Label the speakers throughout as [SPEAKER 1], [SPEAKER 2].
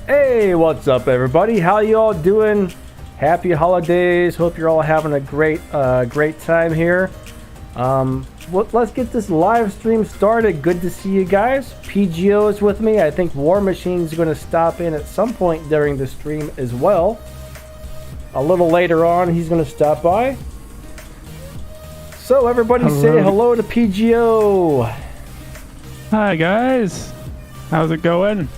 [SPEAKER 1] Hey, what's up everybody? How you all doing? Happy holidays. Hope you're all having a great time here. Let's get this live stream started. Good to see you guys. P.G.O is with me. I think War Machine's going to stop in at some point during the stream as well. A little later on, he's going to stop by. So everybody say hello to P.G.O.
[SPEAKER 2] Hi guys. How's it going?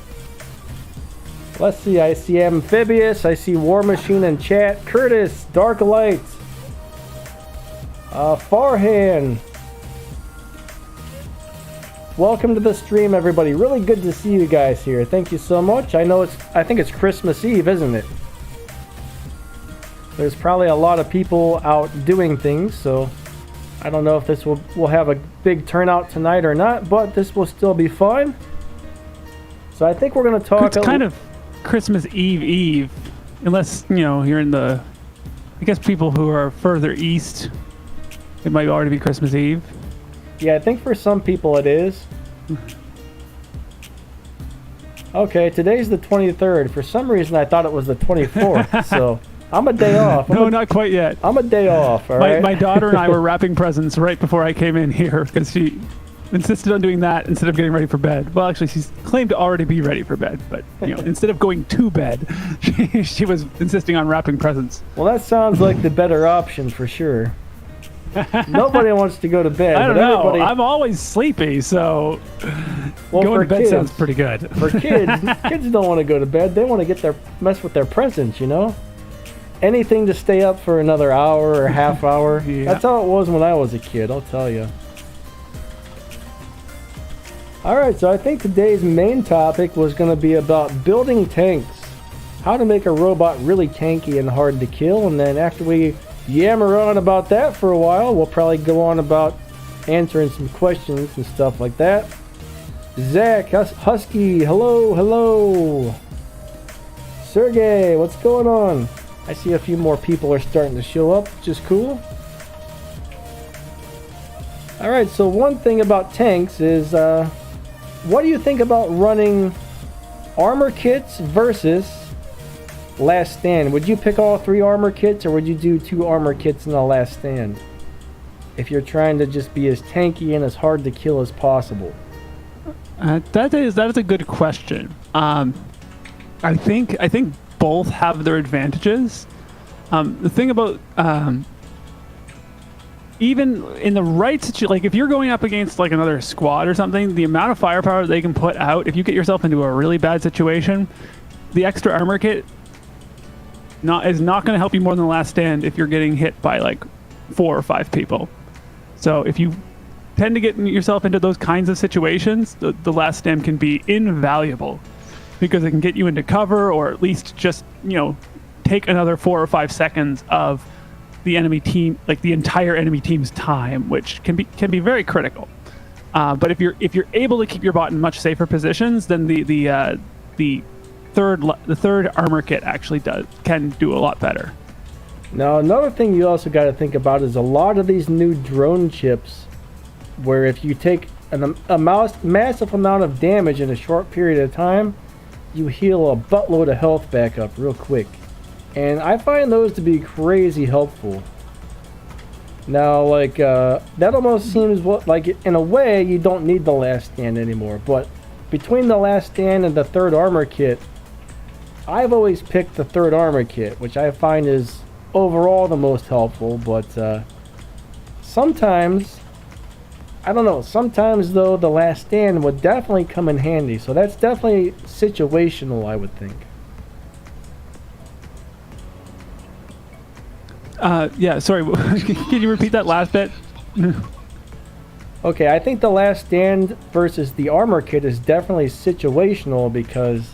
[SPEAKER 1] Let's see, I see Amphibious, I see War Machine in chat, Curtis, Dark Light, Farhan. Welcome to the stream, everybody. Really good to see you guys here. Thank you so much. I think it's Christmas Eve, isn't it? There's probably a lot of people out doing things, so I don't know if this will have a big turnout tonight or not, but this will still be fun. So I think we're going to talk...
[SPEAKER 2] It's kind of Christmas Eve, unless, you know, you're in the... I guess people who are further east, it might already be Christmas Eve.
[SPEAKER 1] Yeah, I think for some people it is. Okay, today's the 23rd. For some reason I thought it was the 24th, so I'm a day off.
[SPEAKER 2] No, not quite yet.
[SPEAKER 1] I'm a day off, all right?
[SPEAKER 2] My daughter and I were wrapping presents right before I came in here because she insisted on doing that instead of getting ready for bed. Well, actually, she's claimed to already be ready for bed, but you know, instead of going to bed, she was insisting on wrapping presents.
[SPEAKER 1] Well, that sounds like the better option for sure. Nobody wants to go to bed.
[SPEAKER 2] I don't know. I'm always sleepy, so going to bed
[SPEAKER 1] kids,
[SPEAKER 2] sounds pretty good.
[SPEAKER 1] For kids don't want to go to bed. They want to get mess with their presents, you know? Anything to stay up for another hour or half hour. Yeah. That's how it was when I was a kid, I'll tell you. Alright, so I think today's main topic was going to be about building tanks. How to make a robot really tanky and hard to kill. And then after we yammer on about that for a while, we'll probably go on about answering some questions and stuff like that. Zach, Husky, hello. Sergey, what's going on? I see a few more people are starting to show up, which is cool. Alright, so one thing about tanks is... what do you think about running armor kits versus last stand? Would you pick all 3 armor kits, or would you do 2 armor kits in the last stand? If you're trying to just be as tanky and as hard to kill as possible.
[SPEAKER 2] That is a good question. I think both have their advantages. The thing about even in the right situation, like if you're going up against like another squad or something, the amount of firepower they can put out, if you get yourself into a really bad situation, the extra armor kit is not going to help you more than the last stand if you're getting hit by like 4 or 5 people. So if you tend to get yourself into those kinds of situations, the last stand can be invaluable because it can get you into cover, or at least just, you know, take another 4 or 5 seconds of the enemy team, like the entire enemy team's time, which can be very critical. But if you're able to keep your bot in much safer positions, then the third armor kit actually can do a lot better.
[SPEAKER 1] Now, another thing you also got to think about is a lot of these new drone chips, where if you take a massive amount of damage in a short period of time, you heal a buttload of health back up real quick. And I find those to be crazy helpful. Now, like, that almost seems like in a way you don't need the last stand anymore. But between the last stand and the third armor kit, I've always picked the third armor kit, which I find is overall the most helpful. But sometimes, I don't know, sometimes though the last stand would definitely come in handy. So that's definitely situational, I would think.
[SPEAKER 2] Yeah, sorry, can you repeat that last bit?
[SPEAKER 1] Okay, I think the last stand versus the armor kit is definitely situational, because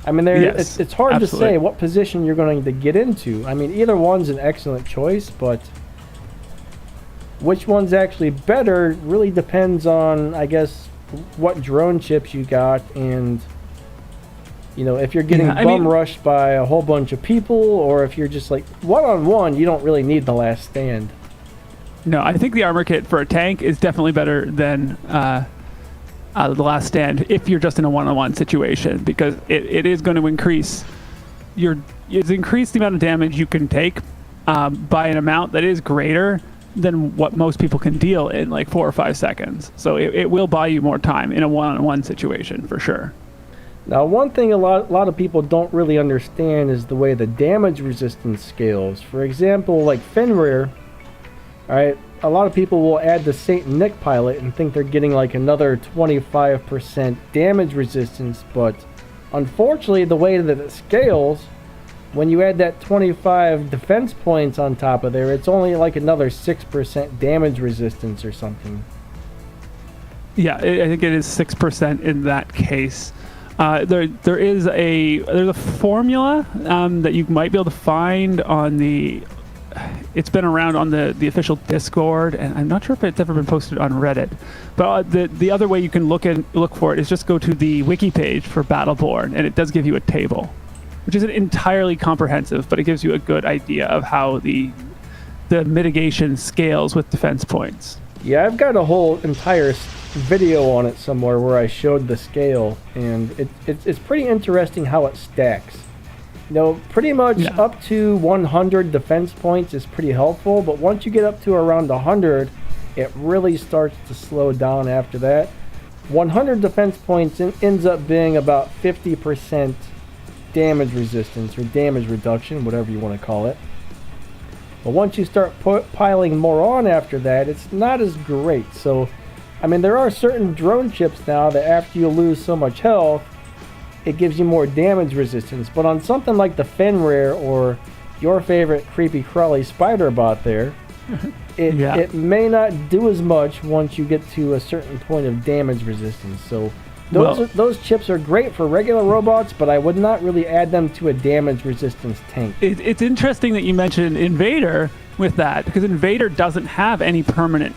[SPEAKER 1] I mean,
[SPEAKER 2] Yes,
[SPEAKER 1] it's hard
[SPEAKER 2] absolutely.
[SPEAKER 1] to say what position you're going to get into. I mean, either one's an excellent choice, but which one's actually better really depends on, I guess, what drone chips you got, and if you're getting rushed by a whole bunch of people, or if you're just like one-on-one, you don't really need the last stand.
[SPEAKER 2] No, I think the armor kit for a tank is definitely better than the last stand if you're just in a one-on-one situation, because it is going to increase the amount of damage you can take by an amount that is greater than what most people can deal in like 4 or 5 seconds. So it will buy you more time in a one-on-one situation for sure.
[SPEAKER 1] Now, one thing a lot of people don't really understand is the way the damage resistance scales. For example, like Fenrir, all right, a lot of people will add the Saint Nick pilot and think they're getting like another 25% damage resistance, but unfortunately, the way that it scales, when you add that 25 defense points on top of there, it's only like another 6% damage resistance or something.
[SPEAKER 2] Yeah, I think it is 6% in that case. There's a formula that you might be able to find on the. It's been around on the official Discord, and I'm not sure if it's ever been posted on Reddit. But the other way you can look for it is just go to the wiki page for Battleborn, and it does give you a table, which isn't entirely comprehensive, but it gives you a good idea of how the mitigation scales with defense points.
[SPEAKER 1] Yeah, I've got a whole entire video on it somewhere where I showed the scale, and it's pretty interesting how it stacks. Pretty much up to 100 defense points is pretty helpful, but once you get up to around 100, it really starts to slow down after that. 100 defense points ends up being about 50% damage resistance or damage reduction, whatever you want to call it. But once you start piling more on after that, it's not as great. So, I mean, there are certain drone chips now that after you lose so much health, it gives you more damage resistance. But on something like the Fenrir or your favorite creepy crawly spider bot there, it may not do as much once you get to a certain point of damage resistance. So those chips are great for regular robots, but I would not really add them to a damage resistance tank.
[SPEAKER 2] It's interesting that you mentioned Invader with that, because Invader doesn't have any permanent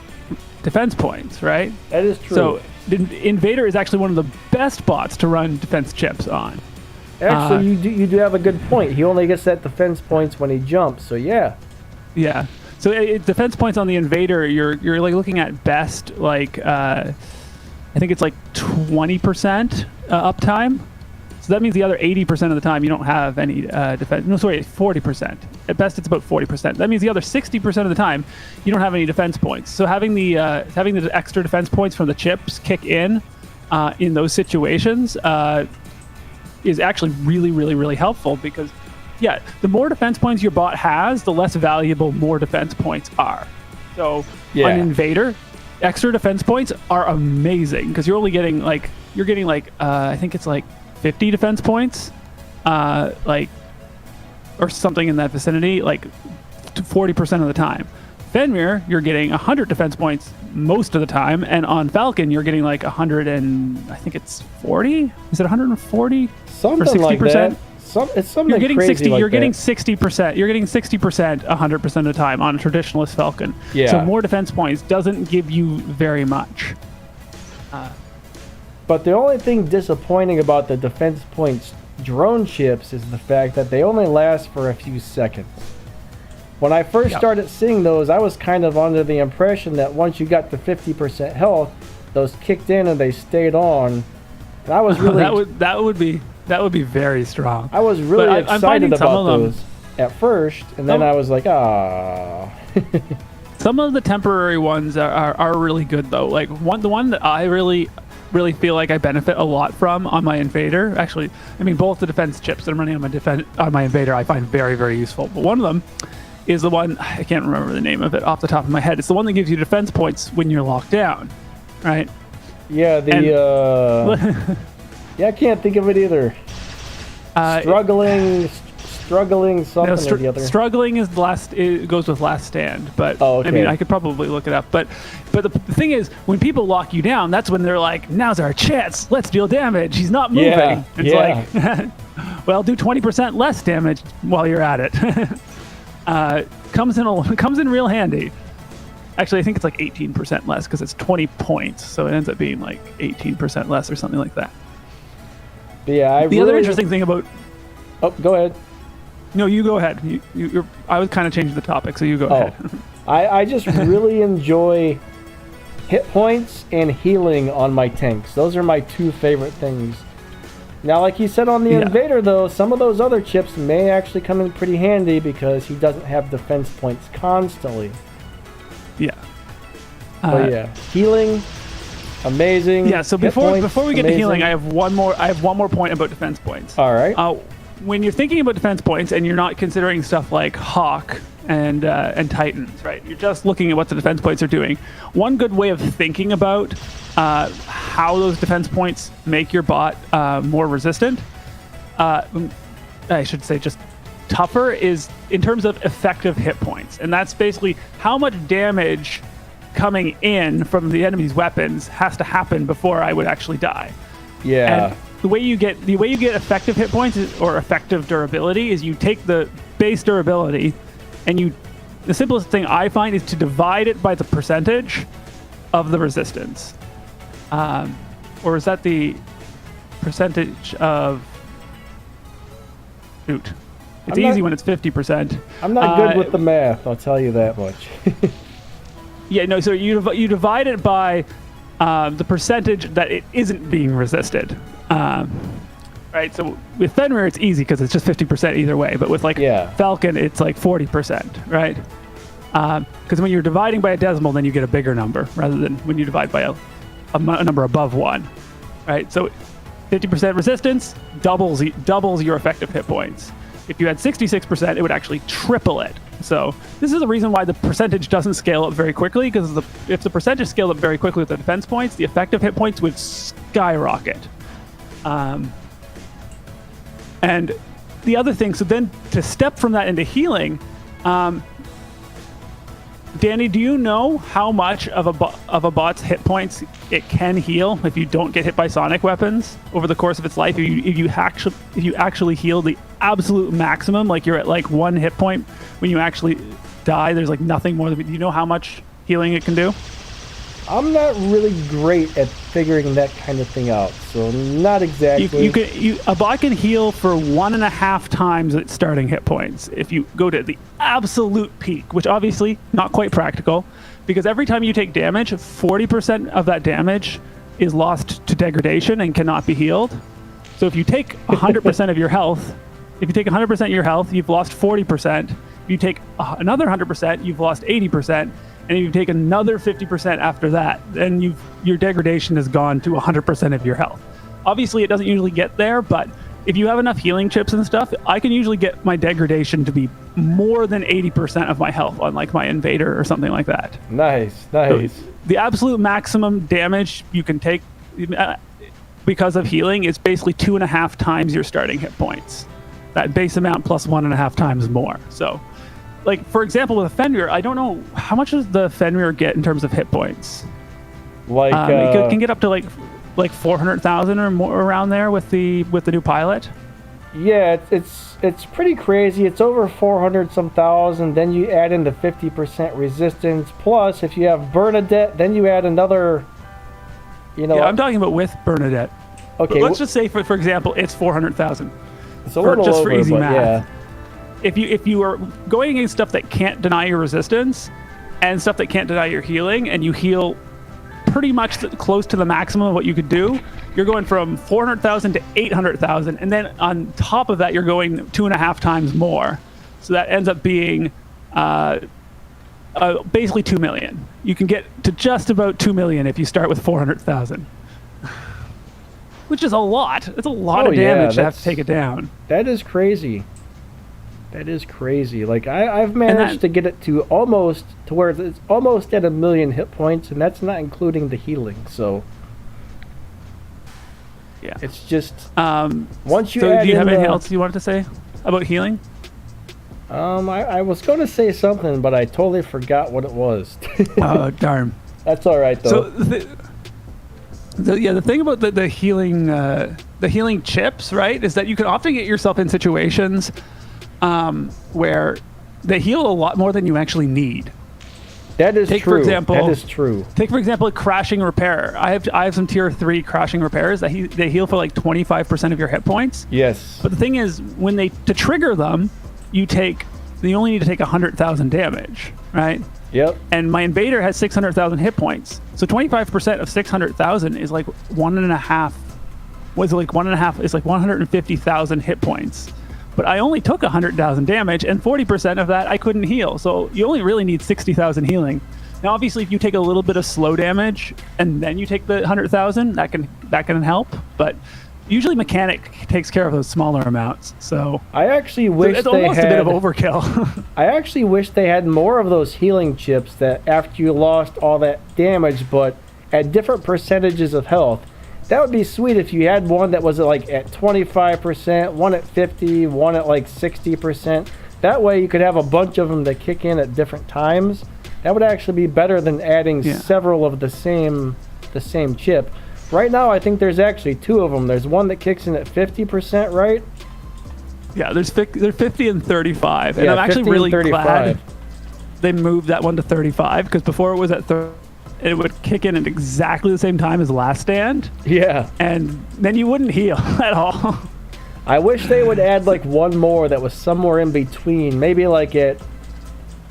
[SPEAKER 2] defense points, right?
[SPEAKER 1] That is true.
[SPEAKER 2] So Invader is actually one of the best bots to run defense chips on.
[SPEAKER 1] Actually, you do have a good point. He only gets that defense points when he jumps, so yeah.
[SPEAKER 2] Yeah. So defense points on the Invader, you're like looking at best like I think it's like 20% uptime. So that means the other 80% of the time you don't have any defense. No, sorry, 40%. At best, it's about 40%. That means the other 60% of the time you don't have any defense points. So having the extra defense points from the chips kick in those situations is actually really, really, really helpful, because the more defense points your bot has, the less valuable more defense points are. So on Invader, extra defense points are amazing, because you're only getting I think it's like 50 defense points, or something in that vicinity, like 40% of the time. Fenrir, you're getting 100 defense points most of the time, and on Falcon, you're getting like 100 and I think it's 40. Is it 140?
[SPEAKER 1] Something
[SPEAKER 2] or 60%?
[SPEAKER 1] Like that. It's something
[SPEAKER 2] you're getting
[SPEAKER 1] crazy
[SPEAKER 2] 60.
[SPEAKER 1] like
[SPEAKER 2] you're getting
[SPEAKER 1] that.
[SPEAKER 2] 60%. You're getting 60% 100% of the time on a traditionalist Falcon.
[SPEAKER 1] Yeah.
[SPEAKER 2] So more defense points doesn't give you very much.
[SPEAKER 1] But the only thing disappointing about the defense points drone chips is the fact that they only last for a few seconds. When I first started seeing those, I was kind of under the impression that once you got to 50% health, those kicked in and they stayed on. And I was really
[SPEAKER 2] that would be very strong.
[SPEAKER 1] I was really excited about those at first, and then I was like,
[SPEAKER 2] Some of the temporary ones are really good though. Like the one that I really feel like I benefit a lot from on my Invader. Actually, I mean both the defense chips that I'm running on my Invader I find very, very useful. But one of them is the one, I can't remember the name of it off the top of my head. It's the one that gives you defense points when you're locked down, right?
[SPEAKER 1] Yeah, I can't think of it either. struggling something or the other.
[SPEAKER 2] Struggling is it goes with last stand, but
[SPEAKER 1] Oh, okay.
[SPEAKER 2] I mean, I could probably look it up. But the thing is, when people lock you down, that's when they're like, "Now's our chance. Let's deal damage. He's not moving."
[SPEAKER 1] Yeah,
[SPEAKER 2] It's like, well, do 20% less damage while you're at it. Comes in real handy. Actually, I think it's like 18% less because it's 20 points, so it ends up being like 18% less or something like that.
[SPEAKER 1] But yeah,
[SPEAKER 2] The other interesting thing about...
[SPEAKER 1] Oh, go ahead.
[SPEAKER 2] No, you go ahead. I was kind of changing the topic, so you go ahead.
[SPEAKER 1] I just really enjoy hit points and healing on my tanks. Those are my two favorite things. Now, like you said on the Invader, though, some of those other chips may actually come in pretty handy because he doesn't have defense points constantly.
[SPEAKER 2] Yeah.
[SPEAKER 1] But yeah, healing, amazing.
[SPEAKER 2] Yeah. So before we get to healing, I have one more point about defense points.
[SPEAKER 1] All right.
[SPEAKER 2] When you're thinking about defense points and you're not considering stuff like Hawk and Titans, right? You're just looking at what the defense points are doing. One good way of thinking about how those defense points make your bot more resistant, I should say just tougher, is in terms of effective hit points. And that's basically how much damage coming in from the enemy's weapons has to happen before I would actually die.
[SPEAKER 1] Yeah.
[SPEAKER 2] And the way you get effective hit points or effective durability is you take the base durability and the simplest thing I find is to divide it by the percentage of the resistance. Or is that the percentage of... Shoot. It's easy when it's 50%.
[SPEAKER 1] I'm not good with the math, I'll tell you that much.
[SPEAKER 2] Yeah, no, so you divide it by the percentage that it isn't being resisted. Right, so with Fenrir it's easy because it's just 50% either way, but with Falcon it's like 40%, right? Because when you're dividing by a decimal, then you get a bigger number rather than when you divide by a number above 1, right? So 50% resistance doubles your effective hit points. If you had 66%, it would actually triple it. So this is the reason why the percentage doesn't scale up very quickly, because if the percentage scaled up very quickly with the defense points, the effective hit points would skyrocket. And the other thing, so then to step from that into healing, Danny, do you know how much of a bot's hit points it can heal if you don't get hit by sonic weapons over the course of its life? If you actually heal the absolute maximum, like you're at like 1 hit point when you actually die, there's like nothing more. Do you know how much healing it can do?
[SPEAKER 1] I'm not really great at figuring that kind of thing out, so not exactly.
[SPEAKER 2] A bot can heal for 1.5 times its starting hit points if you go to the absolute peak, which obviously not quite practical, because every time you take damage, 40% of that damage is lost to degradation and cannot be healed. So if you take 100% of your health, you've lost 40%. If you take another 100%, you've lost 80%. And if you take another 50% after that, then your degradation has gone to 100% of your health. Obviously, it doesn't usually get there, but if you have enough healing chips and stuff, I can usually get my degradation to be more than 80% of my health on like my Invader or something like that.
[SPEAKER 1] Nice.
[SPEAKER 2] So the absolute maximum damage you can take because of healing is basically 2.5 times your starting hit points. That base amount plus 1.5 times more. So, like, for example, with a Fenrir, I don't know, how much does the Fenrir get in terms of hit points?
[SPEAKER 1] Like,
[SPEAKER 2] it can get up to like 400,000 or more around there with the new pilot.
[SPEAKER 1] Yeah, it's pretty crazy. It's over 400 some thousand. Then you add in the 50% resistance. Plus, if you have Bernadette, then you add another.
[SPEAKER 2] Yeah, I'm talking about with Bernadette.
[SPEAKER 1] Okay,
[SPEAKER 2] but let's just say, for example, it's 400,000.
[SPEAKER 1] It's a little
[SPEAKER 2] just
[SPEAKER 1] over,
[SPEAKER 2] for easy math.
[SPEAKER 1] Yeah.
[SPEAKER 2] If you are going against stuff that can't deny your resistance and stuff that can't deny your healing, and you heal pretty much close to the maximum of what you could do, you're going from 400,000 to 800,000, and then on top of that, you're going 2.5 times more. So that ends up being basically 2 million. You can get to just about 2 million if you start with 400,000. Which is a lot. It's a lot of damage to have to take it down.
[SPEAKER 1] That is crazy. That is crazy. Like, I've managed to get it to almost to where it's almost at 1 million hit points, and that's not including the healing. So
[SPEAKER 2] yeah,
[SPEAKER 1] it's just
[SPEAKER 2] once
[SPEAKER 1] you.
[SPEAKER 2] So
[SPEAKER 1] add
[SPEAKER 2] do you
[SPEAKER 1] in
[SPEAKER 2] have anything else you wanted to say about healing?
[SPEAKER 1] I was going to say something, but I totally forgot what it was.
[SPEAKER 2] Oh, darn.
[SPEAKER 1] That's all right, though.
[SPEAKER 2] So, the thing about the healing chips, right, is that you can often get yourself in situations where they heal a lot more than you actually need.
[SPEAKER 1] That is true.
[SPEAKER 2] For example,
[SPEAKER 1] that is true.
[SPEAKER 2] Take, for example, a crashing repair. I have some tier 3 crashing repairs that they heal for like 25% of your hit points.
[SPEAKER 1] Yes.
[SPEAKER 2] But the thing is, to trigger them, you only need to take 100,000 damage, right?
[SPEAKER 1] Yep.
[SPEAKER 2] And my invader has 600,000 hit points. So 25% of 600,000 is like 1.5. Was like 1.5 is like 150,000 hit points. But I only took 100,000 damage, and 40% of that I couldn't heal. So you only really need 60,000 healing. Now, obviously, if you take a little bit of slow damage and then you take the 100,000, that can help. But usually, mechanic takes care of those smaller amounts. So
[SPEAKER 1] I actually wish
[SPEAKER 2] it's
[SPEAKER 1] they
[SPEAKER 2] almost
[SPEAKER 1] had
[SPEAKER 2] a bit of overkill.
[SPEAKER 1] I actually wish they had more of those healing chips that after you lost all that damage, but at different percentages of health. That would be sweet if you had one that was like at 25%, one at 50, one at like 60%. That way you could have a bunch of them that kick in at different times. That would actually be better than adding several of the same chip. Right now I think there's actually 2 of them. There's one that kicks in at 50%, right?
[SPEAKER 2] Yeah, they're 50 and 35. And
[SPEAKER 1] yeah,
[SPEAKER 2] I'm actually really
[SPEAKER 1] 35.
[SPEAKER 2] glad they moved that one to 35, because before it was at 30. It would kick in at exactly the same time as Last Stand.
[SPEAKER 1] Yeah. And
[SPEAKER 2] then you wouldn't heal at all.
[SPEAKER 1] I wish they would add like one more that was somewhere in between. Maybe like a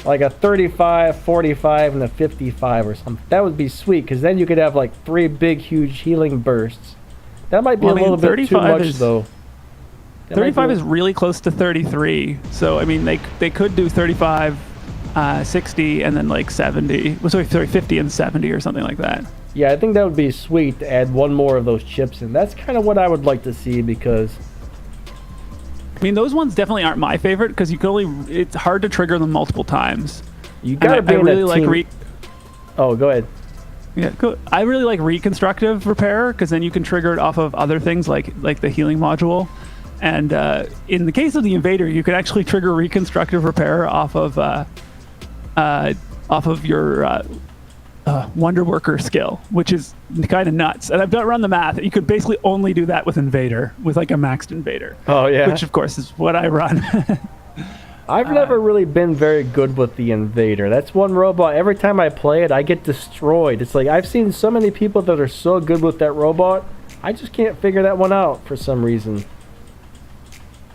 [SPEAKER 1] 35, 45, and a 55 or something. That would be sweet, because then you could have like 3 big, huge healing bursts. That might be a little bit too much, though.
[SPEAKER 2] 35 is really close to 33. So, I mean, they could do 35... 60 and then like 70. Sorry, 50 and 70 or something like that.
[SPEAKER 1] Yeah, I think that would be sweet to add one more of those chips in. That's kind of what I would like to see, because
[SPEAKER 2] I mean, those ones definitely aren't my favorite, because it's hard to trigger them multiple times.
[SPEAKER 1] You gotta be
[SPEAKER 2] really like
[SPEAKER 1] Oh, go ahead.
[SPEAKER 2] Yeah, cool. I really like reconstructive repair, because then you can trigger it off of other things like the healing module. And in the case of the invader, you can actually trigger reconstructive repair off of your Wonder Worker skill, which is kind of nuts. And I've run the math. You could basically only do that with Invader, with like a maxed Invader.
[SPEAKER 1] Oh, yeah.
[SPEAKER 2] Which, of course, is what I run.
[SPEAKER 1] I've never really been very good with the Invader. That's one robot, every time I play it, I get destroyed. It's like, I've seen so many people that are so good with that robot, I just can't figure that one out for some reason.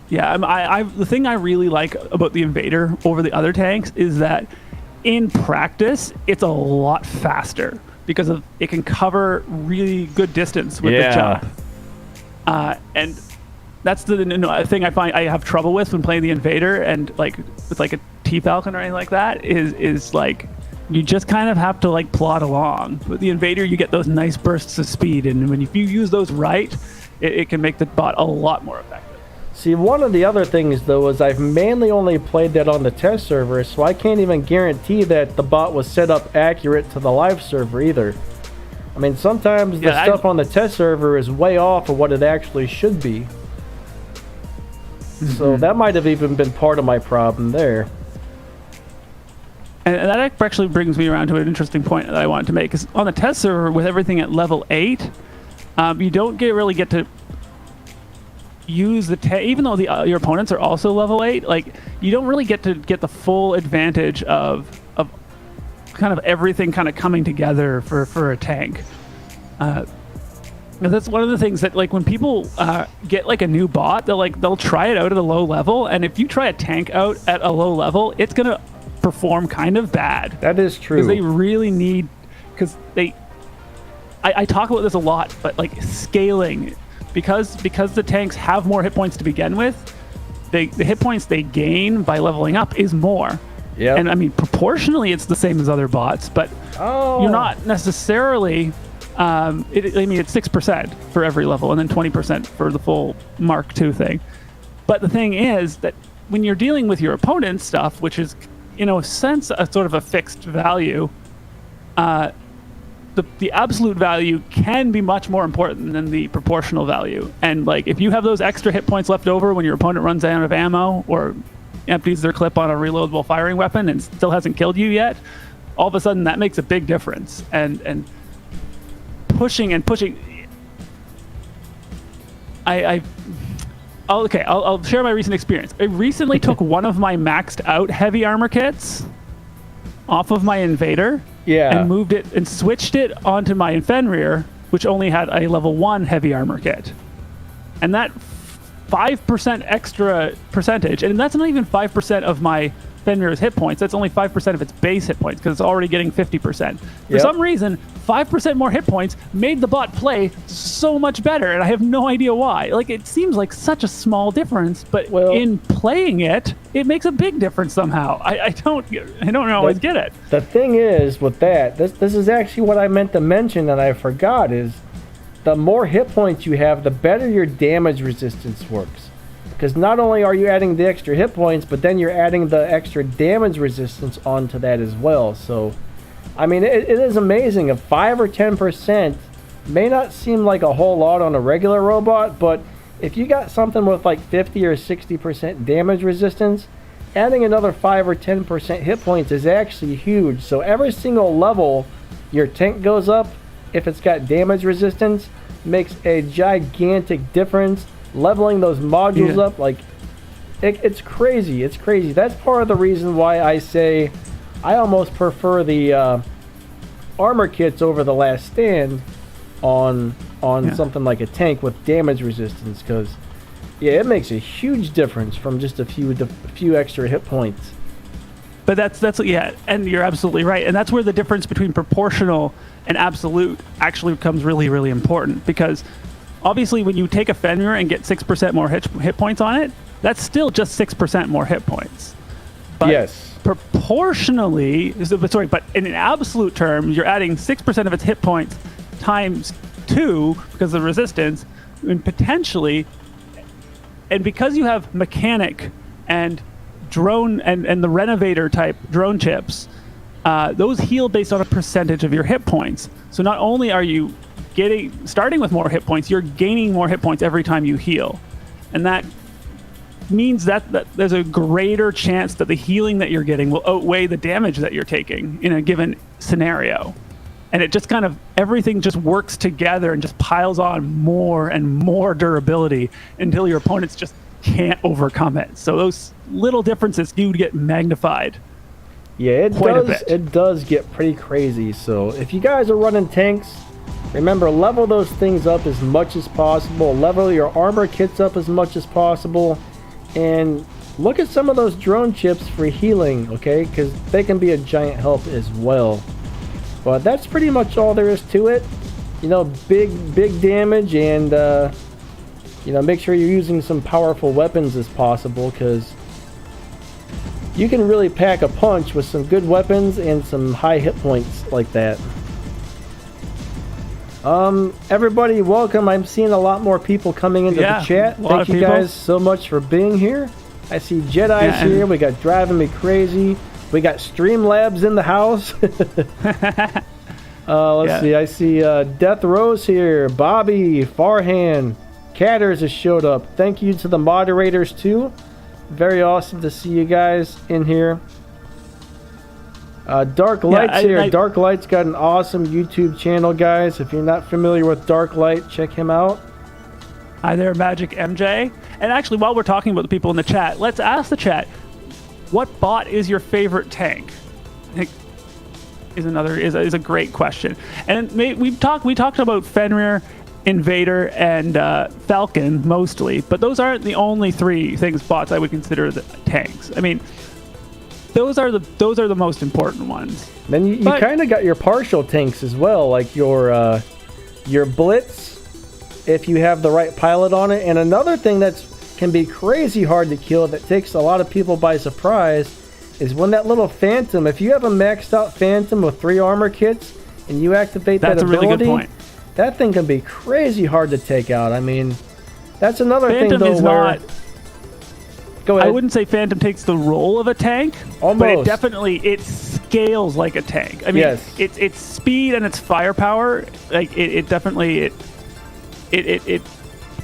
[SPEAKER 2] Yeah, the thing I really like about the Invader over the other tanks is that in practice, it's a lot faster, because it can cover really good distance with the jump. And that's the thing I find I have trouble with when playing the Invader, and like with like a T-Falcon or anything like that, is like you just kind of have to like plod along. With the Invader, you get those nice bursts of speed, and if you use those right, it can make the bot a lot more effective.
[SPEAKER 1] See, one of the other things, though, is I've mainly only played that on the test server, so I can't even guarantee that the bot was set up accurate to the live server either. I mean, sometimes the stuff on the test server is way off of what it actually should be. Mm-hmm. So that might have even been part of my problem there.
[SPEAKER 2] And that actually brings me around to an interesting point that I wanted to make. Is on the test server, with everything at level 8, you don't really get to use even though your opponents are also level 8, like you don't really get to get the full advantage of kind of everything kind of coming together for a tank. That's one of the things that, like, when people get like a new bot, they'll try it out at a low level, and if you try a tank out at a low level, it's gonna perform kind of bad.
[SPEAKER 1] That is true.
[SPEAKER 2] Because they really need, I talk about this a lot, but like scaling. Because the tanks have more hit points to begin with, the hit points they gain by leveling up is more. Yeah. And I mean, proportionally, it's the same as other bots, but you're not necessarily. It's 6% for every level, and then 20% for the full Mark II thing. But the thing is that when you're dealing with your opponent's stuff, which is, in a sense, a sort of a fixed value, the absolute value can be much more important than the proportional value. And like, if you have those extra hit points left over when your opponent runs out of ammo, or empties their clip on a reloadable firing weapon and still hasn't killed you yet, all of a sudden that makes a big difference. And pushing and pushing. I'll share my recent experience. I recently took one of my maxed out heavy armor kits off of my Invader, and moved it and switched it onto my Fenrir, which only had a level 1 heavy armor kit. And that 5% extra percentage, and that's not even 5% of my Fenrir's hit points, that's only 5% of its base hit points, because it's already getting 50%. For some reason, 5% more hit points made the bot play so much better, and I have no idea why. Like, it seems like such a small difference, but in playing it, it makes a big difference somehow. I don't always get it.
[SPEAKER 1] The thing is, with that, this is actually what I meant to mention and I forgot, is the more hit points you have, the better your damage resistance works. Because not only are you adding the extra hit points, but then you're adding the extra damage resistance onto that as well. So, I mean, it is amazing. A 5 or 10% may not seem like a whole lot on a regular robot, but if you got something with like 50 or 60% damage resistance, adding another 5 or 10% hit points is actually huge. So every single level your tank goes up, if it's got damage resistance, makes a gigantic difference. Leveling those modules up, like, it's crazy. It's crazy. That's part of the reason why I say I almost prefer the armor kits over the Last Stand on something like a tank with damage resistance, because it makes a huge difference from just a few extra hit points.
[SPEAKER 2] But that's and you're absolutely right, and that's where the difference between proportional and absolute actually becomes really, really important, because obviously, when you take a Fenrir and get 6% more hit points on it, that's still just 6% more hit points. But proportionally, but in absolute terms, you're adding 6% of its hit points times 2 because of the resistance, and potentially, and because you have mechanic and drone and the renovator type drone chips, those heal based on a percentage of your hit points. So not only are you starting with more hit points, you're gaining more hit points every time you heal, and that means that there's a greater chance that the healing that you're getting will outweigh the damage that you're taking in a given scenario. And it just kind of, everything just works together and just piles on more and more durability until your opponents just can't overcome it. So those little differences do get magnified.
[SPEAKER 1] Yeah, it does get pretty crazy. So if you guys are running tanks, remember, level those things up as much as possible. Level your armor kits up as much as possible. And look at some of those drone chips for healing, okay? Because they can be a giant help as well. But that's pretty much all there is to it. You know, big damage, and, you know, make sure you're using some powerful weapons as possible, because you can really pack a punch with some good weapons and some high hit points like that. Everybody, welcome. I'm seeing a lot more people coming into the chat. Thank you guys so much for being here. I see Jedi's here. We got Driving Me Crazy. We got Streamlabs in the house. Let's see. I see Death Rose here. Bobby, Farhan, Catters has showed up. Thank you to the moderators too. Very awesome to see you guys in here. Dark Light's here. Dark Light's got an awesome YouTube channel, guys. If you're not familiar with Dark Light, check him out.
[SPEAKER 2] Hi there, Magic MJ. And actually, while we're talking about the people in the chat, let's ask the chat, what bot is your favorite tank? I think is a great question. And we talked about Fenrir, Invader, and Falcon mostly, but those aren't the only 3 bots I would consider the tanks. I mean, those are the most important ones.
[SPEAKER 1] Then you kind of got your partial tanks as well, like your Blitz, if you have the right pilot on it. And another thing that can be crazy hard to kill, that takes a lot of people by surprise, is when that little Phantom, if you have a maxed out Phantom with 3 armor kits and you activate that ability,
[SPEAKER 2] a really good point.
[SPEAKER 1] That thing can be crazy hard to take out. I mean, that's another
[SPEAKER 2] Phantom
[SPEAKER 1] thing though, where... Go ahead.
[SPEAKER 2] I wouldn't say Phantom takes the role of a tank,
[SPEAKER 1] almost,
[SPEAKER 2] but it scales like a tank. I mean, its speed and its firepower, like it definitely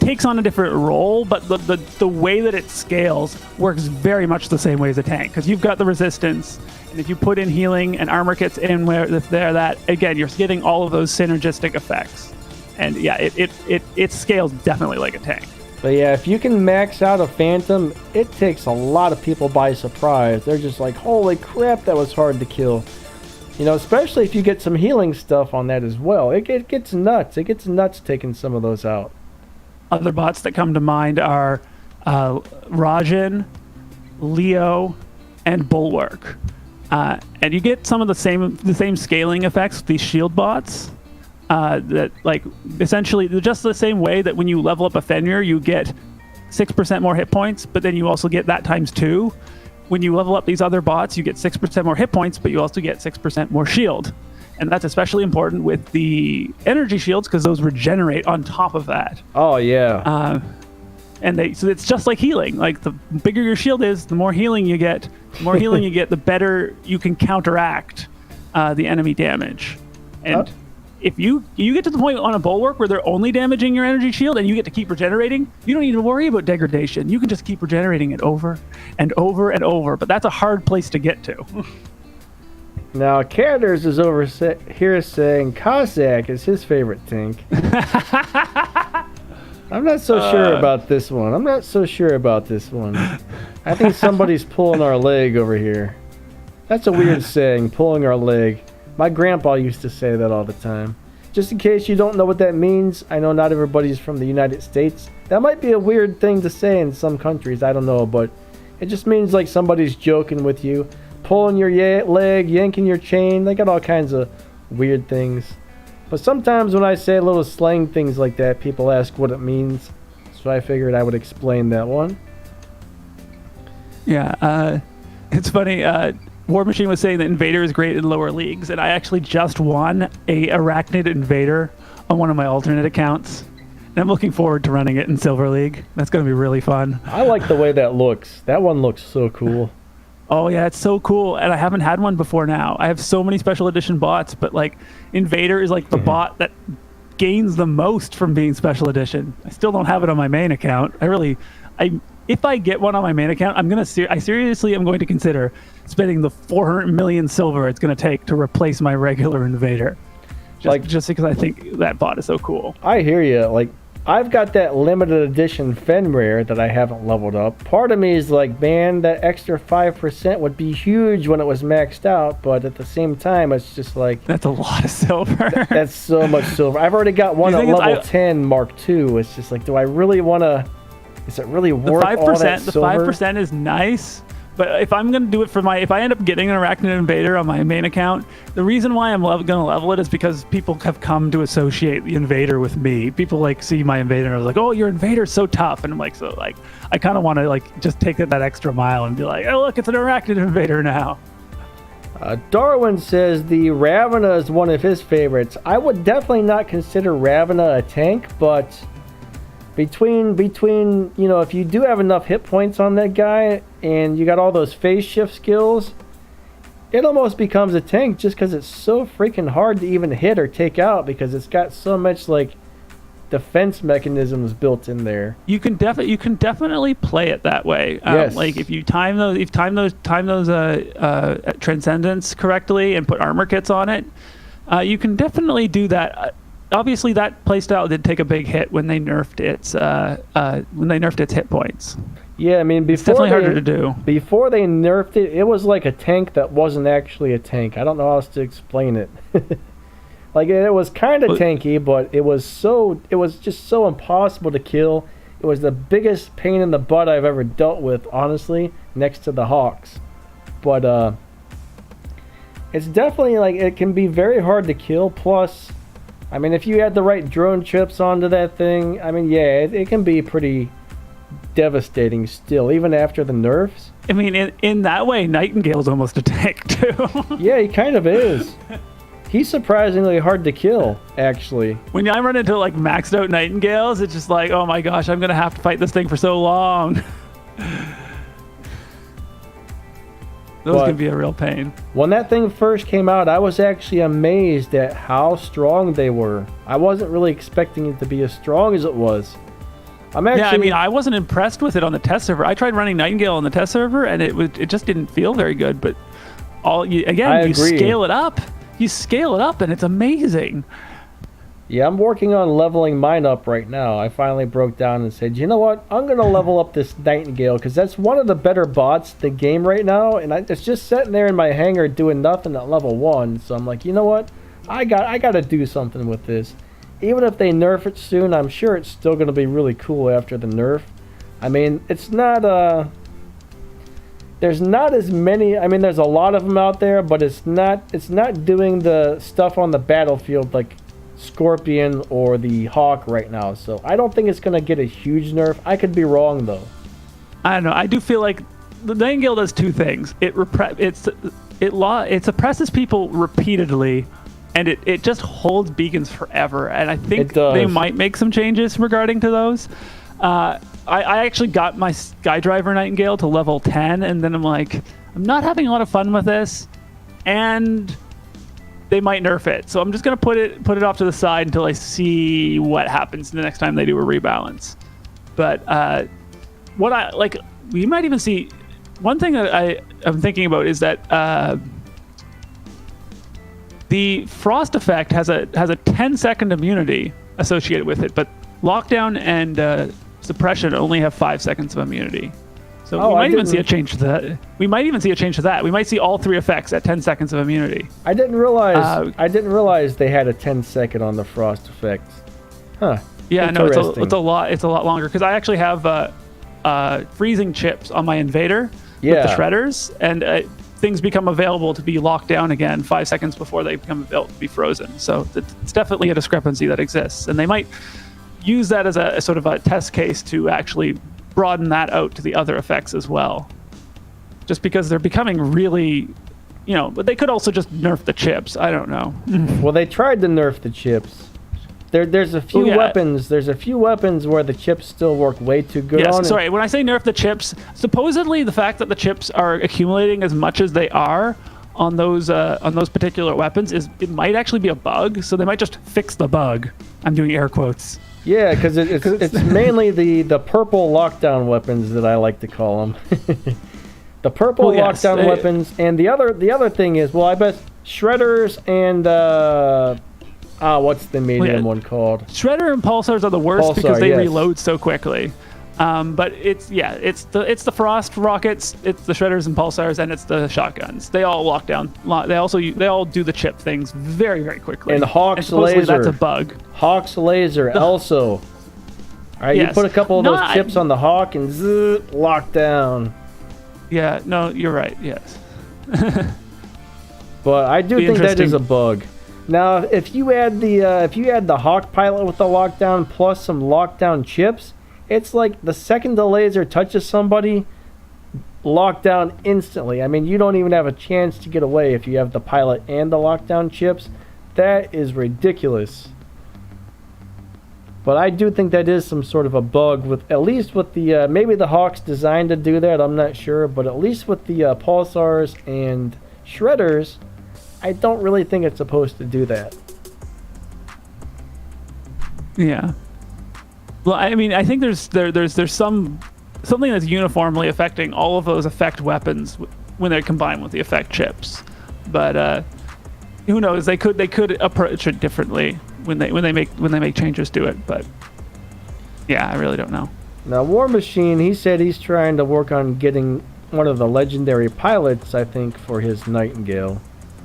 [SPEAKER 2] takes on a different role, but the way that it scales works very much the same way as a tank, because you've got the resistance, and if you put in healing and armor kits in where there, that again, you're getting all of those synergistic effects. And yeah, it scales definitely like a tank.
[SPEAKER 1] But yeah, if you can max out a Phantom, it takes a lot of people by surprise. They're just like, holy crap, that was hard to kill. You know, especially if you get some healing stuff on that as well. It gets nuts. It gets nuts taking some of those out.
[SPEAKER 2] Other bots that come to mind are Rajin, Leo, and Bulwark. And you get some of the same scaling effects with these shield bots. That, like, essentially just the same way that when you level up a Fenrir, you get 6% more hit points, but then you also get that times 2. When you level up these other bots, you get 6% more hit points, but you also get 6% more shield. And that's especially important with the energy shields, because those regenerate on top of that.
[SPEAKER 1] Oh, yeah.
[SPEAKER 2] So it's just like healing. Like, the bigger your shield is, the more healing you get. The more healing you get, the better you can counteract the enemy damage. And if you get to the point on a Bulwark where they're only damaging your energy shield and you get to keep regenerating, you don't need to worry about degradation. You can just keep regenerating it over and over and over. But that's a hard place to get to.
[SPEAKER 1] Now, Cadders is over here saying Cossack is his favorite tank. I'm not so sure about this one. I think somebody's pulling our leg over here. That's a weird saying, pulling our leg. My grandpa used to say that all the time. Just in case you don't know what that means, I know not everybody's from the United States. That might be a weird thing to say in some countries, I don't know, but it just means like somebody's joking with you, pulling your leg, yanking your chain. They got all kinds of weird things. But sometimes when I say little slang things like that, people ask what it means. So I figured I would explain that one.
[SPEAKER 2] Yeah, it's funny. War Machine was saying that Invader is great in lower leagues, and I actually just won a Arachnid Invader on one of my alternate accounts. And I'm looking forward to running it in Silver League. That's going to be really fun.
[SPEAKER 1] I like the way that looks. That one looks so cool.
[SPEAKER 2] Oh yeah, it's so cool, and I haven't had one before now. I have so many special edition bots, but like Invader is like the bot that gains the most from being special edition. I still don't have it on my main account. If I get one on my main account, I seriously am going to consider spending the 400 million silver it's going to take to replace my regular Invader. Just because I think that bot is so cool.
[SPEAKER 1] I hear you. Like, I've got that limited edition Fenrir that I haven't leveled up. Part of me is like, man, that extra 5% would be huge when it was maxed out, but at the same time, it's just like...
[SPEAKER 2] That's a lot of silver.
[SPEAKER 1] That's so much silver. I've already got one at level 10 Mark II. It's just like, do I really want to... Is it really worth all that silver?
[SPEAKER 2] The 5% is nice, but if I'm going to do it if I end up getting an Arachnid Invader on my main account, the reason why I'm going to level it is because people have come to associate the Invader with me. People like see my Invader and are like, oh, your Invader's so tough. And I'm like, so like, I kind of want to like just take that extra mile and be like, oh, look, it's an Arachnid Invader now.
[SPEAKER 1] Darwin says the Ravana is one of his favorites. I would definitely not consider Ravana a tank, but... Between, you know, if you do have enough hit points on that guy and you got all those phase shift skills, it almost becomes a tank just because it's so freaking hard to even hit or take out because it's got so much, like, defense mechanisms built in there.
[SPEAKER 2] You can definitely play it that way.
[SPEAKER 1] Yes.
[SPEAKER 2] Like, if you time those Transcendence correctly and put armor kits on it, you can definitely do that. Obviously, that playstyle did take a big hit when they nerfed its hit points.
[SPEAKER 1] Yeah, I mean,
[SPEAKER 2] it's definitely harder to do.
[SPEAKER 1] Before they nerfed it, it was like a tank that wasn't actually a tank. I don't know how else to explain it. Like, it was kind of tanky, but it was just so impossible to kill. It was the biggest pain in the butt I've ever dealt with, honestly, next to the Hawks. But it's definitely like it can be very hard to kill. Plus, I mean, if you add the right drone chips onto that thing, I mean, yeah, it can be pretty devastating still, even after the nerfs.
[SPEAKER 2] I mean, in that way, Nightingale's almost a tank, too.
[SPEAKER 1] Yeah, he kind of is. He's surprisingly hard to kill, actually.
[SPEAKER 2] When I run into, like, maxed out Nightingales, it's just like, oh my gosh, I'm going to have to fight this thing for so long. Those can be a real pain.
[SPEAKER 1] When that thing first came out, I was actually amazed at how strong they were. I wasn't really expecting it to be as strong as it was. I'm actually.
[SPEAKER 2] Yeah, I mean, I wasn't impressed with it on the test server. I tried running Nightingale on the test server, and it just didn't feel very good. But you
[SPEAKER 1] agree.
[SPEAKER 2] scale it up. You scale it up, and it's amazing.
[SPEAKER 1] Yeah, I'm working on leveling mine up right now. I finally broke down and said, you know what? I'm going to level up this Nightingale because that's one of the better bots in the game right now. And it's just sitting there in my hangar doing nothing at level 1. So I'm like, you know what? I got to do something with this. Even if they nerf it soon, I'm sure it's still going to be really cool after the nerf. I mean, it's not... There's not as many... I mean, there's a lot of them out there, but it's not doing the stuff on the battlefield like Scorpion or the Hawk right now. So I don't think it's going to get a huge nerf. I could be wrong, though.
[SPEAKER 2] I don't know. I do feel like the Nightingale does two things. It suppresses people repeatedly, and it just holds beacons forever. And I think they might make some changes regarding to those. I actually got my Skydriver Nightingale to level 10, and then I'm like, I'm not having a lot of fun with this, and they might nerf it. So I'm just gonna put it off to the side until I see what happens the next time they do a rebalance. But we might even see one thing that I'm thinking about is that the frost effect has a 10-second immunity associated with it, but lockdown and suppression only have 5 seconds of immunity. So we might even see a change to that. We might even see a change to that. We might see all 3 effects at 10 seconds of immunity.
[SPEAKER 1] I didn't realize they had a 10-second on the frost effect. Huh.
[SPEAKER 2] Yeah, no, it's a lot longer because I actually have freezing chips on my invader with the shredders, and things become available to be locked down again 5 seconds before they become available to be frozen. So it's definitely a discrepancy that exists, and they might use that as a sort of a test case to actually broaden that out to the other effects as well. Just because they're becoming really, but they could also just nerf the chips. I don't know.
[SPEAKER 1] Well, they tried to nerf the chips. There's a few weapons. There's a few weapons where the chips still work way too good on.
[SPEAKER 2] Sorry, when I say nerf the chips, supposedly the fact that the chips are accumulating as much as they are on those particular weapons it might actually be a bug. So they might just fix the bug. I'm doing air quotes.
[SPEAKER 1] Yeah, because it's mainly the purple lockdown weapons that I like to call them. The purple lockdown weapons, and the other thing is, I bet shredders and what's the medium one called?
[SPEAKER 2] Shredder and pulsars are the worst because they reload so quickly. But it's the frost rockets, it's the shredders and pulsars, and it's the shotguns. They all lock down. They all do the chip things very, very quickly.
[SPEAKER 1] And Hawk's laser.
[SPEAKER 2] That's a bug.
[SPEAKER 1] Hawk's laser also. All right, you put a couple of those chips on the Hawk and lock down.
[SPEAKER 2] Yeah, no, you're right. Yes.
[SPEAKER 1] But I do think that is a bug. Now, if you add the Hawk pilot with the lockdown plus some lockdown chips, it's like the second the laser touches somebody, lockdown instantly. I mean, you don't even have a chance to get away if you have the pilot and the lockdown chips. That is ridiculous. But I do think that is some sort of a bug with the maybe the Hawk's designed to do that. I'm not sure, but at least with the pulsars and shredders, I don't really think it's supposed to do that.
[SPEAKER 2] Yeah. Well, I mean, I think there's something that's uniformly affecting all of those effect weapons when they're combined with the effect chips. But who knows? They could approach it differently when they make changes to it. But yeah, I really don't know.
[SPEAKER 1] Now, War Machine, he said he's trying to work on getting one of the legendary pilots, I think, for his Nightingale.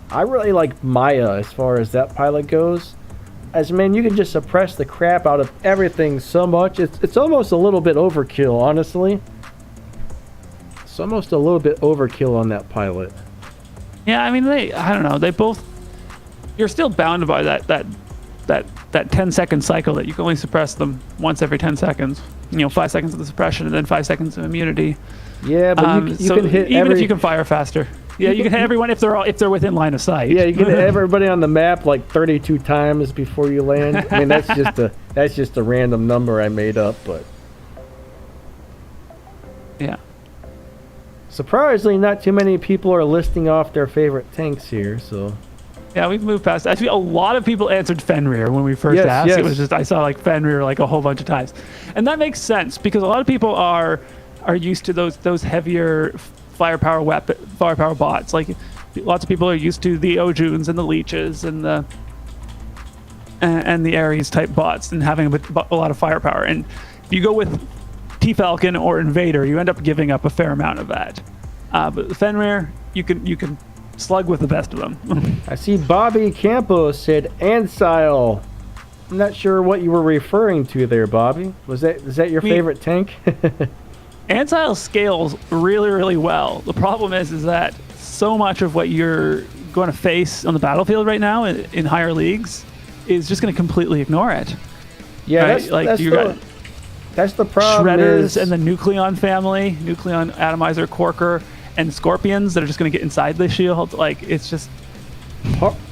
[SPEAKER 1] I really like Maya as far as that pilot goes. As man, you can just suppress the crap out of everything so much. It's almost a little bit overkill, honestly. It's almost a little bit overkill on that pilot.
[SPEAKER 2] Yeah, I mean, I don't know. They both. You're still bound by that 10-second cycle that you can only suppress them once every 10 seconds. 5 seconds of the suppression and then 5 seconds of immunity.
[SPEAKER 1] Yeah, but you can hit
[SPEAKER 2] even if you can fire faster. Yeah, you can hit everyone if they're within line of sight.
[SPEAKER 1] Yeah, you can hit everybody on the map like 32 times before you land. I mean, that's just a random number I made up, but
[SPEAKER 2] yeah.
[SPEAKER 1] Surprisingly, not too many people are listing off their favorite tanks here. So
[SPEAKER 2] Yeah, we've moved past. Actually, a lot of people answered Fenrir when we first
[SPEAKER 1] Yes,
[SPEAKER 2] asked.
[SPEAKER 1] yes.
[SPEAKER 2] It was just I saw like Fenrir like a whole bunch of times, and that makes sense because a lot of people are used to those heavier firepower bots. Like lots of people are used to the Ojuns and the Leeches and the Ares type bots and having a lot of firepower. And if you go with T-Falcon or Invader, you end up giving up a fair amount of that. But Fenrir, you can slug with the best of them.
[SPEAKER 1] I see Bobby Campos said Ansile. I'm not sure what you were referring to there, Bobby. Is that your favorite tank?
[SPEAKER 2] Ansile scales really, really well. The problem is that so much of what you're going to face on the battlefield right now in higher leagues is just going to completely ignore it.
[SPEAKER 1] Yeah,
[SPEAKER 2] right?
[SPEAKER 1] That's the problem.
[SPEAKER 2] Shredders and the Nucleon family, Nucleon, Atomizer, Corker, and Scorpions that are just going to get inside the shield. Like, it's just...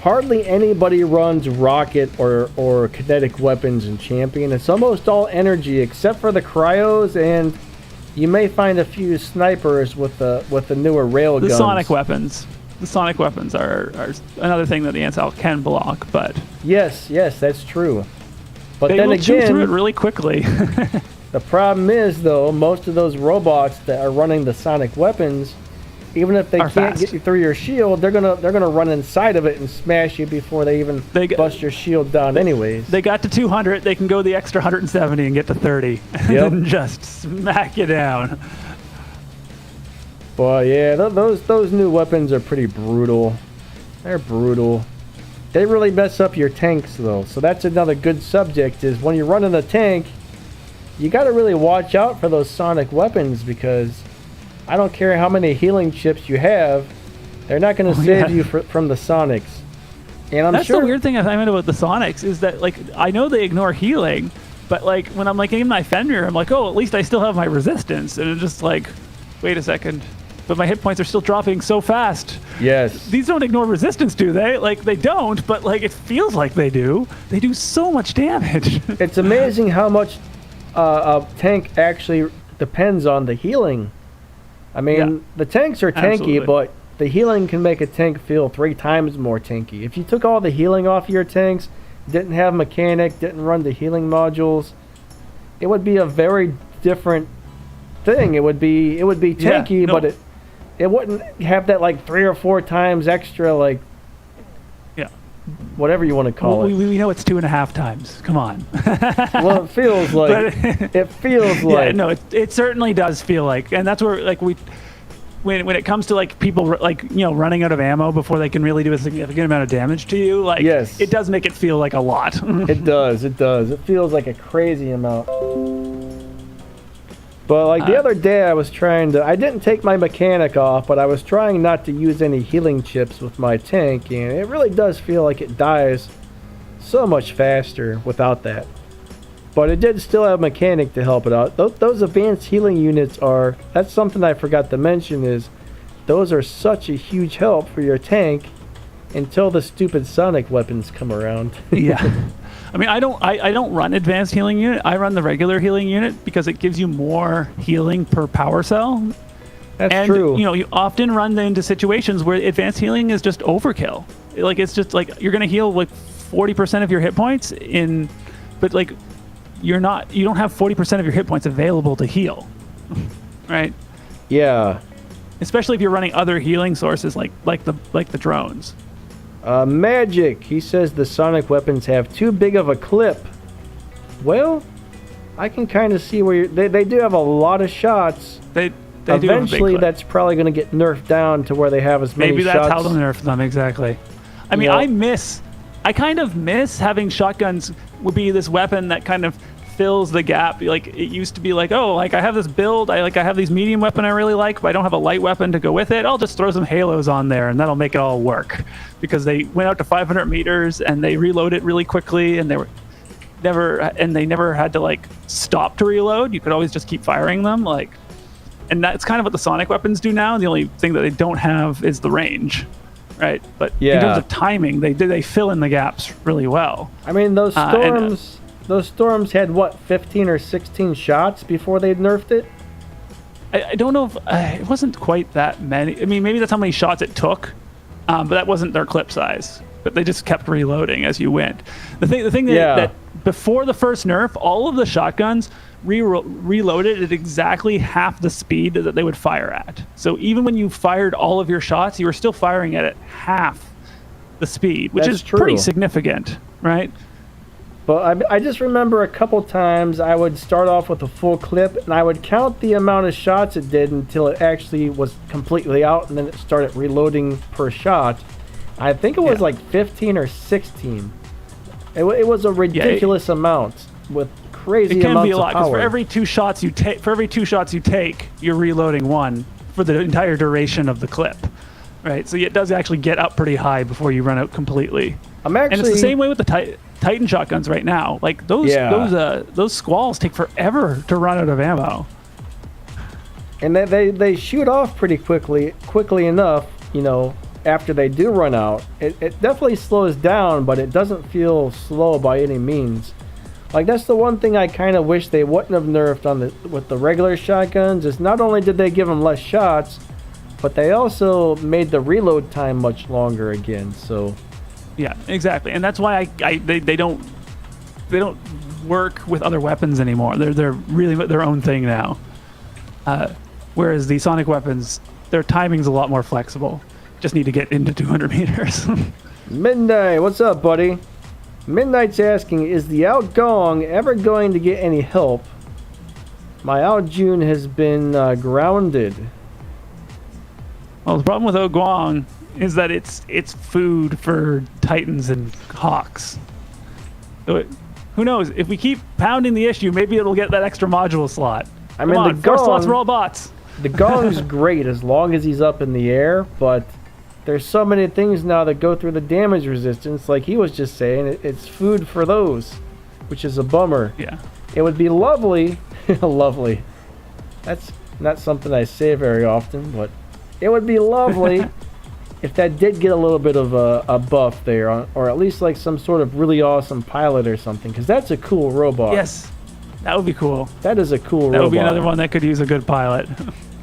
[SPEAKER 1] Hardly anybody runs rocket or kinetic weapons in Champion. It's almost all energy, except for the cryos, and you may find a few snipers with the newer rail guns.
[SPEAKER 2] The sonic weapons. The sonic weapons are another thing that the Ansile can block, but...
[SPEAKER 1] Yes, that's true. But
[SPEAKER 2] they
[SPEAKER 1] then
[SPEAKER 2] will chew
[SPEAKER 1] again,
[SPEAKER 2] through it really quickly.
[SPEAKER 1] The problem is, though, most of those robots that are running the sonic weapons, even if they can't get you through your shield, they're gonna run inside of it and smash you before they even bust your shield down. Anyways,
[SPEAKER 2] they got to 200. They can go the extra 170 and get to 30, and then just smack you down.
[SPEAKER 1] But yeah, those new weapons are pretty brutal. They're brutal. They really mess up your tanks, though. So that's another good subject. Is when you're running a tank, you got to really watch out for those sonic weapons, because I don't care how many healing chips you have, they're not going to save you from the sonics. And
[SPEAKER 2] That's the weird thing I find about the sonics is that, like, I know they ignore healing, but like when I'm like in my Fenrir, I'm like, oh, at least I still have my resistance, and it's just like, wait a second, but my hit points are still dropping so fast.
[SPEAKER 1] Yes.
[SPEAKER 2] These don't ignore resistance, do they? Like, they don't, but like it feels like they do. They do so much damage.
[SPEAKER 1] It's amazing how much a tank actually depends on the healing. I mean, the tanks are tanky, but the healing can make a tank feel 3 times more tanky. If you took all the healing off your tanks, didn't have mechanic, didn't run the healing modules, it would be a very different thing. It would be tanky, but it wouldn't have that like 3 or 4 times extra, like, whatever you want to call it.
[SPEAKER 2] We know it's 2.5 times. Come on.
[SPEAKER 1] Well, it feels like
[SPEAKER 2] Yeah, no, it certainly does feel like, and that's where like when it comes to like people like running out of ammo before they can really do a significant amount of damage to you, like it does make it feel like a lot.
[SPEAKER 1] It does. It feels like a crazy amount. But like the other day, I didn't take my mechanic off, but I was trying not to use any healing chips with my tank, and it really does feel like it dies so much faster without that. But it did still have mechanic to help it out. Those advanced healing units that's something I forgot to mention, is those are such a huge help for your tank until the stupid sonic weapons come around.
[SPEAKER 2] Yeah. I mean, I don't run advanced healing unit. I run the regular healing unit because it gives you more healing per power cell.
[SPEAKER 1] That's true.
[SPEAKER 2] You often run into situations where advanced healing is just overkill. Like, it's just like you're gonna heal like 40% of your hit points but like you don't have 40% of your hit points available to heal, right?
[SPEAKER 1] Yeah.
[SPEAKER 2] Especially if you're running other healing sources like the drones.
[SPEAKER 1] Magic, he says the sonic weapons have too big of a clip. Well, I can kind of see where they do have a lot of shots.
[SPEAKER 2] They
[SPEAKER 1] Eventually,
[SPEAKER 2] do have a big clip.
[SPEAKER 1] That's probably going to get nerfed down to where they have as many shots.
[SPEAKER 2] Maybe that's how they'll nerf them, exactly. I mean, I kind of miss having shotguns would be this weapon that kind of fills the gap. Like, it used to be like, oh, like I have this build, I have these medium weapon I really like, but I don't have a light weapon to go with it. I'll just throw some halos on there and that'll make it all work. Because they went out to 500 meters and they reload it really quickly, and they never had to like stop to reload. You could always just keep firing them, like, and that's kind of what the sonic weapons do now. The only thing that they don't have is the range, right? But in terms of timing, they fill in the gaps really well.
[SPEAKER 1] I mean, those storms. Those storms had, what, 15 or 16 shots before they nerfed it?
[SPEAKER 2] I don't know if... it wasn't quite that many. I mean, maybe that's how many shots it took, but that wasn't their clip size. but they just kept reloading as you went. The thing
[SPEAKER 1] Yeah.
[SPEAKER 2] that before the first nerf, all of the shotguns reloaded at exactly half the speed that they would fire at. So even when you fired all of your shots, you were still firing at half the speed, which
[SPEAKER 1] That's
[SPEAKER 2] is pretty
[SPEAKER 1] true.
[SPEAKER 2] significant, right?
[SPEAKER 1] But I just remember a couple times I would start off with a full clip, and I would count the amount of shots it did until it actually was completely out, and then it started reloading per shot. I think it was like 15 or 16. It was a ridiculous amount with crazy
[SPEAKER 2] It can
[SPEAKER 1] amounts
[SPEAKER 2] be a lot
[SPEAKER 1] of
[SPEAKER 2] because
[SPEAKER 1] power.
[SPEAKER 2] for every two shots you take, you're reloading one for the entire duration of the clip, right? So it does actually get up pretty high before you run out completely.
[SPEAKER 1] I'm
[SPEAKER 2] And it's
[SPEAKER 1] actually
[SPEAKER 2] the same way with the Titan shotguns right now. Like those squalls take forever to run out of ammo.
[SPEAKER 1] and they shoot off pretty quickly enough, you know, after they do run out. It definitely slows down, but it doesn't feel slow by any means. Like, that's the one thing I kind of wish they wouldn't have nerfed with the regular shotguns, is not only did they give them less shots, but they also made the reload time much longer again. So
[SPEAKER 2] Yeah, exactly. And that's why they don't work with other weapons anymore. They're really their own thing now. Whereas the sonic weapons, their timing's a lot more flexible. Just need to get into 200 meters.
[SPEAKER 1] Midnight, what's up, buddy? Midnight's asking, is the Outgong ever going to get any help? My Outjune has been grounded.
[SPEAKER 2] Well, the problem with Oguang is that it's food for Titans and Hawks. So who knows? If we keep pounding the issue, maybe it'll get that extra module slot.
[SPEAKER 1] I mean,
[SPEAKER 2] Come on,
[SPEAKER 1] the
[SPEAKER 2] 4 slots
[SPEAKER 1] Gong,
[SPEAKER 2] for all bots.
[SPEAKER 1] the Gong's great as long as he's up in the air, but there's so many things now that go through the damage resistance, like he was just saying, it's food for those, which is a bummer.
[SPEAKER 2] Yeah.
[SPEAKER 1] It would be lovely, lovely. That's not something I say very often, but it would be lovely if that did get a little bit of a buff there, or at least like some sort of really awesome pilot or something, because that's a cool robot.
[SPEAKER 2] Yes. That would be cool.
[SPEAKER 1] That is a cool
[SPEAKER 2] That
[SPEAKER 1] robot.
[SPEAKER 2] would be another one that could use a good pilot.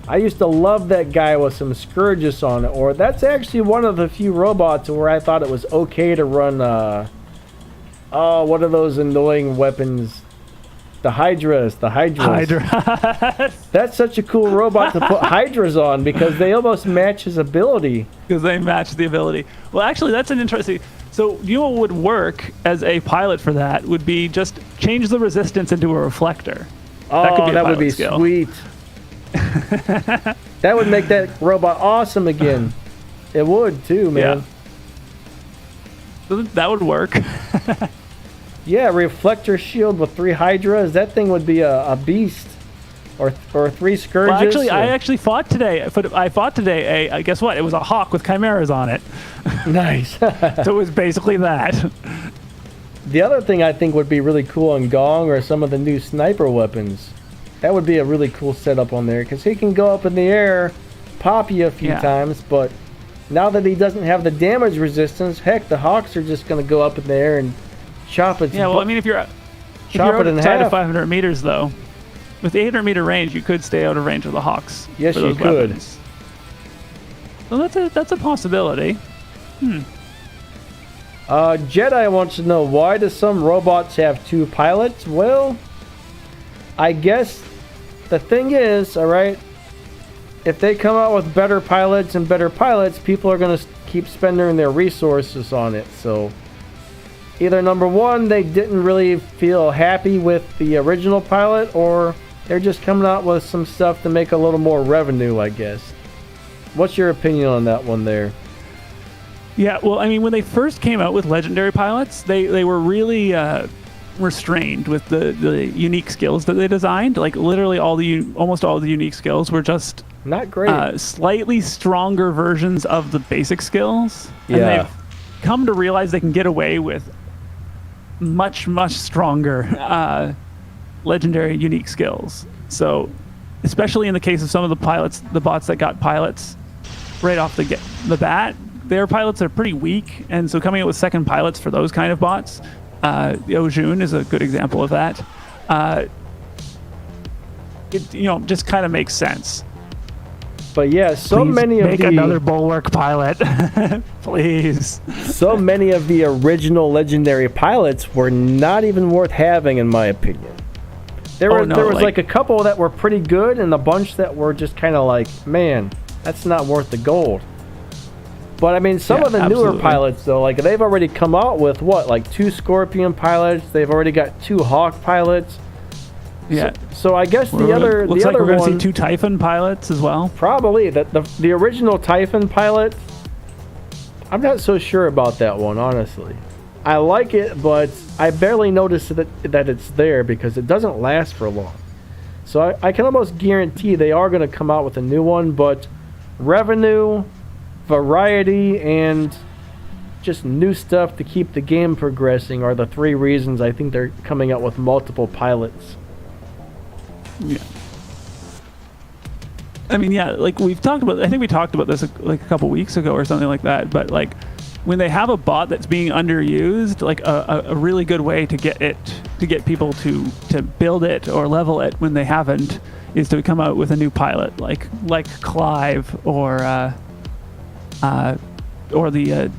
[SPEAKER 1] I used to love that guy with some Scourges on it, or that's actually one of the few robots where I thought it was okay to run, what are those annoying weapons? The Hydras.
[SPEAKER 2] Hydra.
[SPEAKER 1] That's such a cool robot to put Hydras on, because they almost match his ability.
[SPEAKER 2] Because they match the ability. Well, actually, that's an interesting... So, you know what would work as a pilot for that would be just change the resistance into a reflector.
[SPEAKER 1] Oh, that would be
[SPEAKER 2] skill.
[SPEAKER 1] sweet. That would make that robot awesome again. It would too, man.
[SPEAKER 2] Yeah. So that would work.
[SPEAKER 1] Yeah, reflector shield with 3 Hydras. That thing would be a beast. Or 3 Scourges.
[SPEAKER 2] Well, actually,
[SPEAKER 1] or...
[SPEAKER 2] I actually fought today. I fought today guess what? It was a hawk with chimeras on it.
[SPEAKER 1] Nice.
[SPEAKER 2] So it was basically that.
[SPEAKER 1] The other thing I think would be really cool on Gong are some of the new sniper weapons. That would be a really cool setup on there, because he can go up in the air, pop you a few times, but now that he doesn't have the damage resistance, heck, the Hawks are just going to go up in the air and chop it.
[SPEAKER 2] Yeah, well, I mean, if you're
[SPEAKER 1] chop it in
[SPEAKER 2] outside
[SPEAKER 1] half.
[SPEAKER 2] of 500 meters, though, with the 800 meter range, you could stay out of range of the Hawks.
[SPEAKER 1] Yes,
[SPEAKER 2] for
[SPEAKER 1] you
[SPEAKER 2] those
[SPEAKER 1] could.
[SPEAKER 2] weapons. So that's a possibility.
[SPEAKER 1] Jedi wants to know, why do some robots have 2 pilots? Well, I guess the thing is, alright, if they come out with better pilots, people are going to keep spending their resources on it. So either number one, they didn't really feel happy with the original pilot, or they're just coming out with some stuff to make a little more revenue, I guess. What's your opinion on that one there?
[SPEAKER 2] Yeah, well, I mean, when they first came out with legendary pilots, they were really restrained with the unique skills that they designed. Like, literally almost all the unique skills were just
[SPEAKER 1] not great.
[SPEAKER 2] Slightly stronger versions of the basic skills.
[SPEAKER 1] Yeah.
[SPEAKER 2] And they've come to realize they can get away with much, much stronger legendary unique skills. So, especially in the case of some of the bots that got pilots right off the bat, their pilots are pretty weak, and so coming out with second pilots for those kind of bots, Ojun is a good example of that. It just kind of makes sense.
[SPEAKER 1] But yeah, so
[SPEAKER 2] Please
[SPEAKER 1] many of
[SPEAKER 2] make
[SPEAKER 1] the
[SPEAKER 2] another Bulwark pilot. Please.
[SPEAKER 1] so many of the original legendary pilots were not even worth having, in my opinion. There was like a couple that were pretty good, and a bunch that were just kind of like, man, that's not worth the gold. But I mean, some of the newer pilots though, like they've already come out with what, like 2 Scorpion pilots. They've already got 2 Hawk pilots.
[SPEAKER 2] Yeah.
[SPEAKER 1] So I guess
[SPEAKER 2] Looks like we're going to see 2 Typhon pilots as well.
[SPEAKER 1] Probably the original Typhon pilot. I'm not so sure about that one, honestly. I like it, but I barely notice that it's there because it doesn't last for long. So I can almost guarantee they are going to come out with a new one, but revenue, variety, and just new stuff to keep the game progressing are the 3 reasons I think they're coming out with multiple pilots.
[SPEAKER 2] Yeah. I mean, yeah, like we've talked about, I think we talked about this like a couple weeks ago or something like that, but like when they have a bot that's being underused, like a really good way to get people to build it or level it when they haven't is to come out with a new pilot like Clive or the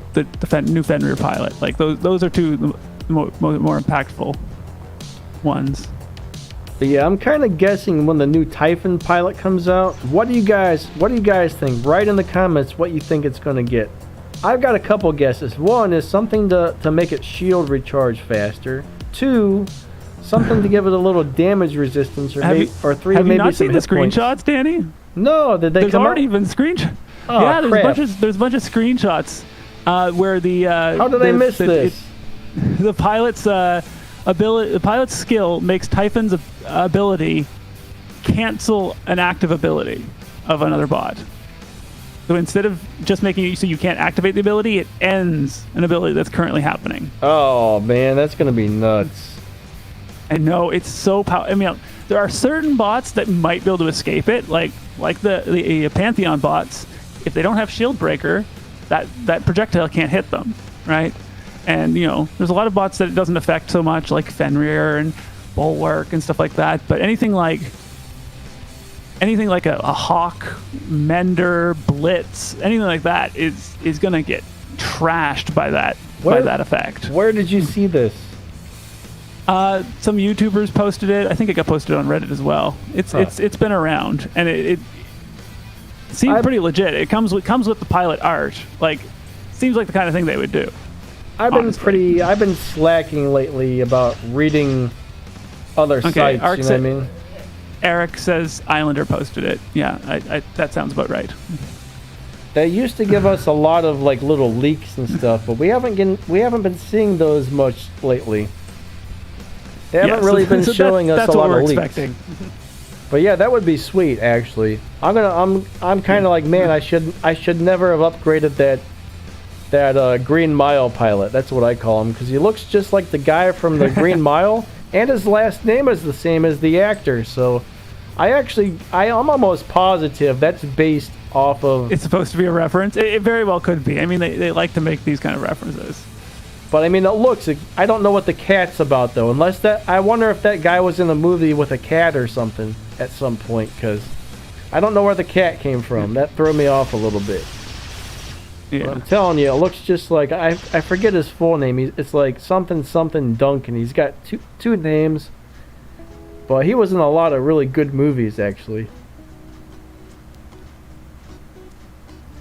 [SPEAKER 2] new Fenrir pilot. Like those are 2 the more impactful ones.
[SPEAKER 1] But yeah, I'm kind of guessing when the new Typhon pilot comes out. What do you guys think? Write in the comments what you think it's going to get. I've got a couple guesses. 1 is something to make its shield recharge faster. 2, something to give it a little damage resistance, or 3
[SPEAKER 2] have
[SPEAKER 1] maybe
[SPEAKER 2] you not
[SPEAKER 1] some
[SPEAKER 2] seen the
[SPEAKER 1] hit points.
[SPEAKER 2] screenshots, Danny?
[SPEAKER 1] No, did they
[SPEAKER 2] There's
[SPEAKER 1] come
[SPEAKER 2] already
[SPEAKER 1] out?
[SPEAKER 2] been screenshots.
[SPEAKER 1] Oh,
[SPEAKER 2] yeah,
[SPEAKER 1] crap.
[SPEAKER 2] there's a bunch of screenshots where the
[SPEAKER 1] How did I miss this?
[SPEAKER 2] The pilot's the pilot's skill makes Typhon's ability cancel an active ability of another bot. So instead of just making it so you can't activate the ability, it ends an ability that's currently happening.
[SPEAKER 1] Oh man, that's gonna be nuts.
[SPEAKER 2] And no, it's so powerful. I mean, there are certain bots that might be able to escape it, like the Pantheon bots. If they don't have Shield Breaker, that projectile can't hit them, right? And there's a lot of bots that it doesn't affect so much, like Fenrir and Bulwark and stuff like that. But anything like a Hawk, Mender, Blitz, anything like that is gonna get trashed by that effect.
[SPEAKER 1] Where did you see this?
[SPEAKER 2] Some YouTubers posted it. I think it got posted on Reddit as well. It's been around, and it seems pretty legit. It comes with the pilot art. Like, seems like the kind of thing they would do.
[SPEAKER 1] I've been slacking lately about reading other sites.
[SPEAKER 2] Ark,
[SPEAKER 1] you know what I mean?
[SPEAKER 2] Eric says Islander posted it. Yeah, that sounds about right.
[SPEAKER 1] They used to give us a lot of like little leaks and stuff, but we haven't been seeing those much lately. They haven't really been showing us a lot of leaks.
[SPEAKER 2] Expecting.
[SPEAKER 1] But yeah, that would be sweet actually. I'm kind of like, man, I should never have upgraded that Green Mile pilot. That's what I call him, because he looks just like the guy from the Green Mile, and his last name is the same as the actor. So I'm almost positive that's based off of...
[SPEAKER 2] It's supposed to be a reference. It very well could be. I mean, they like to make these kind of references.
[SPEAKER 1] But I mean, I don't know what the cat's about though. I wonder if that guy was in a movie with a cat or something at some point, because I don't know where the cat came from. That threw me off a little bit. Yeah. I'm telling you, it looks just like, I forget his full name. It's like something Duncan. He's got two names, but he was in a lot of really good movies actually.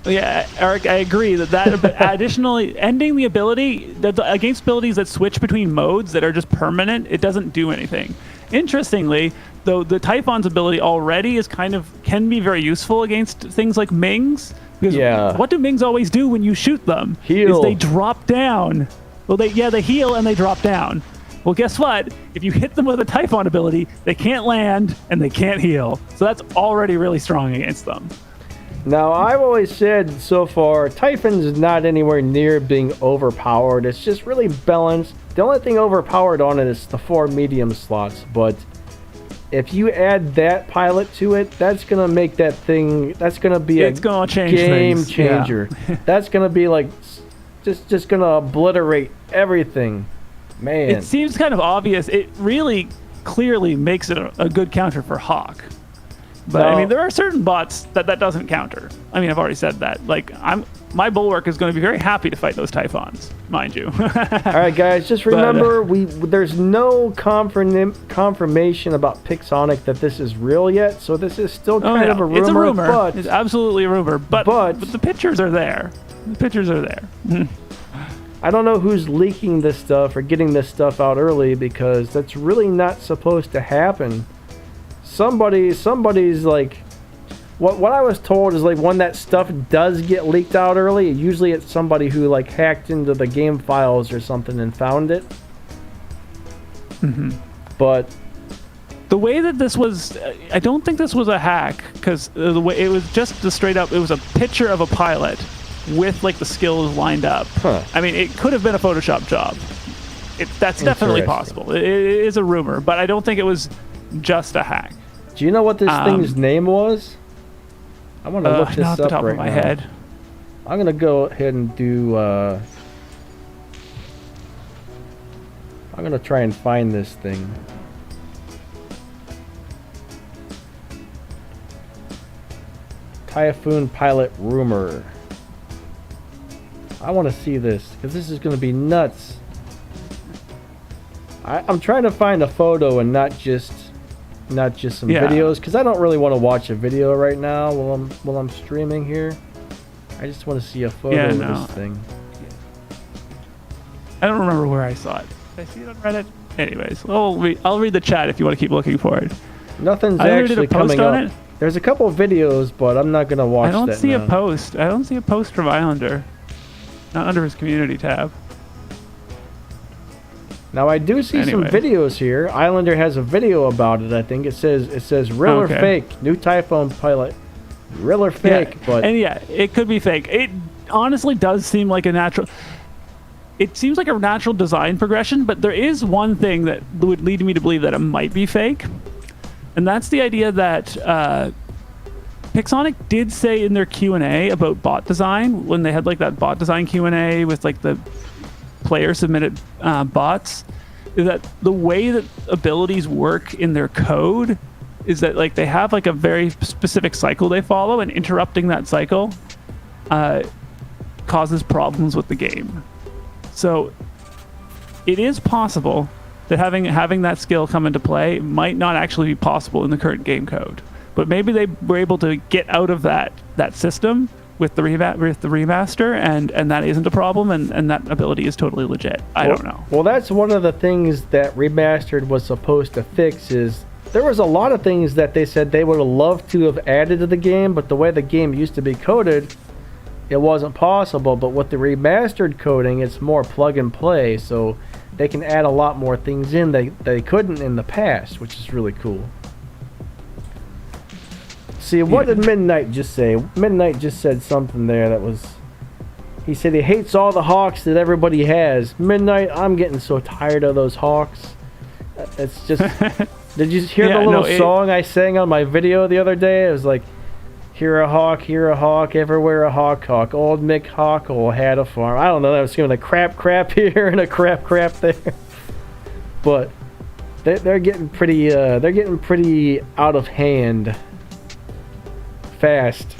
[SPEAKER 2] Yeah, Eric, I agree that additionally ending the ability against abilities that switch between modes that are just permanent, it doesn't do anything. Interestingly, though, the Typhon's ability already can be very useful against things like Mings. Because what do Mings always do when you shoot them?
[SPEAKER 1] Heal.
[SPEAKER 2] Is they drop down. Well, they heal and they drop down. Well, guess what? If you hit them with a Typhon ability, they can't land and they can't heal. So that's already really strong against them.
[SPEAKER 1] Now, I've always said so far, Typhon's not anywhere near being overpowered. It's just really balanced. The only thing overpowered on it is the 4 medium slots. But if you add that pilot to it, that's going to make that thing... That's going to be a game changer. Yeah. That's going to be like... Just going to obliterate everything. Man.
[SPEAKER 2] It seems kind of obvious. It really clearly makes it a good counter for Hawk. But I
[SPEAKER 1] No.
[SPEAKER 2] mean, there are certain bots that doesn't counter. I mean, I've already said that. Like, my bulwark is going to be very happy to fight those Typhons, mind you.
[SPEAKER 1] All right, guys, just remember there's no confirmation about Pixonic that this is real yet, so this is still kind of a rumor.
[SPEAKER 2] It's a rumor.
[SPEAKER 1] But
[SPEAKER 2] It's absolutely a rumor. But the pictures are there. The pictures are there.
[SPEAKER 1] I don't know who's leaking this stuff or getting this stuff out early, because that's really not supposed to happen. Somebody's like, what I was told is, like, when that stuff does get leaked out early, usually it's somebody who, like, hacked into the game files or something and found it. But
[SPEAKER 2] the way that this was, I don't think this was a hack, because the way it was just the straight up, it was a picture of a pilot with, like, the skills lined up. I mean, it could have been a Photoshop job. That's definitely possible. It is a rumor, but I don't think it was just a hack.
[SPEAKER 1] do you know what this thing's name was? I want to look this
[SPEAKER 2] not off the
[SPEAKER 1] up
[SPEAKER 2] top
[SPEAKER 1] right
[SPEAKER 2] of my
[SPEAKER 1] now.
[SPEAKER 2] head.
[SPEAKER 1] I'm gonna go ahead and do. I'm gonna try and find this thing. Typhoon pilot rumor. I want to see this because this is gonna be nuts. I'm trying to find a photo and not just some videos, because I don't really want to watch a video right now while I'm streaming here. I just want to see a photo of this thing.
[SPEAKER 2] I don't remember where I saw it. Did I see it on Reddit? Anyways, I'll read the chat if you want to keep looking for it.
[SPEAKER 1] Nothing's
[SPEAKER 2] I already did
[SPEAKER 1] actually
[SPEAKER 2] a post
[SPEAKER 1] coming
[SPEAKER 2] on
[SPEAKER 1] up.
[SPEAKER 2] it.
[SPEAKER 1] There's a couple of videos, but I'm not gonna watch that.
[SPEAKER 2] I don't see
[SPEAKER 1] now.
[SPEAKER 2] a post. I don't see a post from Islander. Not under his community tab.
[SPEAKER 1] Now I do see some videos here. Islander has a video about it. I think it says real or fake. New Typhoon pilot. Real or fake? But
[SPEAKER 2] it could be fake. It honestly does seem like a natural. It seems like a natural design progression, but there is one thing that would lead me to believe that it might be fake, and that's the idea that Pixonic did say in their Q&A about bot design, when they had like that bot design Q&A with like the player submitted bots, is that the way that abilities work in their code is that, like, they have like a very specific cycle they follow, and interrupting that cycle causes problems with the game. So it is possible that having that skill come into play might not actually be possible in the current game code, but maybe they were able to get out of that system with the remaster, and that isn't a problem, and that ability is totally legit. I don't know.
[SPEAKER 1] Well, that's one of the things that Remastered was supposed to fix. Is there was a lot of things that they said they would have loved to have added to the game, but the way the game used to be coded, it wasn't possible. But with the remastered coding, it's more plug and play, so they can add a lot more things in they couldn't in the past, which is really cool. See, what did Midnight just say? Midnight just said something there that was... He said he hates all the hawks that everybody has. Midnight, I'm getting so tired of those hawks. It's just... Did you hear the little song I sang on my video the other day? It was like, here a hawk, everywhere a hawk. Old Mick Hawkle had a farm. I don't know, that was going to crap here and a crap there. But they're getting pretty out of hand fast.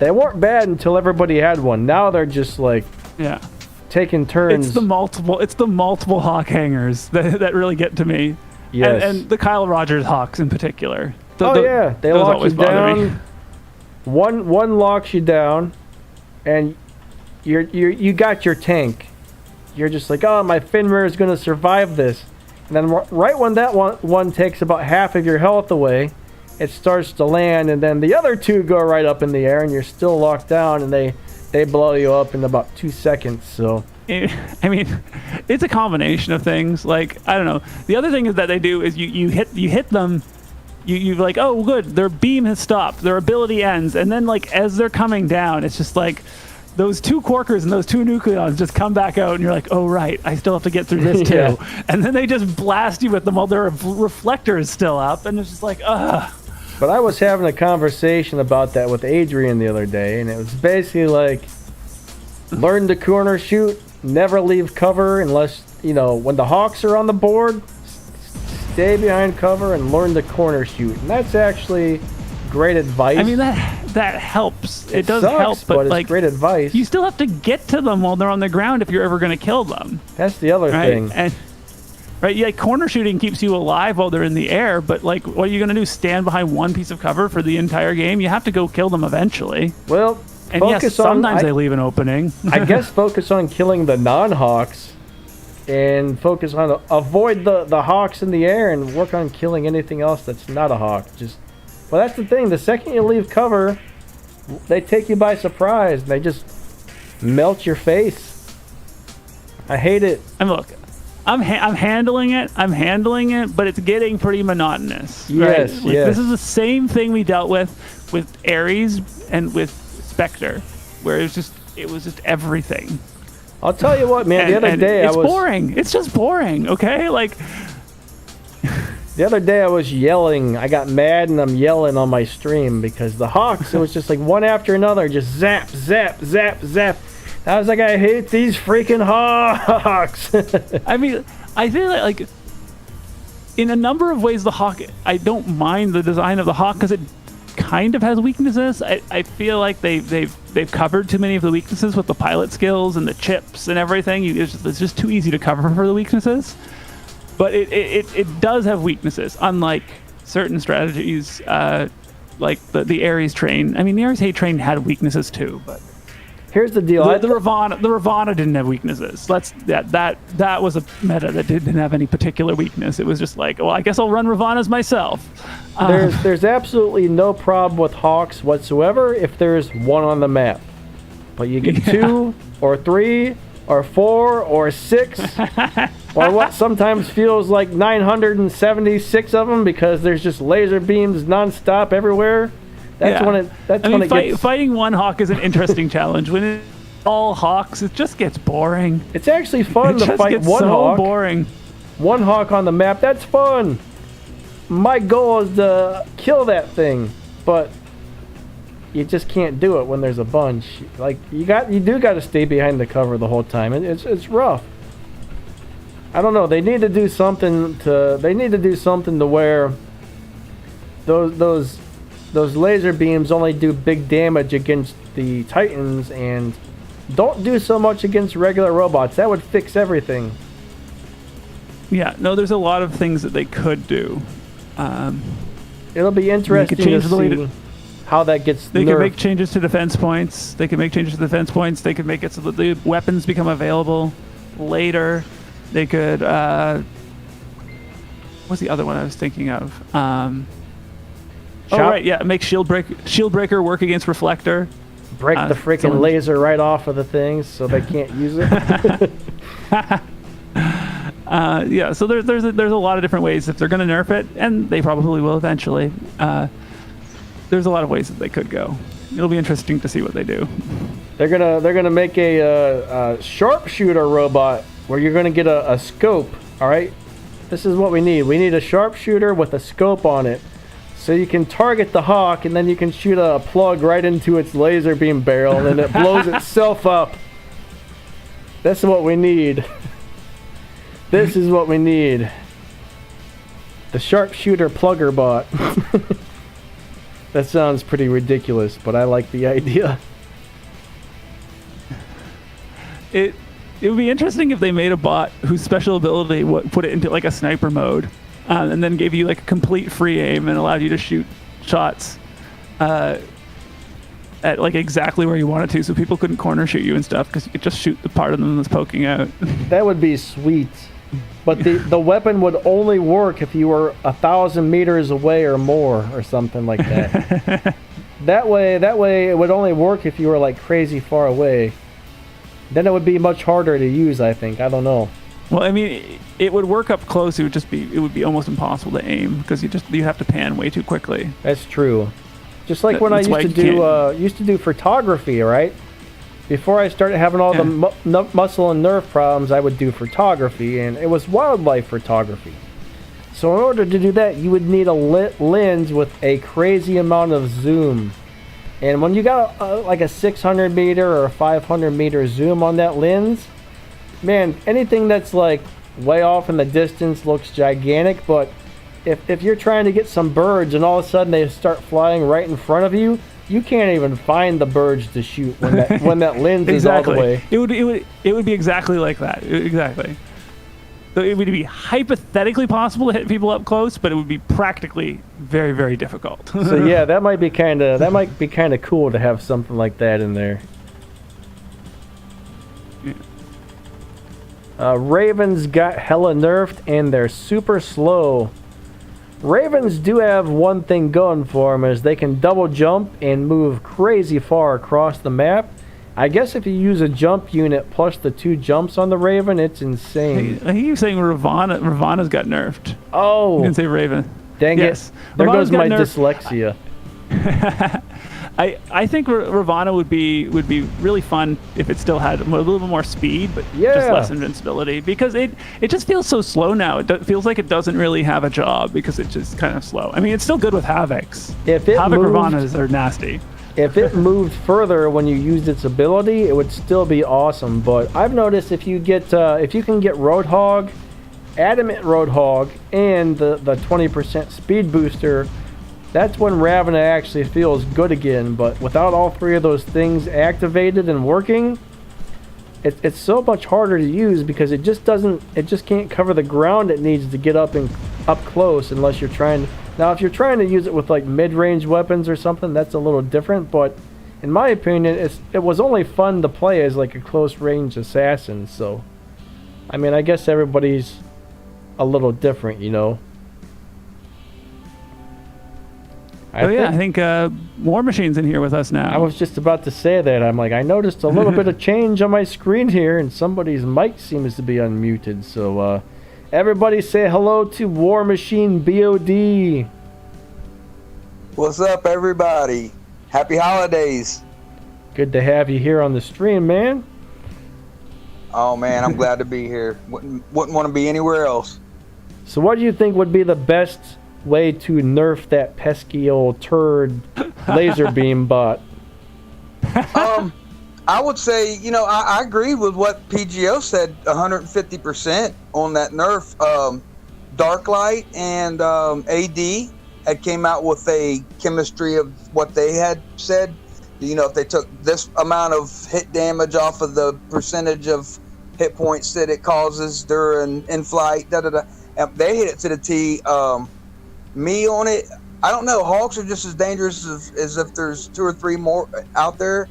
[SPEAKER 1] They weren't bad until everybody had one. Now they're just like taking turns.
[SPEAKER 2] It's the multiple hawk hangers that really get to me.
[SPEAKER 1] Yes.
[SPEAKER 2] And the Kyle Rogers hawks in particular.
[SPEAKER 1] They lock you down. One locks you down, and you got your tank. You're just like, oh, my Finrear is going to survive this. And then right when that one takes about half of your health away, it starts to land, and then the other two go right up in the air, and you're still locked down, and they blow you up in about 2 seconds. So
[SPEAKER 2] I mean, it's a combination of things. Like, I don't know. The other thing is that they do is you hit them. You're like, oh, good, their beam has stopped, their ability ends, and then, like, as they're coming down, it's just like those two Quarkers and those two Nucleons just come back out, and you're like, oh, right, I still have to get through this too. And then they just blast you with them while their reflector is still up, and it's just like, ugh.
[SPEAKER 1] But I was having a conversation about that with Adrian the other day, and it was basically like, learn to corner shoot, never leave cover unless, when the Hawks are on the board, stay behind cover and learn to corner shoot. And that's actually great advice.
[SPEAKER 2] I mean, that helps. It does
[SPEAKER 1] sucks,
[SPEAKER 2] help, but
[SPEAKER 1] it's
[SPEAKER 2] like
[SPEAKER 1] great advice.
[SPEAKER 2] you still have to get to them while they're on the ground if you're ever going to kill them.
[SPEAKER 1] That's the other
[SPEAKER 2] Right?
[SPEAKER 1] thing.
[SPEAKER 2] And right, yeah, corner shooting keeps you alive while they're in the air, but like, what are you going to do? Stand behind one piece of cover for the entire game? You have to go kill them eventually.
[SPEAKER 1] Well,
[SPEAKER 2] And
[SPEAKER 1] focus
[SPEAKER 2] yes,
[SPEAKER 1] on.
[SPEAKER 2] sometimes they leave an opening.
[SPEAKER 1] I guess focus on killing the non-hawks, and focus on avoid the hawks in the air, and work on killing anything else that's not a hawk. Well, that's the thing. The second you leave cover, they take you by surprise. And they just melt your face. I hate it.
[SPEAKER 2] And look, I'm handling it. I'm handling it, but it's getting pretty monotonous.
[SPEAKER 1] Yes,
[SPEAKER 2] right? Like,
[SPEAKER 1] yes.
[SPEAKER 2] This is the same thing we dealt with Ares and with Spectre, where it was just everything.
[SPEAKER 1] I'll tell you what, man. The other day
[SPEAKER 2] it's boring. It's just boring. Okay, like.
[SPEAKER 1] The other day I was yelling. I got mad and I'm yelling on my stream because the hawks, it was just like one after another, just zap, zap, zap, zap. I was like, I hate these freaking hawks.
[SPEAKER 2] I mean, I feel like in a number of ways, the hawk, I don't mind the design of the hawk because it kind of has weaknesses. I feel like they've covered too many of the weaknesses with the pilot skills and the chips and everything. It's just too easy to cover for the weaknesses. But it does have weaknesses, unlike certain strategies, like the Ares train. I mean, the Ares hate train had weaknesses too, but
[SPEAKER 1] here's the deal.
[SPEAKER 2] The Ravana didn't have weaknesses. That was a meta that didn't have any particular weakness. It was just like, well, I guess I'll run Ravanas myself.
[SPEAKER 1] There's absolutely no problem with hawks whatsoever if there's one on the map. But you get 2 or 3 or 4 or 6 or what sometimes feels like 976 of them because there's just laser beams nonstop everywhere. That's when it gets...
[SPEAKER 2] Fighting one hawk is an interesting challenge. When it's all hawks, it just gets boring.
[SPEAKER 1] It's actually fun to fight one hawk.
[SPEAKER 2] Boring.
[SPEAKER 1] One hawk on the map, that's fun. My goal is to kill that thing, but you just can't do it when there's a bunch. Like you do got to stay behind the cover the whole time. It's rough. I don't know. They need to do something to where those laser beams only do big damage against the Titans and don't do so much against regular robots. That would fix everything.
[SPEAKER 2] Yeah, no, there's a lot of things that they could do.
[SPEAKER 1] It'll be interesting to see how that gets nerfed.
[SPEAKER 2] They can make changes to defense points. They can make it so that the weapons become available later. They could... what's the other one I was thinking of? Right, yeah, make shield breaker work against reflector.
[SPEAKER 1] Break the freaking laser right off of the things so they can't use it.
[SPEAKER 2] Yeah, so there's a lot of different ways if they're going to nerf it, and they probably will eventually. There's a lot of ways that they could go. It'll be interesting to see what they do.
[SPEAKER 1] They're gonna make a sharpshooter robot where you're gonna get a scope. All right, this is what we need. We need a sharpshooter with a scope on it. So you can target the hawk, and then you can shoot a plug right into its laser beam barrel, and it blows itself up. That's what we need. This is what we need. The sharpshooter plugger bot. That sounds pretty ridiculous, but I like the idea.
[SPEAKER 2] It would be interesting if they made a bot whose special ability put it into like a sniper mode. And then gave you like a complete free aim and allowed you to shoot shots at like exactly where you wanted to, so people couldn't corner shoot you and stuff because you could just shoot the part of them that's poking out.
[SPEAKER 1] That would be sweet, but the weapon would only work if you were 1,000 meters away or more, or something like that. That way it would only work if you were like crazy far away. Then it would be much harder to use, I think. I don't know.
[SPEAKER 2] Well, I mean, it would work up close. It would be almost impossible to aim because you have to pan way too quickly.
[SPEAKER 1] That's true. Just like when I used to do photography, right? Before I started having all the muscle and nerve problems, I would do photography, and it was wildlife photography. So in order to do that, you would need a lens with a crazy amount of zoom. And when you got like a 600 meter or a 500 meter zoom on that lens, man, anything that's like way off in the distance looks gigantic, but if you're trying to get some birds and all of a sudden they start flying right in front of you, you can't even find the birds to shoot when that lens is all the way.
[SPEAKER 2] It would be exactly like that. Exactly. So it would be hypothetically possible to hit people up close, but it would be practically very, very difficult.
[SPEAKER 1] So yeah, that might be kind of cool to have something like that in there.
[SPEAKER 2] Yeah.
[SPEAKER 1] Ravens got hella nerfed and they're super slow. Ravens do have one thing going for them, is they can double jump and move crazy far across the map. I guess if you use a jump unit plus the 2 jumps on the Raven, it's insane.
[SPEAKER 2] I think you're saying Ravana's got nerfed.
[SPEAKER 1] Oh.
[SPEAKER 2] You didn't say Raven.
[SPEAKER 1] Dang
[SPEAKER 2] yes.
[SPEAKER 1] it. There
[SPEAKER 2] Ravana's
[SPEAKER 1] goes my
[SPEAKER 2] nerfed.
[SPEAKER 1] dyslexia.
[SPEAKER 2] I think Ravana would be really fun if it still had a little bit more speed, but
[SPEAKER 1] Yeah.
[SPEAKER 2] just less invincibility, because it just feels so slow now. It feels like it doesn't really have a job because it's just kind of slow. I mean, it's still good with Havocs.
[SPEAKER 1] If it
[SPEAKER 2] Havoc
[SPEAKER 1] moved-
[SPEAKER 2] Ravanas are nasty.
[SPEAKER 1] If it moved further when you used its ability, it would still be awesome. But I've noticed if you can get Roadhog, Adamant Roadhog, and the 20% speed booster, that's when Ravana actually feels good again. But without all 3 of those things activated and working, it's so much harder to use because it just can't cover the ground it needs to get up close unless you're trying. Now, if you're trying to use it with like mid-range weapons or something, that's a little different. But in my opinion, it was only fun to play as like a close-range assassin. So, I mean, I guess everybody's a little different, you know.
[SPEAKER 2] I think War Machine's in here with us now.
[SPEAKER 1] I was just about to say that. I'm like, I noticed a little bit of change on my screen here, and somebody's mic seems to be unmuted. So, everybody say hello to War Machine BOD.
[SPEAKER 3] What's up, everybody? Happy holidays.
[SPEAKER 1] Good to have you here on the stream, man.
[SPEAKER 3] Oh, man, I'm glad to be here. Wouldn't want to be anywhere else.
[SPEAKER 1] So what do you think would be the best way to nerf that pesky old turd laser beam bot?
[SPEAKER 3] I would say, I agree with what P.G.O said, 150% on that nerf. Darklight and AD had came out with a chemistry of what they had said. If they took this amount of hit damage off of the percentage of hit points that it causes during in-flight, and they hit it to the T. Me on it, I don't know. Hawks are just as dangerous as if there's 2 or 3 more out there.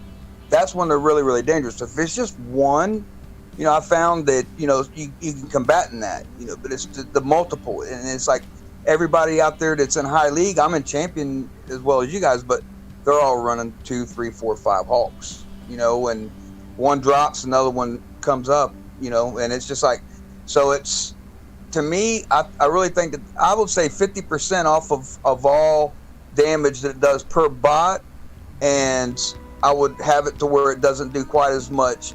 [SPEAKER 3] That's when they're really, really dangerous. If it's just one, I found that, you can combat in that, but it's the multiple. And it's like everybody out there that's in high league, I'm in champion as well as you guys, but they're all running 2, 3, 4, 5 Hawks, and one drops, another one comes up, and it's just like, so it's, to me, I really think that I would say 50% off of all damage that it does per bot, and I would have it to where it doesn't do quite as much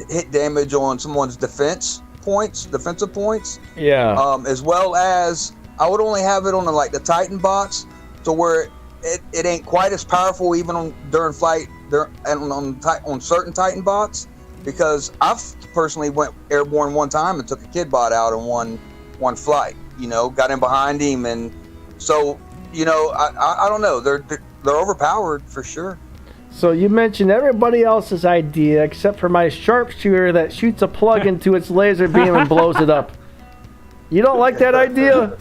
[SPEAKER 3] hit damage on someone's defensive points.
[SPEAKER 1] Yeah.
[SPEAKER 3] As well as I would only have it on the Titan bots, to where it ain't quite as powerful even during flight and on certain Titan bots, because I've personally went airborne one time and took a kid bot out in one flight. Got in behind him, and so I don't know. They're overpowered for sure.
[SPEAKER 1] So you mentioned everybody else's idea except for my sharpshooter that shoots a plug into its laser beam and blows it up. You don't like that idea?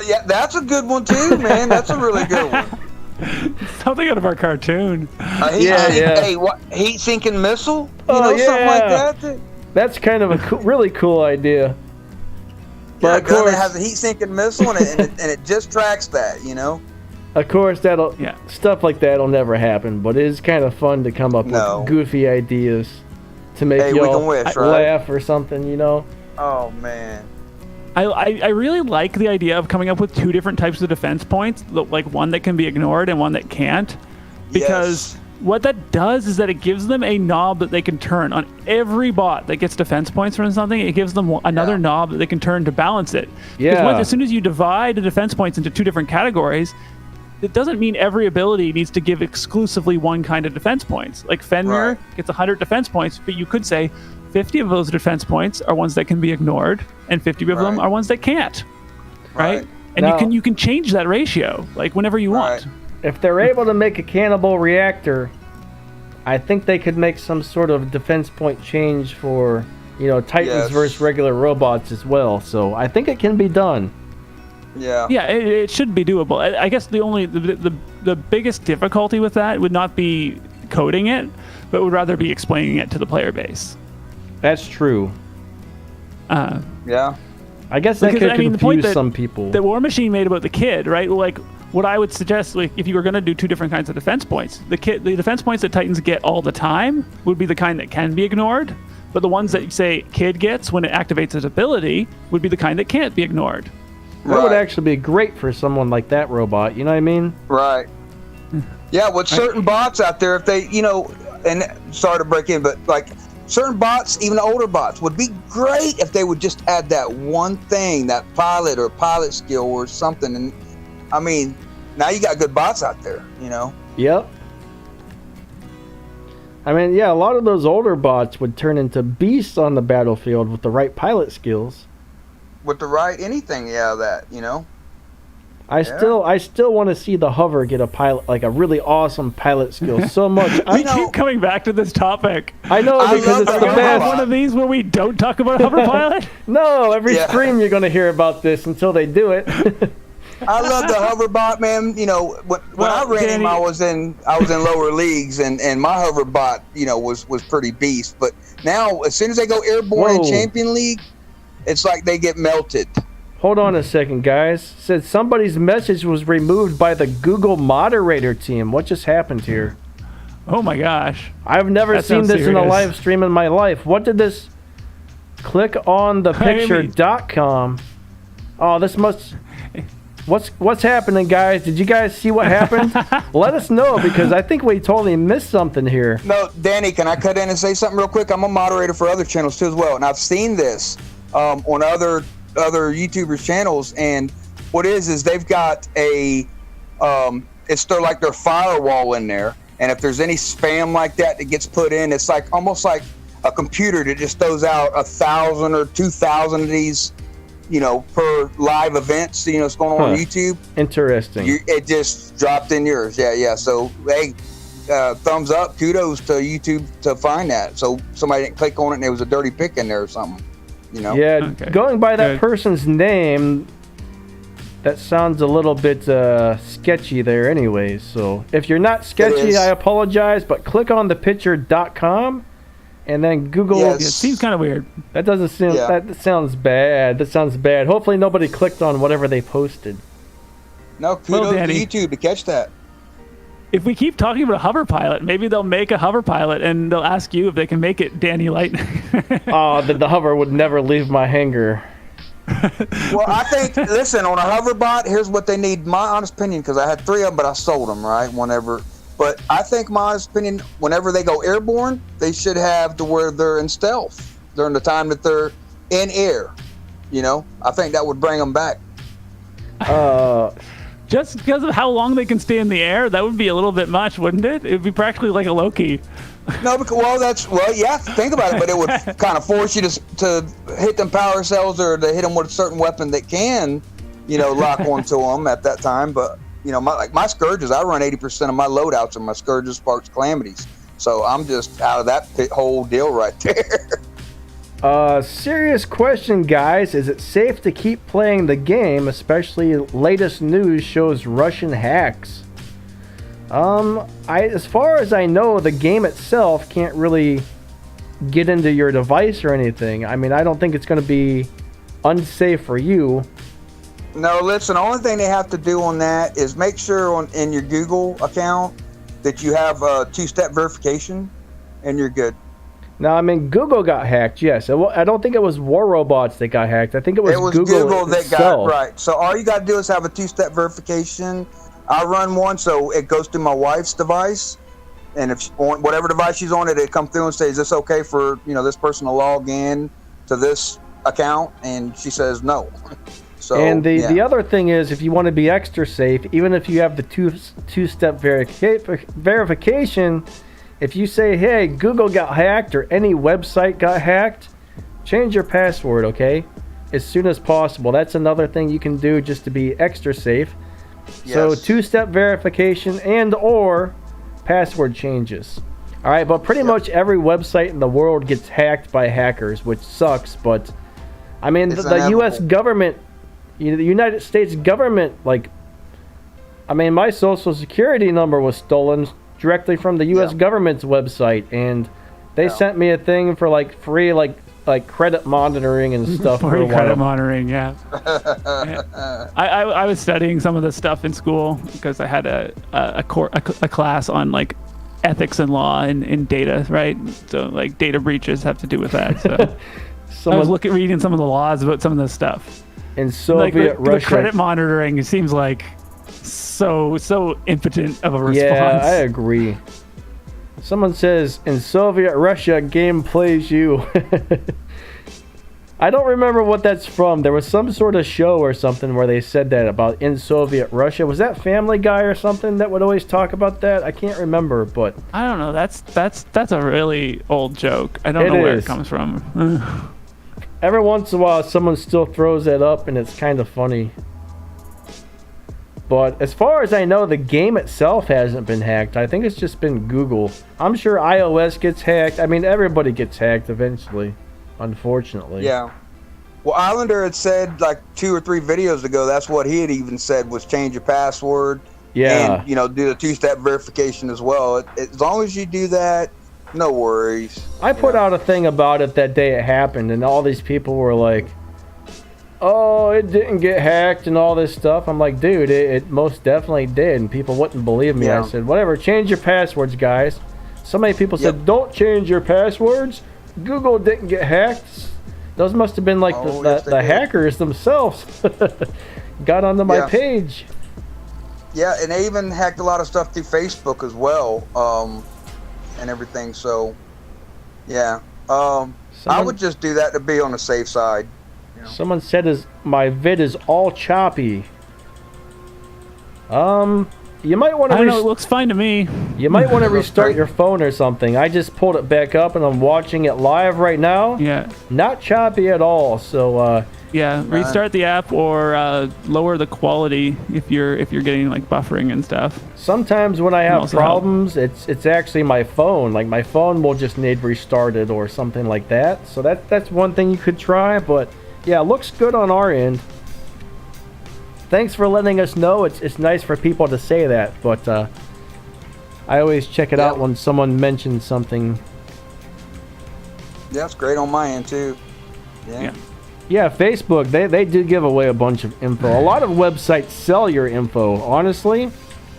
[SPEAKER 3] Yeah, that's a good one too, man. That's a really good one.
[SPEAKER 2] Something out of our cartoon.
[SPEAKER 3] Heat-sinking missile?
[SPEAKER 1] Oh,
[SPEAKER 3] Something like that?
[SPEAKER 1] That's kind of a really cool idea.
[SPEAKER 3] But
[SPEAKER 1] of course,
[SPEAKER 3] it has a heat-sinking missile, and it just tracks that,
[SPEAKER 1] Of course, stuff like that'll never happen, but it is kind of fun to come up with goofy ideas to make y'all laugh or something,
[SPEAKER 3] Oh, man.
[SPEAKER 2] I really like the idea of coming up with 2 different types of defense points, like one that can be ignored and one that can't, because what that does is that it gives them a knob that they can turn on every bot that gets defense points from something. It gives them another knob that they can turn to balance it.
[SPEAKER 1] Yeah.
[SPEAKER 2] As soon as you divide the defense points into 2 different categories, it doesn't mean every ability needs to give exclusively one kind of defense points. Like Fenrir gets 100 defense points, but you could say 50 of those defense points are ones that can be ignored, and 50 of them
[SPEAKER 3] Right.
[SPEAKER 2] are ones that can't. Right? And
[SPEAKER 1] Now-
[SPEAKER 2] you can change that ratio like whenever you want.
[SPEAKER 3] Right.
[SPEAKER 1] If they're able to make a cannibal reactor, I think they could make some sort of defense point change for, Titans
[SPEAKER 3] Yes.
[SPEAKER 1] versus regular robots as well. So I think it can be done.
[SPEAKER 3] Yeah.
[SPEAKER 2] Yeah, it should be doable. I guess the biggest difficulty with that would not be coding it, but would rather be explaining it to the player base.
[SPEAKER 1] That's true.
[SPEAKER 3] Yeah.
[SPEAKER 1] I guess that
[SPEAKER 2] Because,
[SPEAKER 1] could
[SPEAKER 2] I mean, the point
[SPEAKER 1] confuse
[SPEAKER 2] that-
[SPEAKER 1] some people.
[SPEAKER 2] The War Machine made about the kid, right? Like, what I would suggest, like, if you were going to do two different kinds of defense points, the defense points that Titans get all the time would be the kind that can be ignored, but the ones that, say, kid gets when it activates his ability would be the kind that can't be ignored.
[SPEAKER 1] That would
[SPEAKER 3] Right.
[SPEAKER 1] actually be great for someone like that robot. You know what I mean?
[SPEAKER 3] Right. Yeah, with certain bots out there, if they, and sorry to break in, but like certain bots, even the older bots, would be great if they would just add that one thing, that pilot or pilot skill or something. And I mean, now you got good bots out there,
[SPEAKER 1] Yep. I mean, yeah, a lot of those older bots would turn into beasts on the battlefield with the right pilot skills.
[SPEAKER 3] with the right anything out of that,
[SPEAKER 1] I still want to see the hover get a pilot, like a really awesome pilot skill so much.
[SPEAKER 2] We
[SPEAKER 3] know-
[SPEAKER 2] keep coming back to this topic.
[SPEAKER 1] I know
[SPEAKER 3] I
[SPEAKER 1] because
[SPEAKER 3] love
[SPEAKER 1] it's
[SPEAKER 3] the
[SPEAKER 1] the
[SPEAKER 3] hover
[SPEAKER 2] Have
[SPEAKER 3] bot.
[SPEAKER 1] best.
[SPEAKER 2] one of these where we don't talk about hover pilot?
[SPEAKER 1] No, every
[SPEAKER 3] Yeah.
[SPEAKER 1] stream you're going to hear about this until they do it.
[SPEAKER 3] I love the hoverbot, man. When
[SPEAKER 2] Well,
[SPEAKER 3] I ran him,
[SPEAKER 2] Danny-
[SPEAKER 3] I was in lower leagues, and my hoverbot, was pretty beast. But now, as soon as they go airborne in
[SPEAKER 1] Whoa.
[SPEAKER 3] Champion League, it's like they get melted.
[SPEAKER 1] Hold on a second, guys. Said somebody's message was removed by the Google moderator team. What just happened here?
[SPEAKER 2] Oh my gosh.
[SPEAKER 1] I've never
[SPEAKER 2] That
[SPEAKER 1] seen
[SPEAKER 2] sounds
[SPEAKER 1] this in a
[SPEAKER 2] serious.
[SPEAKER 1] live stream in my life. What did this? Click on the picture.com. Oh, this must. What's happening, guys? Did you guys see what happened? Let us know because I think we totally missed something here.
[SPEAKER 3] No, Danny, can I cut in and say something real quick? I'm a moderator for other channels too as well, and I've seen this on other YouTubers' channels. And what is they've got it's like their firewall in there, and if there's any spam like that gets put in, it's like almost like a computer that just throws out 1,000 or 2,000 of these, per live events. It's going on YouTube.
[SPEAKER 1] Interesting.
[SPEAKER 3] It just dropped in yours. Yeah. So, hey, thumbs up, kudos to YouTube to find that. So somebody didn't click on it and there was a dirty pic in there or something,
[SPEAKER 1] Yeah,
[SPEAKER 2] Okay.
[SPEAKER 1] going by that
[SPEAKER 2] Good.
[SPEAKER 1] person's name, that sounds a little bit sketchy there anyways. So if you're not sketchy,
[SPEAKER 3] is.
[SPEAKER 1] I apologize, but click on the picture.com and then Google.
[SPEAKER 3] Yes.
[SPEAKER 2] It seems kind of weird.
[SPEAKER 1] That doesn't seem,
[SPEAKER 3] Yeah.
[SPEAKER 1] that sounds bad. That sounds bad. Hopefully nobody clicked on whatever they posted.
[SPEAKER 3] No, kudos
[SPEAKER 2] Well,
[SPEAKER 3] to
[SPEAKER 2] Danny.
[SPEAKER 3] YouTube to catch that.
[SPEAKER 2] If we keep talking about a hover pilot, maybe they'll make a hover pilot and they'll ask you if they can make it Danny Lightning.
[SPEAKER 1] Oh, the hover would never leave my hanger.
[SPEAKER 3] Well, I think, listen, on a hoverbot, here's what they need. My honest opinion, because I had 3 of them, but I sold them, right? Whenever. But I think my honest opinion, whenever they go airborne, they should have to where they're in stealth during the time that they're in air. I think that would bring them back.
[SPEAKER 2] Just because of how long they can stay in the air, that would be a little bit much, wouldn't it? It would be practically like a Loki.
[SPEAKER 3] No, because, yeah, think about it, but it would kind of force you to hit them power cells or to hit them with a certain weapon that can, lock onto them at that time. But, my Scourges, I run 80% of my loadouts are my Scourges, Sparks, Calamities. So I'm just out of that whole deal right there.
[SPEAKER 1] Serious question, guys. Is it safe to keep playing the game, especially latest news shows Russian hacks? As far as I know, the game itself can't really get into your device or anything. I mean, I don't think it's going to be unsafe for you.
[SPEAKER 3] No, listen, the only thing they have to do on that is make sure in your Google account that you have a 2-step verification, and you're good.
[SPEAKER 1] Now, I mean, Google got hacked, yes. I don't think it was War Robots that got hacked. I think it was Google
[SPEAKER 3] that
[SPEAKER 1] itself.
[SPEAKER 3] got right. So all you got to do is have a 2-step verification. I run one, so it goes through my wife's device, and if on whatever device she's on, it come through and say, "Is this okay for this person to log in to this account?" And she says no. So
[SPEAKER 1] And the other thing is, if you want to be extra safe, even if you have the two-step verification, if you say, hey, Google got hacked or any website got hacked, change your password, okay? As soon as possible. That's another thing you can do just to be extra safe.
[SPEAKER 3] Yes.
[SPEAKER 1] So two-step verification and or password changes. All right, but pretty much every website in the world gets hacked by hackers, which sucks. But I mean, the U.S. government, the United States government, like, I mean, my social security number was stolen directly from the U.S. government's website, and they sent me a thing for like free, like credit monitoring and stuff for a while.
[SPEAKER 2] Credit monitoring, yeah. I was studying some of this stuff in school because I had a class on like ethics and law in data, right? So like data breaches have to do with that. So I was reading some of the laws about some of this stuff.
[SPEAKER 1] In Soviet Russia,
[SPEAKER 2] the credit monitoring seems like so impotent of a response.
[SPEAKER 1] Yeah, I agree. Someone says, in Soviet Russia, game plays you. I don't remember what that's from. There was some sort of show or something where they said that about in Soviet Russia. Was that Family Guy or something that would always talk about that? I can't remember, but...
[SPEAKER 2] I don't know. That's a really old joke. I don't know where it comes from.
[SPEAKER 1] Every once in a while, someone still throws that up, and it's kind of funny. But as far as I know, the game itself hasn't been hacked. I think it's just been Google. I'm sure iOS gets hacked. I mean, everybody gets hacked eventually, unfortunately.
[SPEAKER 3] Yeah. Well, Islander had said like 2 or 3 videos ago, that's what he had even said was change your password.
[SPEAKER 1] Yeah.
[SPEAKER 3] And, do the 2-step verification as well. As long as you do that, no worries.
[SPEAKER 1] I put out a thing about it that day it happened, and all these people were like, oh, it didn't get hacked and all this stuff. I'm like, dude, it most definitely did, and people wouldn't believe me. I said, whatever, change your passwords, guys. So many people said, don't change your passwords. Google didn't get hacked. Those must have been like the hackers themselves got onto my page.
[SPEAKER 3] Yeah, and they even hacked a lot of stuff through Facebook as well, and everything. So, yeah, I would just do that to be on the safe side.
[SPEAKER 1] Someone said my vid is all choppy. You might want to...
[SPEAKER 2] I don't know, it looks fine to me.
[SPEAKER 1] You might want to restart your phone or something. I just pulled it back up and I'm watching it live right now.
[SPEAKER 2] Yeah.
[SPEAKER 1] Not choppy at all, so...
[SPEAKER 2] yeah, restart the app or lower the quality if you're getting like buffering and stuff.
[SPEAKER 1] Sometimes when I have problems, it's actually my phone. Like my phone will just need restarted or something like that. So that's one thing you could try, but... Yeah, looks good on our end. Thanks for letting us know. It's nice for people to say that, but I always check it out when someone mentions something.
[SPEAKER 3] Yeah, it's great on my end too.
[SPEAKER 1] Yeah, Facebook, they do give away a bunch of info. A lot of websites sell your info, honestly.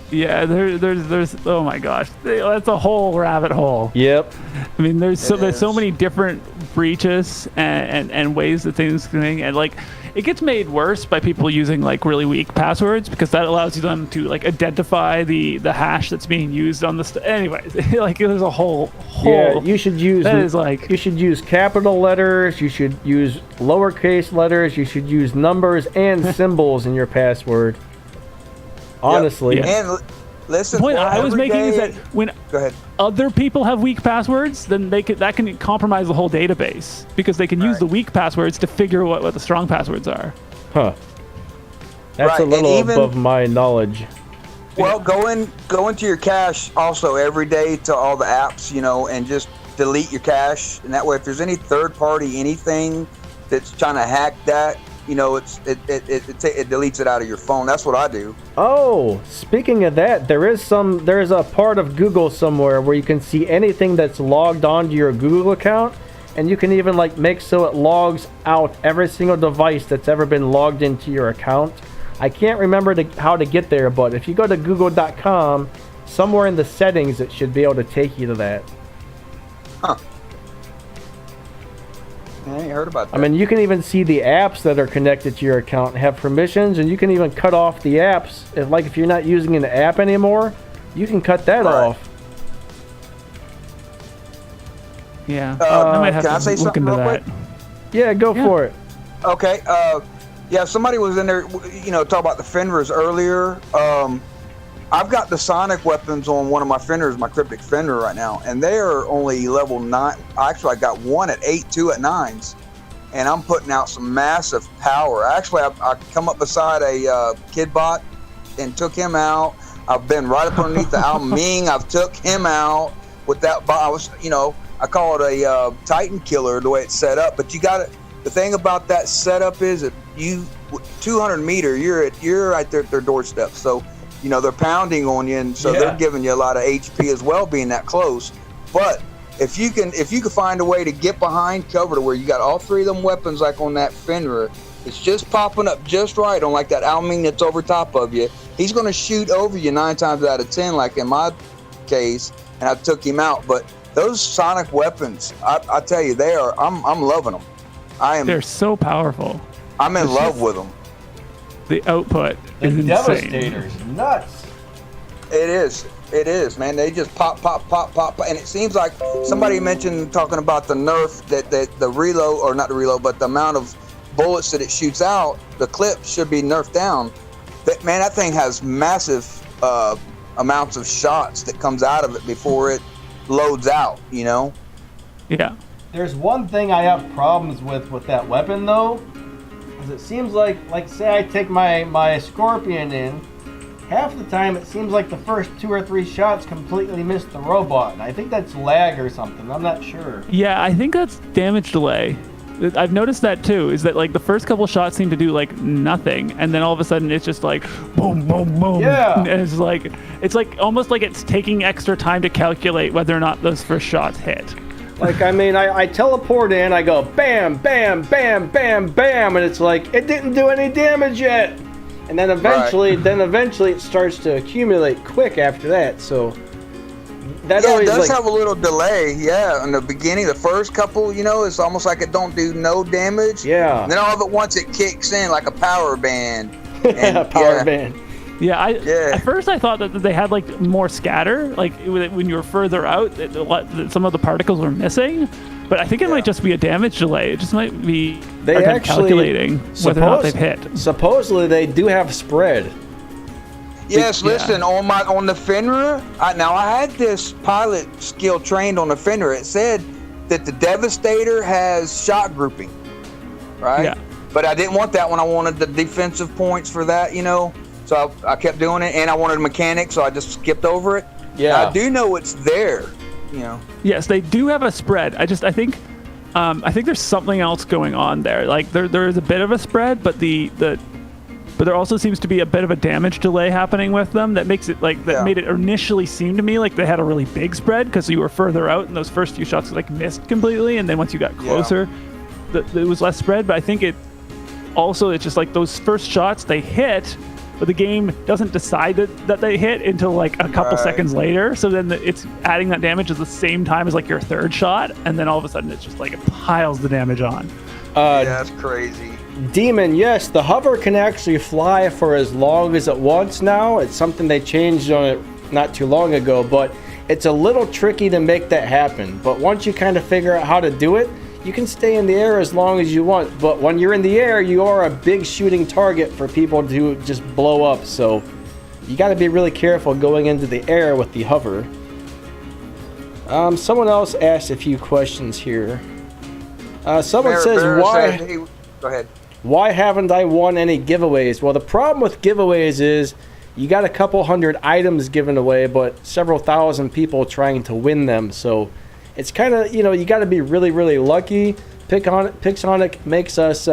[SPEAKER 2] Yeah, there's oh my gosh, that's a whole rabbit hole.
[SPEAKER 1] Yep.
[SPEAKER 2] I mean, there's so many different breaches and ways that things can, and like it gets made worse by people using like really weak passwords because that allows them to like identify the hash that's being used on the anyways. Like there's a whole
[SPEAKER 1] you should use you should use capital letters, you should use lowercase letters, you should use numbers and symbols in your password. Honestly.
[SPEAKER 3] And listen,
[SPEAKER 2] the point I was making is that when other people have weak passwords, then that can compromise the whole database because they can use the weak passwords to figure what the strong passwords are.
[SPEAKER 1] Huh. That's a little above my knowledge.
[SPEAKER 3] Well, go into your cache also every day to all the apps, and just delete your cache. And that way, if there's any third party anything that's trying to hack that, it deletes it out of your phone. That's what I do.
[SPEAKER 1] Oh, speaking of that, there is a part of Google somewhere where you can see anything that's logged onto your Google account, and you can even like make so it logs out every single device that's ever been logged into your account. I can't remember how to get there, but if you go to google.com, somewhere in the settings it should be able to take you to that.
[SPEAKER 3] Huh. I ain't heard about that.
[SPEAKER 1] I mean, you can even see the apps that are connected to your account have permissions, and you can even cut off the apps. If you're not using an app anymore, you can cut that off.
[SPEAKER 2] Yeah. I might have
[SPEAKER 3] can I say
[SPEAKER 2] look
[SPEAKER 3] something
[SPEAKER 2] into
[SPEAKER 3] real
[SPEAKER 2] that.
[SPEAKER 3] quick?
[SPEAKER 1] Yeah, go for it.
[SPEAKER 3] Okay. Somebody was in there, talk about the Fenris earlier. I've got the sonic weapons on one of my fenders, my cryptic fender right now, and they are only level 9. Actually, I got one at 8, 2 at 9s, and I'm putting out some massive power. Actually, I come up beside a kid bot and took him out. I've been right up underneath the Al Ming. I've took him out with that bot. I was, I call it a Titan killer the way it's set up. But you got it. The thing about that setup is that 200 meter, you're right there at their doorstep. So, they're pounding on you, and so they're giving you a lot of HP as well, being that close. But if you can find a way to get behind cover to where you got all 3 of them weapons, like on that Fenrir, it's just popping up just right on like that Alming that's over top of you. He's going to shoot over you 9 times out of 10, like in my case, and I took him out. But those sonic weapons, I tell you, I'm loving them.
[SPEAKER 2] They're so powerful.
[SPEAKER 3] I'm in love with them.
[SPEAKER 2] The output is insane.
[SPEAKER 1] Devastator's nuts.
[SPEAKER 3] It is, man. They just pop, and it seems like somebody mentioned talking about the nerf that the reload, or not the reload, but the amount of bullets that it shoots out. The clip should be nerfed down. That thing has massive amounts of shots that comes out of it before it loads out.
[SPEAKER 2] Yeah.
[SPEAKER 1] There's one thing I have problems with that weapon though. It seems like say I take my Scorpion in, half the time it seems like the first 2 or 3 shots completely miss the robot. And I think that's lag or something. I'm not sure.
[SPEAKER 2] Yeah, I think that's damage delay. I've noticed that too, is that like the first couple shots seem to do like nothing, and then all of a sudden it's just like boom, boom, boom.
[SPEAKER 1] Yeah.
[SPEAKER 2] And it's like almost like it's taking extra time to calculate whether or not those first shots hit.
[SPEAKER 1] Like, I teleport in, I go bam, bam, bam, bam, bam, and it's like, it didn't do any damage yet. And then eventually it starts to accumulate quick after that, so that always
[SPEAKER 3] it does have a little delay, in the beginning, the first couple, it's almost like it don't do no damage.
[SPEAKER 1] Yeah.
[SPEAKER 3] And then all of it, once it kicks in like a power band.
[SPEAKER 1] Power band.
[SPEAKER 2] Yeah, at first I thought that they had like more scatter, like when you were further out, that some of the particles were missing. But I think it might just be a damage delay. It just might be
[SPEAKER 1] they actually
[SPEAKER 2] calculating whether or not they've hit.
[SPEAKER 1] Supposedly they do have spread.
[SPEAKER 3] Yes, listen, on the Fenrir, I had this pilot skill trained on the Fenrir. It said that the Devastator has shot grouping, right? Yeah. But I didn't want that one. I wanted the defensive points for that, So I kept doing it, and I wanted a mechanic, so I just skipped over it. Yeah. I do know it's there,
[SPEAKER 2] Yes, they do have a spread. I think there's something else going on there. Like there is a bit of a spread, but but there also seems to be a bit of a damage delay happening with them that makes it made it initially seem to me like they had a really big spread because you were further out and those first few shots missed completely, and then once you got closer, it was less spread. But I think it's just like those first shots they hit, but the game doesn't decide that they hit until like a couple seconds later. So then it's adding that damage at the same time as like your third shot, and then all of a sudden it's just like it piles the damage on.
[SPEAKER 3] That's crazy.
[SPEAKER 1] Demon, yes, the hover can actually fly for as long as it wants now. It's something they changed on it not too long ago, but it's a little tricky to make that happen. But once you kind of figure out how to do it, you can stay in the air as long as you want. But when you're in the air, you are a big shooting target for people to just blow up. So you got to be really careful going into the air with the hover. Someone else asked a few questions here. Someone says,
[SPEAKER 3] go ahead.
[SPEAKER 1] Why haven't I won any giveaways? Well, the problem with giveaways is you got a couple hundred items given away, but several thousand people trying to win them. So it's kind of, you got to be really, really lucky. Pixonic makes us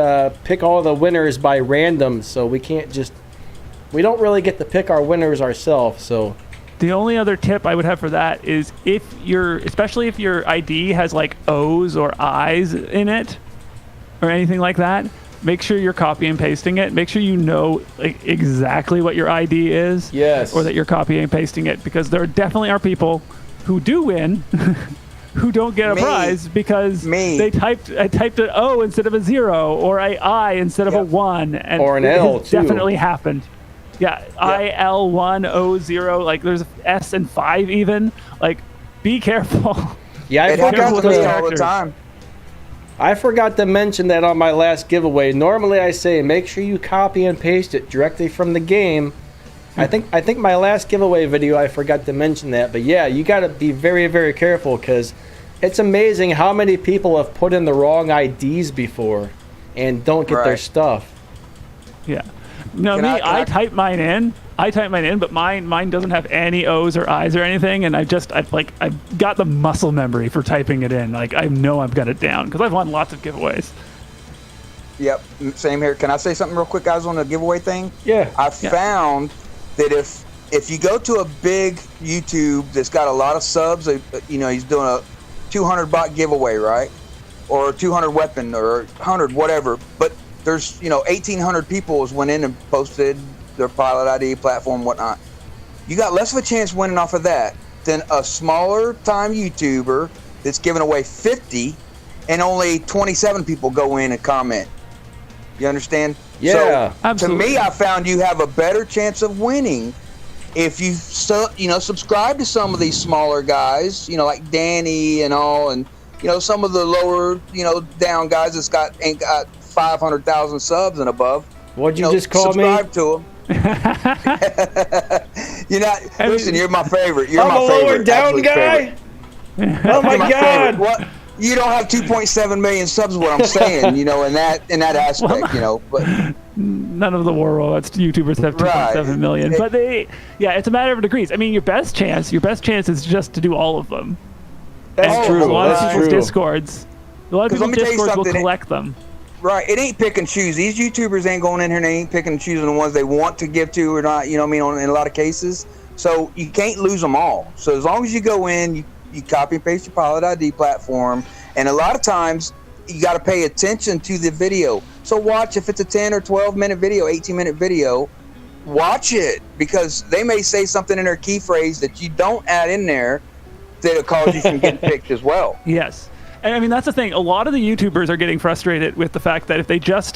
[SPEAKER 1] pick all the winners by random, so we don't really get to pick our winners ourselves. So
[SPEAKER 2] the only other tip I would have for that is especially if your ID has like O's or I's in it or anything like that, make sure you're copy and pasting it. Make sure you know like exactly what your ID is.
[SPEAKER 1] Yes.
[SPEAKER 2] Or that you're copying and pasting it, because there definitely are people who do win who don't get a prize because I typed an O instead of a 0 or a I instead of a 1, and
[SPEAKER 1] or an L too.
[SPEAKER 2] Definitely happened. Yeah, IL1 O0, like there's S and 5 even. Like, be careful.
[SPEAKER 1] Yeah,
[SPEAKER 3] it happens to me all the time.
[SPEAKER 1] I forgot to mention that on my last giveaway. Normally I say make sure you copy and paste it directly from the game, I think my last giveaway video I forgot to mention that, but yeah, you got to be very, very careful because it's amazing how many people have put in the wrong IDs before and don't get their stuff.
[SPEAKER 2] Yeah. No, I type mine in. But mine doesn't have any O's or I's or anything, and I've got the muscle memory for typing it in. Like I know I've got it down because I've won lots of giveaways.
[SPEAKER 3] Yep, same here. Can I say something real quick, guys, on the giveaway thing?
[SPEAKER 1] Yeah.
[SPEAKER 3] I found that if you go to a big YouTube that's got a lot of subs, he's doing a 200 bot giveaway, right? Or 200 weapon or 100 whatever, but there's 1,800 people has went in and posted their pilot ID platform, whatnot. You got less of a chance winning off of that than a smaller time YouTuber that's giving away 50 and only 27 people go in and comment. You understand?
[SPEAKER 1] Yeah,
[SPEAKER 3] so,
[SPEAKER 2] absolutely.
[SPEAKER 3] To me, I found you have a better chance of winning if you subscribe to some of these smaller guys, like Danny and all, and some of the lower down guys that's ain't got 500,000 subs and above.
[SPEAKER 1] What'd you just call me?
[SPEAKER 3] Subscribe to them. Listen, you're my favorite. You're
[SPEAKER 1] I'm
[SPEAKER 3] my
[SPEAKER 1] a
[SPEAKER 3] favorite.
[SPEAKER 1] lower down guy. Oh my God!
[SPEAKER 3] What? You don't have 2.7 million subs. What I'm saying, in that aspect, but
[SPEAKER 2] none of the war robots YouTubers have 2.7 million. But it's a matter of degrees. I mean, your best chance is just to do all of them.
[SPEAKER 1] That's true.
[SPEAKER 2] A lot of
[SPEAKER 1] That's
[SPEAKER 2] people's
[SPEAKER 1] true.
[SPEAKER 2] Discords. A lot of people's Discords will collect them.
[SPEAKER 3] Right, it ain't pick and choose. These YouTubers ain't going in here and they ain't picking and choosing the ones they want to give to or not. In a lot of cases. So you can't lose them all. So as long as you go in, you copy and paste your pilot ID platform, and a lot of times you got to pay attention to the video. So watch, if it's a 10 or 12 minute video, 18-minute video, watch it, because they may say something in their key phrase that you don't add in there that'll cause you from getting picked as well.
[SPEAKER 2] Yes. And I mean, that's the thing. A lot of the YouTubers are getting frustrated with the fact that if they just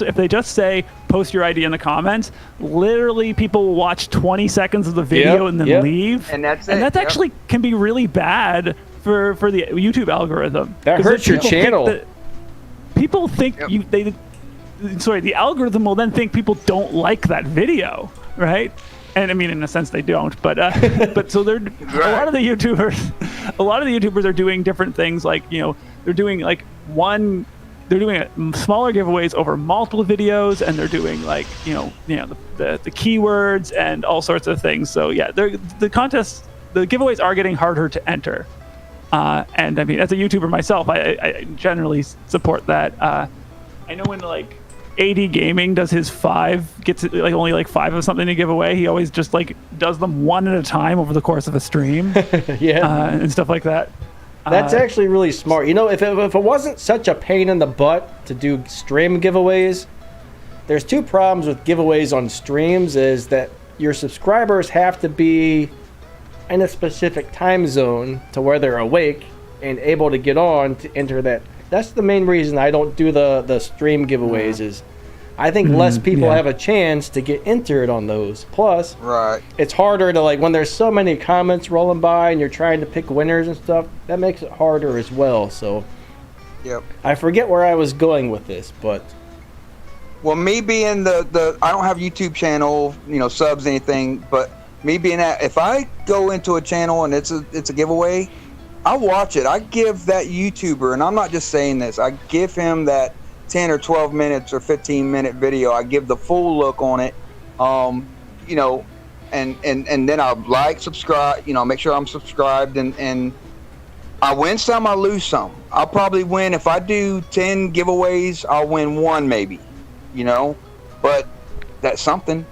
[SPEAKER 2] say post your ID in the comments, literally people will watch 20 seconds of the video and then leave.
[SPEAKER 3] And that's it.
[SPEAKER 2] And that actually can be really bad for the YouTube algorithm.
[SPEAKER 1] That hurts your channel.
[SPEAKER 2] People think the algorithm will then think people don't like that video, right? And I mean, in a sense, they don't. But so they're a lot of the YouTubers are doing different things, like they're doing smaller giveaways over multiple videos, and they're doing the keywords and all sorts of things. So yeah, the giveaways are getting harder to enter. And I mean, as a YouTuber myself, I generally support that. I know when AD Gaming does his 5, gets only 5 of something to give away. He always just does them one at a time over the course of a stream. And stuff like that.
[SPEAKER 1] That's actually really smart. If it wasn't such a pain in the butt to do stream giveaways, there's 2 problems with giveaways on streams. Is that your subscribers have to be in a specific time zone to where they're awake and able to get on to enter that. That's the main reason I don't do the stream giveaways. Is I think less people have a chance to get entered on those. Plus, it's harder to when there's so many comments rolling by and you're trying to pick winners and stuff. That makes it harder as well. So, I forget where I was going with this, but
[SPEAKER 3] me being the I don't have a YouTube channel, subs, anything, but me being that, if I go into a channel and it's a giveaway, I watch it. I give that YouTuber, and I'm not just saying this, I give him that 10 or 12 minutes or 15-minute video. I give the full look on it, and then I subscribe, make sure I'm subscribed, and I win some, I lose some. I'll probably win, if I do 10 giveaways, I'll win 1 maybe, but that's something.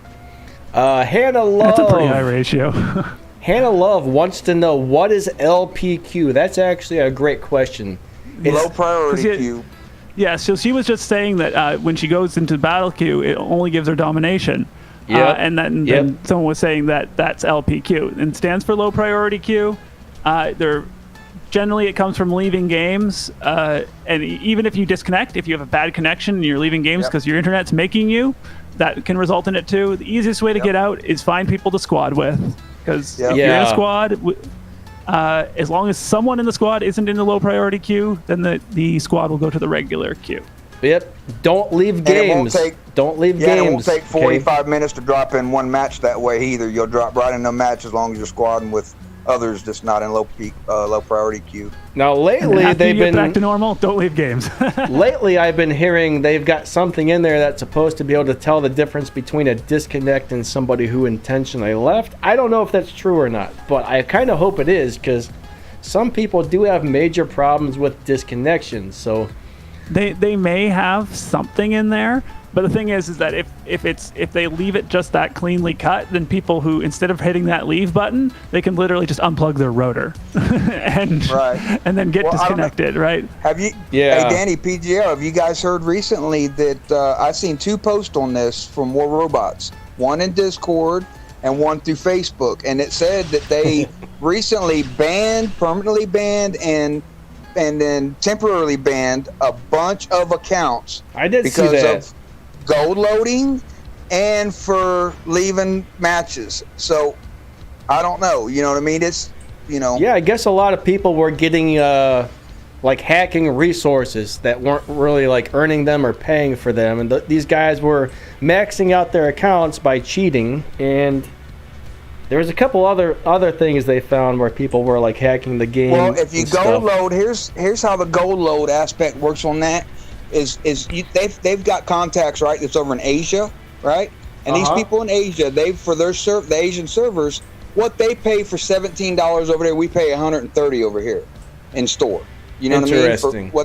[SPEAKER 1] Hannah Love.
[SPEAKER 2] That's a pretty high ratio.
[SPEAKER 1] Hannah Love wants to know, what is LPQ? That's actually a great question.
[SPEAKER 3] Low priority queue.
[SPEAKER 2] Yeah, so she was just saying that when she goes into battle queue, it only gives her domination. And then someone was saying that that's LPQ. And stands for low priority queue. Generally, it comes from leaving games. And even if you disconnect, if you have a bad connection and you're leaving games because your internet's making you, that can result in it too. The easiest way to get out is find people to squad with. Because if you're in a squad, as long as someone in the squad isn't in the low priority queue, then the squad will go to the regular queue.
[SPEAKER 1] Yep. Don't leave
[SPEAKER 3] And it won't
[SPEAKER 1] games.
[SPEAKER 3] take-
[SPEAKER 1] Don't leave
[SPEAKER 3] Yeah,
[SPEAKER 1] games.
[SPEAKER 3] it won't take
[SPEAKER 1] okay?
[SPEAKER 3] 45 minutes to drop in one match that way either. You'll drop right in a match as long as you're squadding with others that's not in low priority queue.
[SPEAKER 1] Now
[SPEAKER 2] And
[SPEAKER 1] lately
[SPEAKER 2] after
[SPEAKER 1] they've
[SPEAKER 2] you get back to
[SPEAKER 1] been
[SPEAKER 2] normal, don't leave games.
[SPEAKER 1] lately I've been hearing they've got something in there that's supposed to be able to tell the difference between a disconnect and somebody who intentionally left. I don't know if that's true or not, but I kind of hope it is, because some people do have major problems with disconnections. So
[SPEAKER 2] They may have something in there, but the thing is that if they leave it just that cleanly cut, then people who, instead of hitting that leave button, they can literally just unplug their rotor and
[SPEAKER 3] Right.
[SPEAKER 2] and then get
[SPEAKER 3] Well, I don't know.
[SPEAKER 2] disconnected, right?
[SPEAKER 3] Have you?
[SPEAKER 1] Yeah.
[SPEAKER 3] Hey, Danny, P.G.O, have you guys heard recently that I've seen 2 posts on this from More Robots, one in Discord and one through Facebook, and it said that they recently permanently banned, and then temporarily banned a bunch of accounts
[SPEAKER 1] I did see
[SPEAKER 3] because
[SPEAKER 1] that.
[SPEAKER 3] of gold loading and for leaving matches. So I don't know. You know what I mean? It's,
[SPEAKER 1] Yeah, I guess a lot of people were getting like hacking resources that weren't really like earning them or paying for them, and these guys were maxing out their accounts by cheating. And there was a couple other things they found where people were like hacking the game.
[SPEAKER 3] Well, if you
[SPEAKER 1] and
[SPEAKER 3] gold
[SPEAKER 1] stuff.
[SPEAKER 3] load, here's how the gold load aspect works on that. They've got contacts, right? That's over in Asia, right? And these people in Asia, for the Asian servers, what they pay for $17 over there, we pay $130 over here in store. You know what I mean?
[SPEAKER 1] Interesting.
[SPEAKER 3] For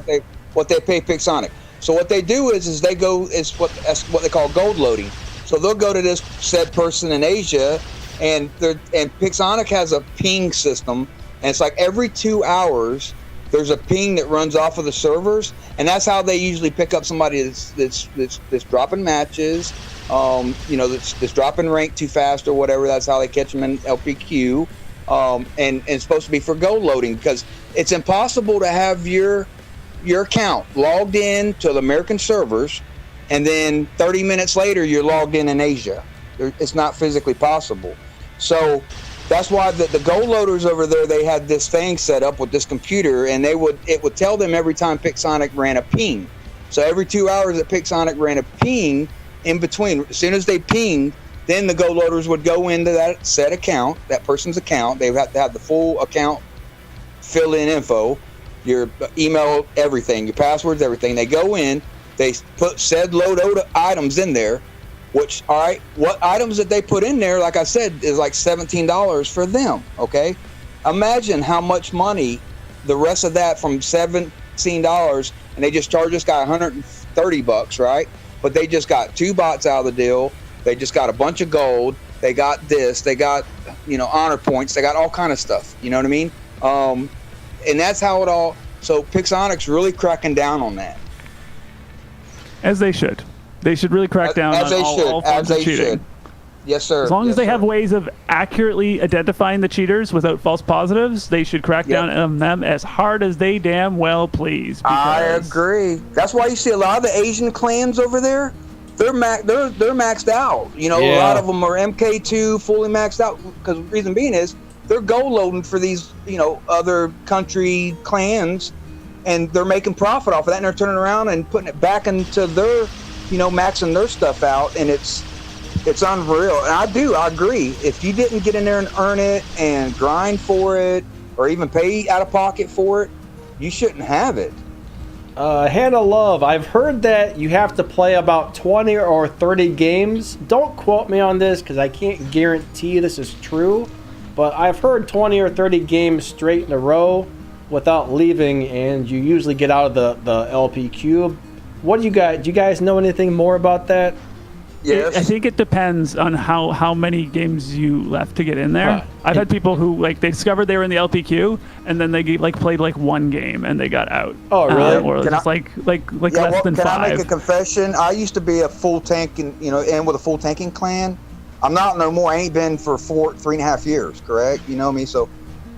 [SPEAKER 3] what they pay Pixonic. So what they do is that's what they call gold loading. So they'll go to this said person in Asia, and Pixonic has a ping system, and it's like every 2 hours there's a ping that runs off of the servers, and that's how they usually pick up somebody that's dropping matches, that's dropping rank too fast or whatever. That's how they catch them in LPQ, and it's supposed to be for gold loading, because it's impossible to have your account logged in to the American servers, and then 30 minutes later you're logged in Asia. It's not physically possible. So that's why the gold loaders over there, they had this thing set up with this computer, and it would tell them every time Pixonic ran a ping. So every 2 hours that Pixonic ran a ping in between, as soon as they pinged, then the gold loaders would go into that said account, that person's account. They would have to have the full account fill-in info, your email, everything, your passwords, everything. They go in, they put said load items in there, which, all right, what items that they put in there, like I said, is like $17 for them, okay? Imagine how much money the rest of that from $17, and they just charge this guy $130, right? But they just got 2 bots out of the deal. They just got a bunch of gold. They got this. They got, honor points. They got all kind of stuff. You know what I mean? And that's how it all. So Pixonic's really cracking down on that.
[SPEAKER 2] As they should. They should really crack down on all forms of cheating.
[SPEAKER 3] Yes, sir.
[SPEAKER 2] As long as they have ways of accurately identifying the cheaters without false positives, they should crack down on them as hard as they damn well please.
[SPEAKER 3] I agree. That's why you see a lot of the Asian clans over there. They're maxed out. A lot of them are MK2 fully maxed out, because the reason being is they're gold loading for these other country clans, and they're making profit off of that, and they're turning around and putting it back into their maxing their stuff out, and it's unreal. And I agree. If you didn't get in there and earn it and grind for it, or even pay out of pocket for it, you shouldn't have it.
[SPEAKER 1] Hannah Love, I've heard that you have to play about 20 or 30 games. Don't quote me on this, because I can't guarantee this is true, but I've heard 20 or 30 games straight in a row without leaving, and you usually get out of the LP cube. What do you guys know anything more about that?
[SPEAKER 3] Yes.
[SPEAKER 2] I think it depends on how many games you left to get in there. I've had people who they discovered they were in the LPQ, and then they played one game and they got out.
[SPEAKER 1] Oh, really?
[SPEAKER 2] Or just less than 5.
[SPEAKER 3] Can I make a confession? I used to be a full tank, and with a full tanking clan. I'm not no more. I ain't been for 3.5 years. Correct? You know me. So,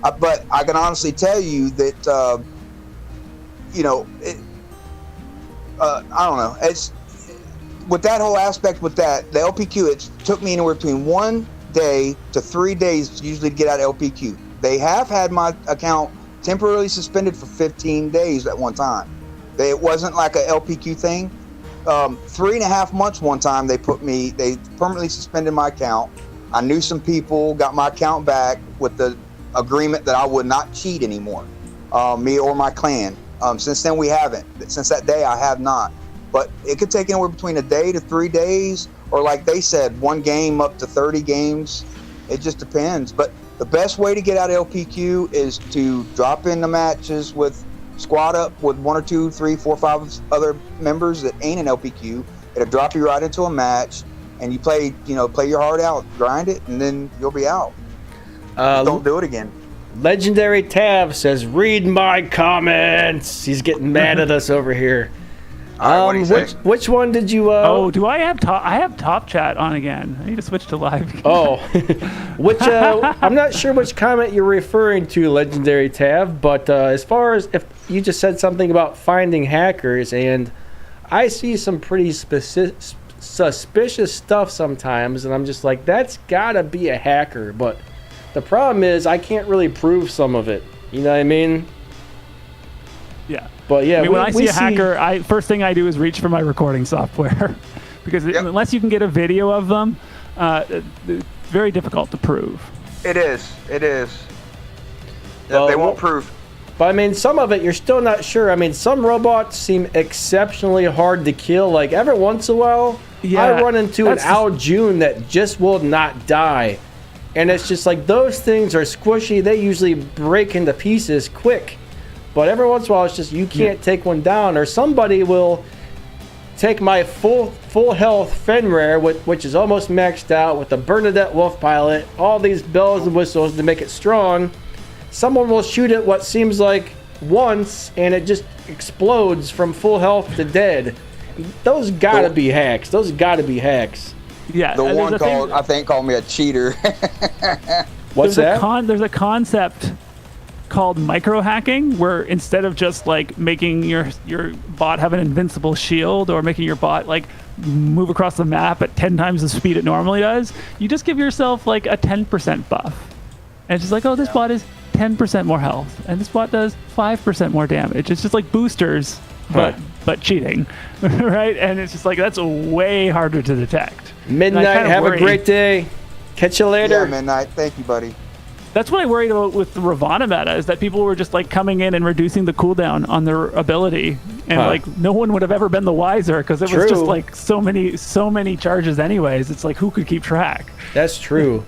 [SPEAKER 3] but I can honestly tell you that I don't know. It's with that whole aspect with that, the LPQ, it took me anywhere between 1 day to 3 days usually to get out of LPQ. They have had my account temporarily suspended for 15 days at one time. It wasn't like a LPQ thing. 3.5 months one time they permanently suspended my account. I knew some people, got my account back with the agreement that I would not cheat anymore, me or my clan. Since then we haven't. Since that day I have not. But it could take anywhere between a day to 3 days, or like they said, 1 game up to 30 games. It just depends. But the best way to get out of LPQ is to drop in the matches with squad up with 1 or 2, 3, 4, 5 other members that ain't an LPQ. It'll drop you right into a match, and you play your heart out, grind it, and then you'll be out. Don't do it again.
[SPEAKER 1] Legendary Tav says, "Read my comments." He's getting mad at us over here. Which one did you?
[SPEAKER 2] Do I have top? I have top chat on again. I need to switch to live.
[SPEAKER 1] Oh, which I'm not sure which comment you're referring to, Legendary Tav. But as far as if you just said something about finding hackers, and I see some pretty suspicious stuff sometimes, and I'm just like, that's gotta be a hacker. But the problem is, I can't really prove some of it. You know what I mean?
[SPEAKER 2] Yeah.
[SPEAKER 1] But yeah,
[SPEAKER 2] I mean, when I see a hacker, first thing I do is reach for my recording software because unless you can get a video of them, it's very difficult to prove.
[SPEAKER 3] It is. They won't prove.
[SPEAKER 1] But I mean, some of it you're still not sure. I mean, some robots seem exceptionally hard to kill. Like every once in a while, I run into an Al June that just will not die, and it's just like those things are squishy. They usually break into pieces quick. But every once in a while, it's just you can't take one down, or somebody will take my full health Fenrir, which is almost maxed out with the Bernadette Wolf pilot, all these bells and whistles to make it strong. Someone will shoot it what seems like once, and it just explodes from full health to dead. Those gotta be hacks.
[SPEAKER 2] Yeah.
[SPEAKER 3] The one called me a cheater.
[SPEAKER 1] What's that?
[SPEAKER 2] There's a concept called micro hacking, where instead of just like making your bot have an invincible shield or making your bot like move across the map at 10 times the speed it normally does, you just give yourself like a 10% buff, and it's just like, oh, this bot is 10% more health, and this bot does 5% more damage. It's just like boosters, but cheating, right? And it's just like, that's way harder to detect.
[SPEAKER 1] Midnight, have a great day. Catch you later.
[SPEAKER 3] Yeah, Midnight. Thank you, buddy.
[SPEAKER 2] That's what I worried about with the Ravana meta, is that people were just like coming in and reducing the cooldown on their ability, and like no one would have ever been the wiser, because it was just like so many charges anyways. It's like, who could keep track?
[SPEAKER 1] That's true.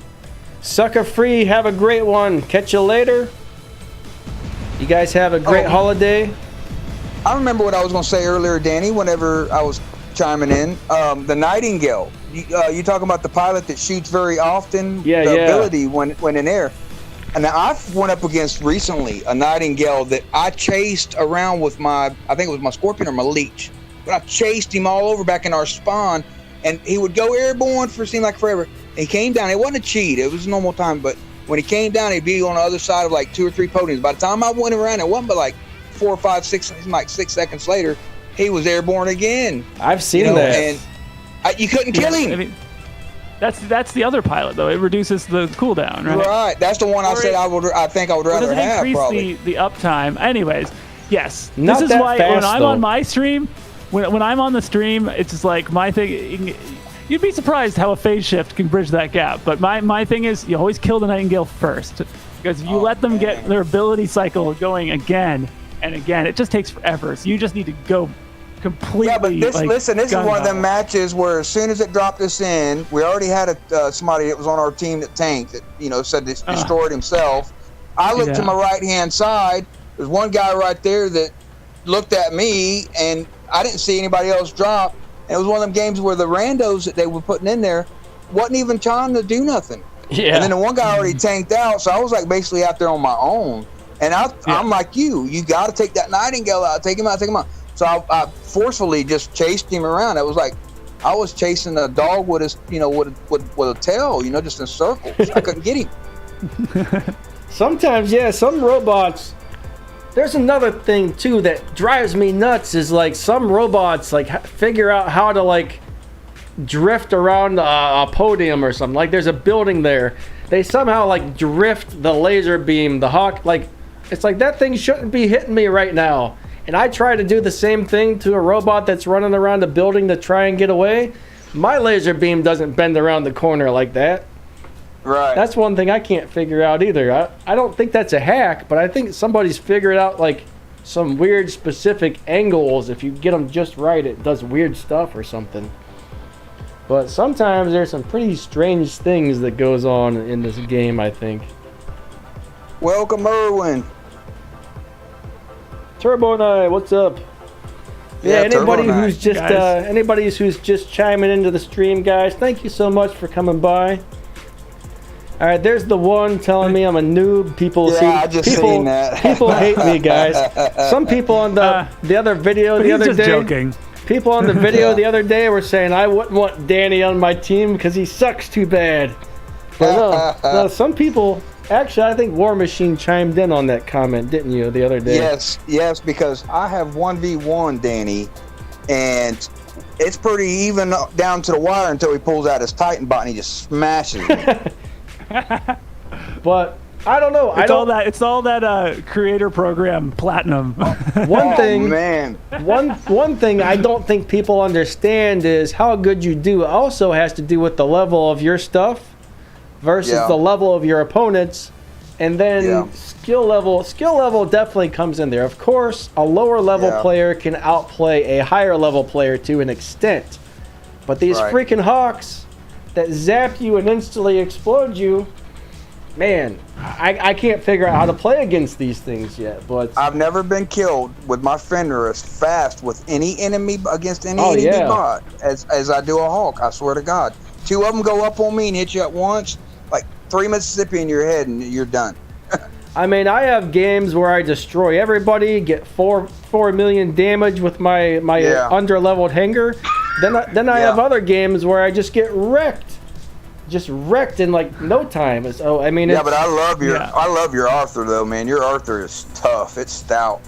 [SPEAKER 1] Sucker Free, have a great one. Catch you later. You guys have a great holiday.
[SPEAKER 3] I remember what I was going to say earlier, Danny, whenever I was chiming in. The Nightingale. You talking about the pilot that shoots very often?
[SPEAKER 1] Yeah,
[SPEAKER 3] the ability when in air. And now I went up against recently a Nightingale that I chased around with I think it was my Scorpion or my Leech. But I chased him all over back in our spawn, and he would go airborne for seemed like forever. He came down. It wasn't a cheat. It was normal time. But when he came down, he'd be on the other side of like 2 or 3 podiums. By the time I went around, it wasn't but like 4 or 5, 6, like 6 seconds later, he was airborne again.
[SPEAKER 1] I've seen that.
[SPEAKER 3] And you couldn't kill him.
[SPEAKER 2] I mean, that's the other pilot though. It reduces the cooldown, right?
[SPEAKER 3] Right. That's the one I said I think I would rather have.
[SPEAKER 2] Increase
[SPEAKER 3] probably
[SPEAKER 2] the uptime. Anyways, yes.
[SPEAKER 1] Not
[SPEAKER 2] this is
[SPEAKER 1] that
[SPEAKER 2] why
[SPEAKER 1] fast,
[SPEAKER 2] when I'm
[SPEAKER 1] though.
[SPEAKER 2] on my stream, when I'm on the stream, it's just like my thing. You'd be surprised how a phase shift can bridge that gap. But my thing is, you always kill the Nightingale first, because if you let them get their ability cycle going again and again, it just takes forever. So you just need to go completely.
[SPEAKER 3] Yeah, but this is one of them matches where as soon as it dropped us in, we already had somebody that was on our team that tanked that said this destroyed himself. I looked to my right hand side. There's one guy right there that looked at me, and I didn't see anybody else drop. And it was one of them games where the randos that they were putting in there wasn't even trying to do nothing.
[SPEAKER 1] Yeah.
[SPEAKER 3] And then the one guy already tanked out, so I was like basically out there on my own. And I'm like you got to take that Nightingale out, take him out. So I forcefully just chased him around. It was like I was chasing a dog with his, with a tail, just in circles. I couldn't get him.
[SPEAKER 1] Sometimes, some robots. There's another thing too that drives me nuts is like some robots like figure out how to like drift around a podium or something. Like there's a building there. They somehow like drift the laser beam, the hawk. Like it's like that thing shouldn't be hitting me right now. and I try to do the same thing to a robot that's running around a building to try and get away, my laser beam doesn't bend around the corner like that.
[SPEAKER 3] Right.
[SPEAKER 1] That's one thing I can't figure out either. I don't think that's a hack, but I think somebody's figured out like some weird specific angles. If you get them just right, it does weird stuff or something. But sometimes there's some pretty strange things that goes on in this game, I think.
[SPEAKER 3] Welcome, Erwin.
[SPEAKER 1] Turbo Knight, what's up? Yeah, anybody
[SPEAKER 3] Turbo
[SPEAKER 1] who's just anybody who's just chiming into the stream, guys, thank you so much for coming by. All right, there's the one telling me I'm a noob. People
[SPEAKER 3] seen that.
[SPEAKER 1] People hate me, guys. Some people on the other video the other day.
[SPEAKER 2] Joking.
[SPEAKER 1] People on the video the other day were saying I wouldn't want Danny on my team because he sucks too bad. But no, some people. Actually, I think War Machine chimed in on that comment, didn't you, the other day?
[SPEAKER 3] Yes, because I have 1v1 Danny, and it's pretty even down to the wire until he pulls out his Titan bot and he just smashes it.
[SPEAKER 1] But I don't know.
[SPEAKER 2] It's all that creator program platinum.
[SPEAKER 1] One thing I don't think people understand is how good you do also has to do with the level of your stuff versus the level of your opponents, and then skill level definitely comes in there. Of course, a lower level player can outplay a higher level player to an extent, but these freaking hawks that zap you and instantly explode you, man, I can't figure out how to play against these things yet. But
[SPEAKER 3] I've never been killed with my Fender as fast with any enemy against any enemy bot as I do a hawk. I swear to God, 2 of them go up on me and hit you at once. Like 3 Mississippi in your head and you're done.
[SPEAKER 1] I mean, I have games where I destroy everybody, get 4 million damage with my under-leveled hanger. Then I have other games where I just get wrecked in like no time. So I mean,
[SPEAKER 3] but I love your Arthur though, man. Your Arthur is tough. It's stout.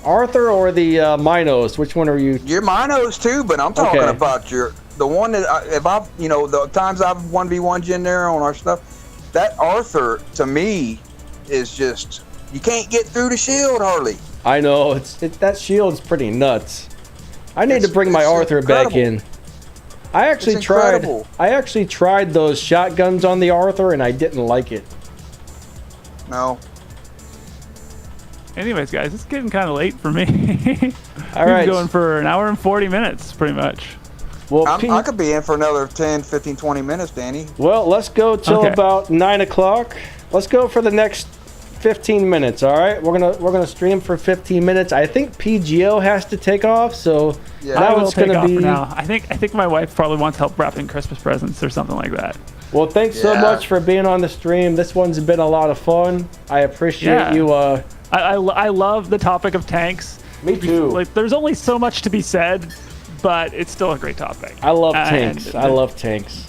[SPEAKER 1] Arthur or the Minos? Which one are you?
[SPEAKER 3] Your Minos too, but I'm talking about the one that the times I've 1v1'd in there on our stuff, that Arthur to me is just, you can't get through the shield hardly.
[SPEAKER 1] I know that shield's pretty nuts. I need to bring my Arthur back in. I actually tried those shotguns on the Arthur and I didn't like it.
[SPEAKER 3] No.
[SPEAKER 2] Anyways, guys, it's getting kind of late for me.
[SPEAKER 1] All right.
[SPEAKER 2] We're going for an hour and 40 minutes, pretty much.
[SPEAKER 1] Well,
[SPEAKER 3] I could be in for another 10, 15, 20 minutes, Danny.
[SPEAKER 1] Well, let's go till about 9 o'clock. Let's go for the next 15 minutes, all right? We're gonna stream for 15 minutes. I think P.G.O has to take off, so
[SPEAKER 2] now it's gonna be. For now. I think my wife probably wants help wrapping Christmas presents or something like that.
[SPEAKER 1] Well, thanks so much for being on the stream. This one's been a lot of fun. I appreciate you.
[SPEAKER 2] I love the topic of tanks.
[SPEAKER 1] Me too.
[SPEAKER 2] Like, there's only so much to be said, but it's still a great topic.
[SPEAKER 1] I love tanks. I love tanks.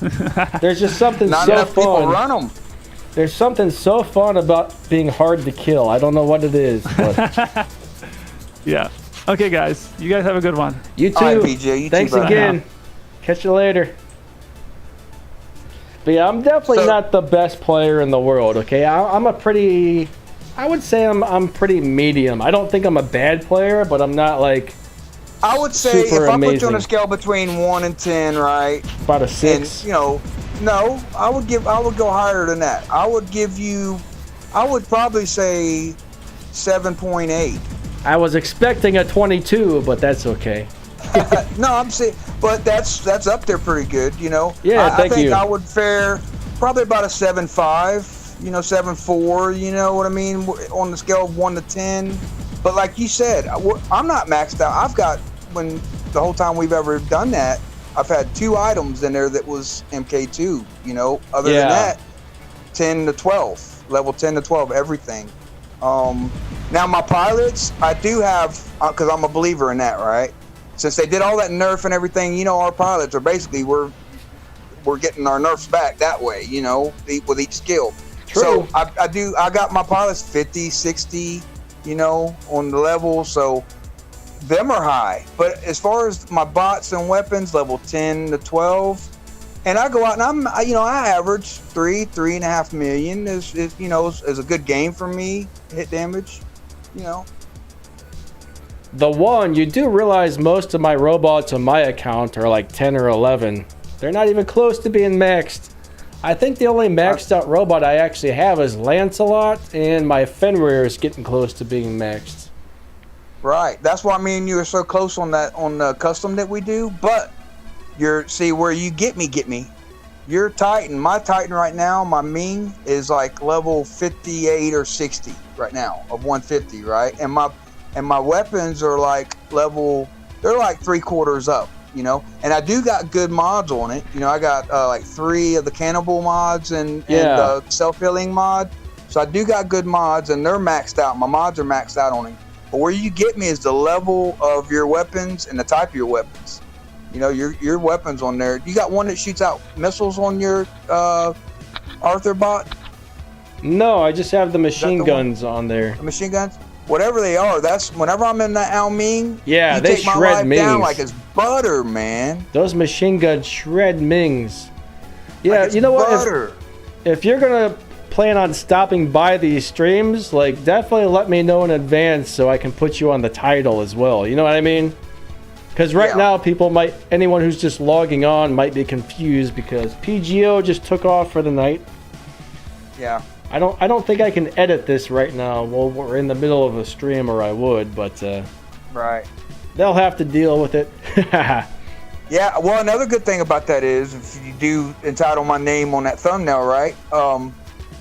[SPEAKER 1] There's just something
[SPEAKER 3] Not
[SPEAKER 1] so
[SPEAKER 3] enough
[SPEAKER 1] fun.
[SPEAKER 3] People run them.
[SPEAKER 1] There's something so fun about being hard to kill. I don't know what it is, but
[SPEAKER 2] yeah. Okay, guys. You guys have a good one.
[SPEAKER 1] You too.
[SPEAKER 3] All right, PJ, you
[SPEAKER 1] Thanks
[SPEAKER 3] too,
[SPEAKER 1] again. Catch you later. But yeah, I'm definitely not the best player in the world. Okay, I'm a pretty. I would say I'm pretty medium. I don't think I'm a bad player, but I'm not like.
[SPEAKER 3] I would say if I put you on a scale between 1 and 10, right?
[SPEAKER 1] About a 6.
[SPEAKER 3] And, no, I would go higher than that. I would probably say 7.8.
[SPEAKER 1] I was expecting a 22, but that's okay.
[SPEAKER 3] No, I'm saying, but that's up there pretty good,
[SPEAKER 1] Yeah,
[SPEAKER 3] I think
[SPEAKER 1] you.
[SPEAKER 3] I would fare probably about a 7.5, 7.4, you know what I mean, on the scale of 1 to 10. But like you said, I'm not maxed out. I've got, when the whole time we've ever done that, I've had 2 items in there that was MK2, other than that, 10 to 12, level 10 to 12, everything. Now my pilots, I do have, because I'm a believer in that, right? Since they did all that nerf and everything, our pilots are basically, we're getting our nerfs back that way, with each skill.
[SPEAKER 1] True.
[SPEAKER 3] So I got my pilots 50, 60, on the level, so them are high. But as far as my bots and weapons, level 10 to 12, and I go out and I average 3.5 million is a good game for me, hit damage,
[SPEAKER 1] The one, you do realize most of my robots on my account are like 10 or 11. They're not even close to being maxed. I think the only maxed out robot I actually have is Lancelot, and my Fenrir is getting close to being maxed.
[SPEAKER 3] Right. That's why me and you are so close on that, on the custom that we do. But see where you get me. Your Titan, my Titan right now, my Ming is like level 58 or 60 right now of 150, right? And my weapons are like they're like 3/4 up. You know, and I do got good mods on it. You know, I got like 3 of the cannibal mods and the self-healing mod. So I do got good mods, and they're maxed out. My mods are maxed out on it. But where you get me is the level of your weapons and the type of your weapons. You know, your weapons on there. You got one that shoots out missiles on your Arthur bot?
[SPEAKER 1] No, I just have the machine guns on there.
[SPEAKER 3] The machine guns? Whatever they are, that's whenever I'm in that Ao Ming,
[SPEAKER 1] yeah,
[SPEAKER 3] you
[SPEAKER 1] they
[SPEAKER 3] take my
[SPEAKER 1] shred
[SPEAKER 3] life
[SPEAKER 1] Mings
[SPEAKER 3] down like it's butter, man.
[SPEAKER 1] Those machine guns shred Mings. Yeah,
[SPEAKER 3] like
[SPEAKER 1] you know
[SPEAKER 3] butter.
[SPEAKER 1] what? If you're gonna plan on stopping by these streams, like definitely let me know in advance so I can put you on the title as well. You know what I mean? Because right now, anyone who's just logging on might be confused because P.G.O just took off for the night.
[SPEAKER 3] Yeah.
[SPEAKER 1] I don't think I can edit this right now. Well, we're in the middle of a stream, or I would, but
[SPEAKER 3] right.
[SPEAKER 1] They'll have to deal with it.
[SPEAKER 3] Yeah. Well, another good thing about that is if you do entitle my name on that thumbnail, right?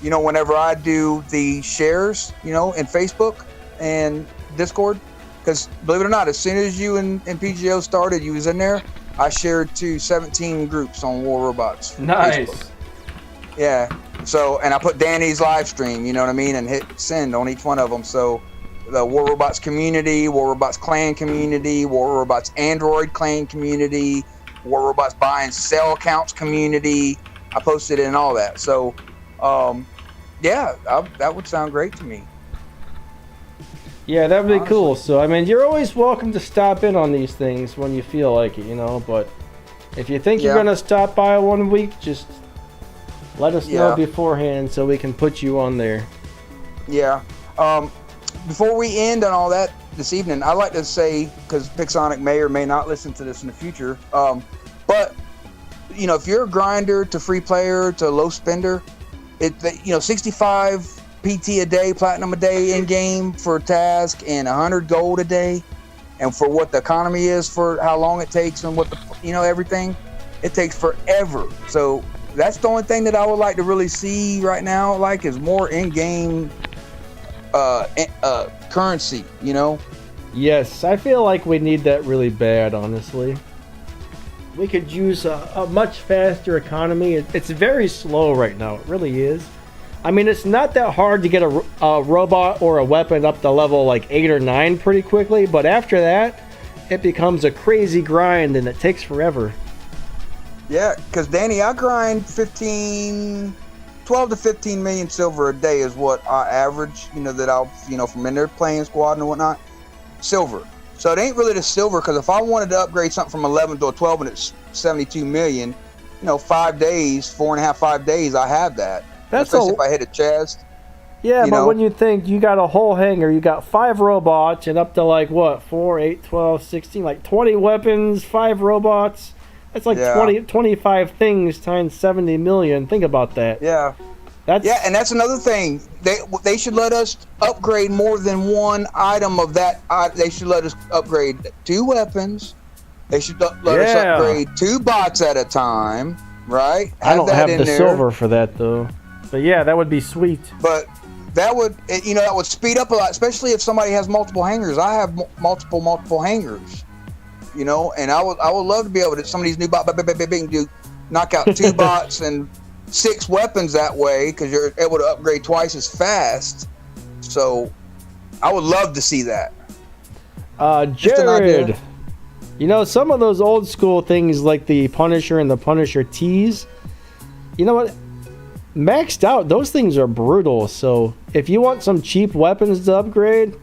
[SPEAKER 3] You know, whenever I do the shares, you know, in Facebook and Discord, because believe it or not, as soon as you and P.G.O started, you was in there. I shared to 17 groups on War Robots.
[SPEAKER 1] Nice.
[SPEAKER 3] Facebook. Yeah. So, and I put Danny's live stream, you know what I mean, and hit send on each one of them. So, the War Robots community, War Robots clan community, War Robots Android clan community, War Robots buy and sell accounts community. I posted it and all that. So, yeah, that would sound great to me.
[SPEAKER 1] Yeah, that would be cool. So, I mean, you're always welcome to stop in on these things when you feel like it, you know. But if you think you're going to stop by 1 week, just let us know beforehand so we can put you on there. Yeah.
[SPEAKER 3] Before we end on all that this evening, I'd like to say, because Pixonic may or may not listen to this in the future, but, you know, if you're a grinder to free player to low spender, 65 PT a day, platinum a day in game for a task, and 100 gold a day, and for what the economy is, for how long it takes, and what everything, it takes forever. So that's the only thing that I would like to really see right now, like, is more in-game currency, you know?
[SPEAKER 1] Yes, I feel like we need that really bad, honestly. We could use a much faster economy. It's very slow right now. It really is. I mean, it's not that hard to get a robot or a weapon up to level like 8 or 9 pretty quickly, but after that, it becomes a crazy grind and it takes forever.
[SPEAKER 3] Yeah, because Danny, I grind 12 to 15 million silver a day is what I average, that I'll, from in there playing squad and whatnot. Silver. So it ain't really the silver, because if I wanted to upgrade something from 11 to a 12 and it's 72 million, 5 days, 4.5, 5 days, I have that. Especially if I hit a chest.
[SPEAKER 1] Yeah, but when you think you got a whole hangar, you got 5 robots and up to like what, 4, 8, 12, 16, like 20 weapons, 5 robots. That's like 25 things times 70 million. Think about that.
[SPEAKER 3] Yeah. And that's another thing. They should let us upgrade more than one item of that. They should let us upgrade 2 weapons. They should let us upgrade 2 bots at a time, right?
[SPEAKER 1] I don't have the silver for that though. But yeah, that would be sweet.
[SPEAKER 3] But that would, that would speed up a lot, especially if somebody has multiple hangars. I have multiple hangars, and I would love to be able to, some of these new bots, knock out 2 bots and 6 weapons that way, because you're able to upgrade twice as fast. So I would love to see that.
[SPEAKER 1] Jared, some of those old school things like the Punisher and the Punisher tees, you know what? Maxed out, those things are brutal. So if you want some cheap weapons to upgrade,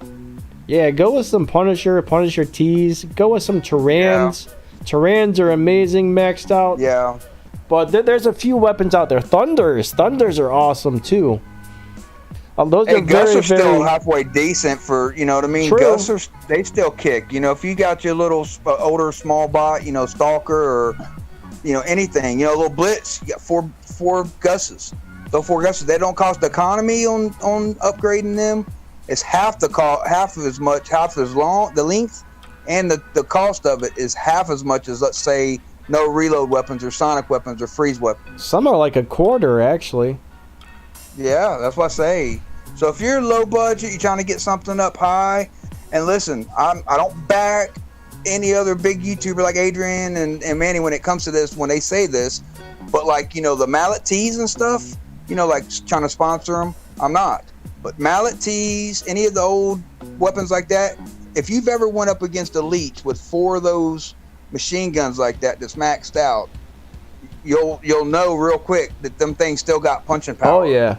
[SPEAKER 1] go with some Punisher tees. Go with some Tyrans. Tyrans are amazing maxed out.
[SPEAKER 3] Yeah.
[SPEAKER 1] But there's a few weapons out there. Thunders are awesome too. Those are
[SPEAKER 3] And Gus
[SPEAKER 1] very,
[SPEAKER 3] are still
[SPEAKER 1] very
[SPEAKER 3] halfway decent for, you know what I mean?
[SPEAKER 1] True.
[SPEAKER 3] Gus are, they still kick. You know, if you got your little older small bot, you know, Stalker or, you know, anything, you know, a little Blitz, you got four Gusses. Those 4 Gusses, they don't cost the economy on upgrading them. It's half as long, the length, and the cost of it is half as much as, let's say, no reload weapons or sonic weapons or freeze weapons.
[SPEAKER 1] Some are like a quarter, actually.
[SPEAKER 3] Yeah, that's what I say. So if you're low budget, you're trying to get something up high, and listen, I don't back any other big YouTuber like Adrian and Manny when it comes to this, when they say this, but like, you know, the mallet tees and stuff, you know, like trying to sponsor them, I'm not. But mallet tees, any of the old weapons like that, if you've ever went up against elites with 4 of those machine guns like that that's maxed out, you'll know real quick that them things still got punching power.
[SPEAKER 1] Oh yeah.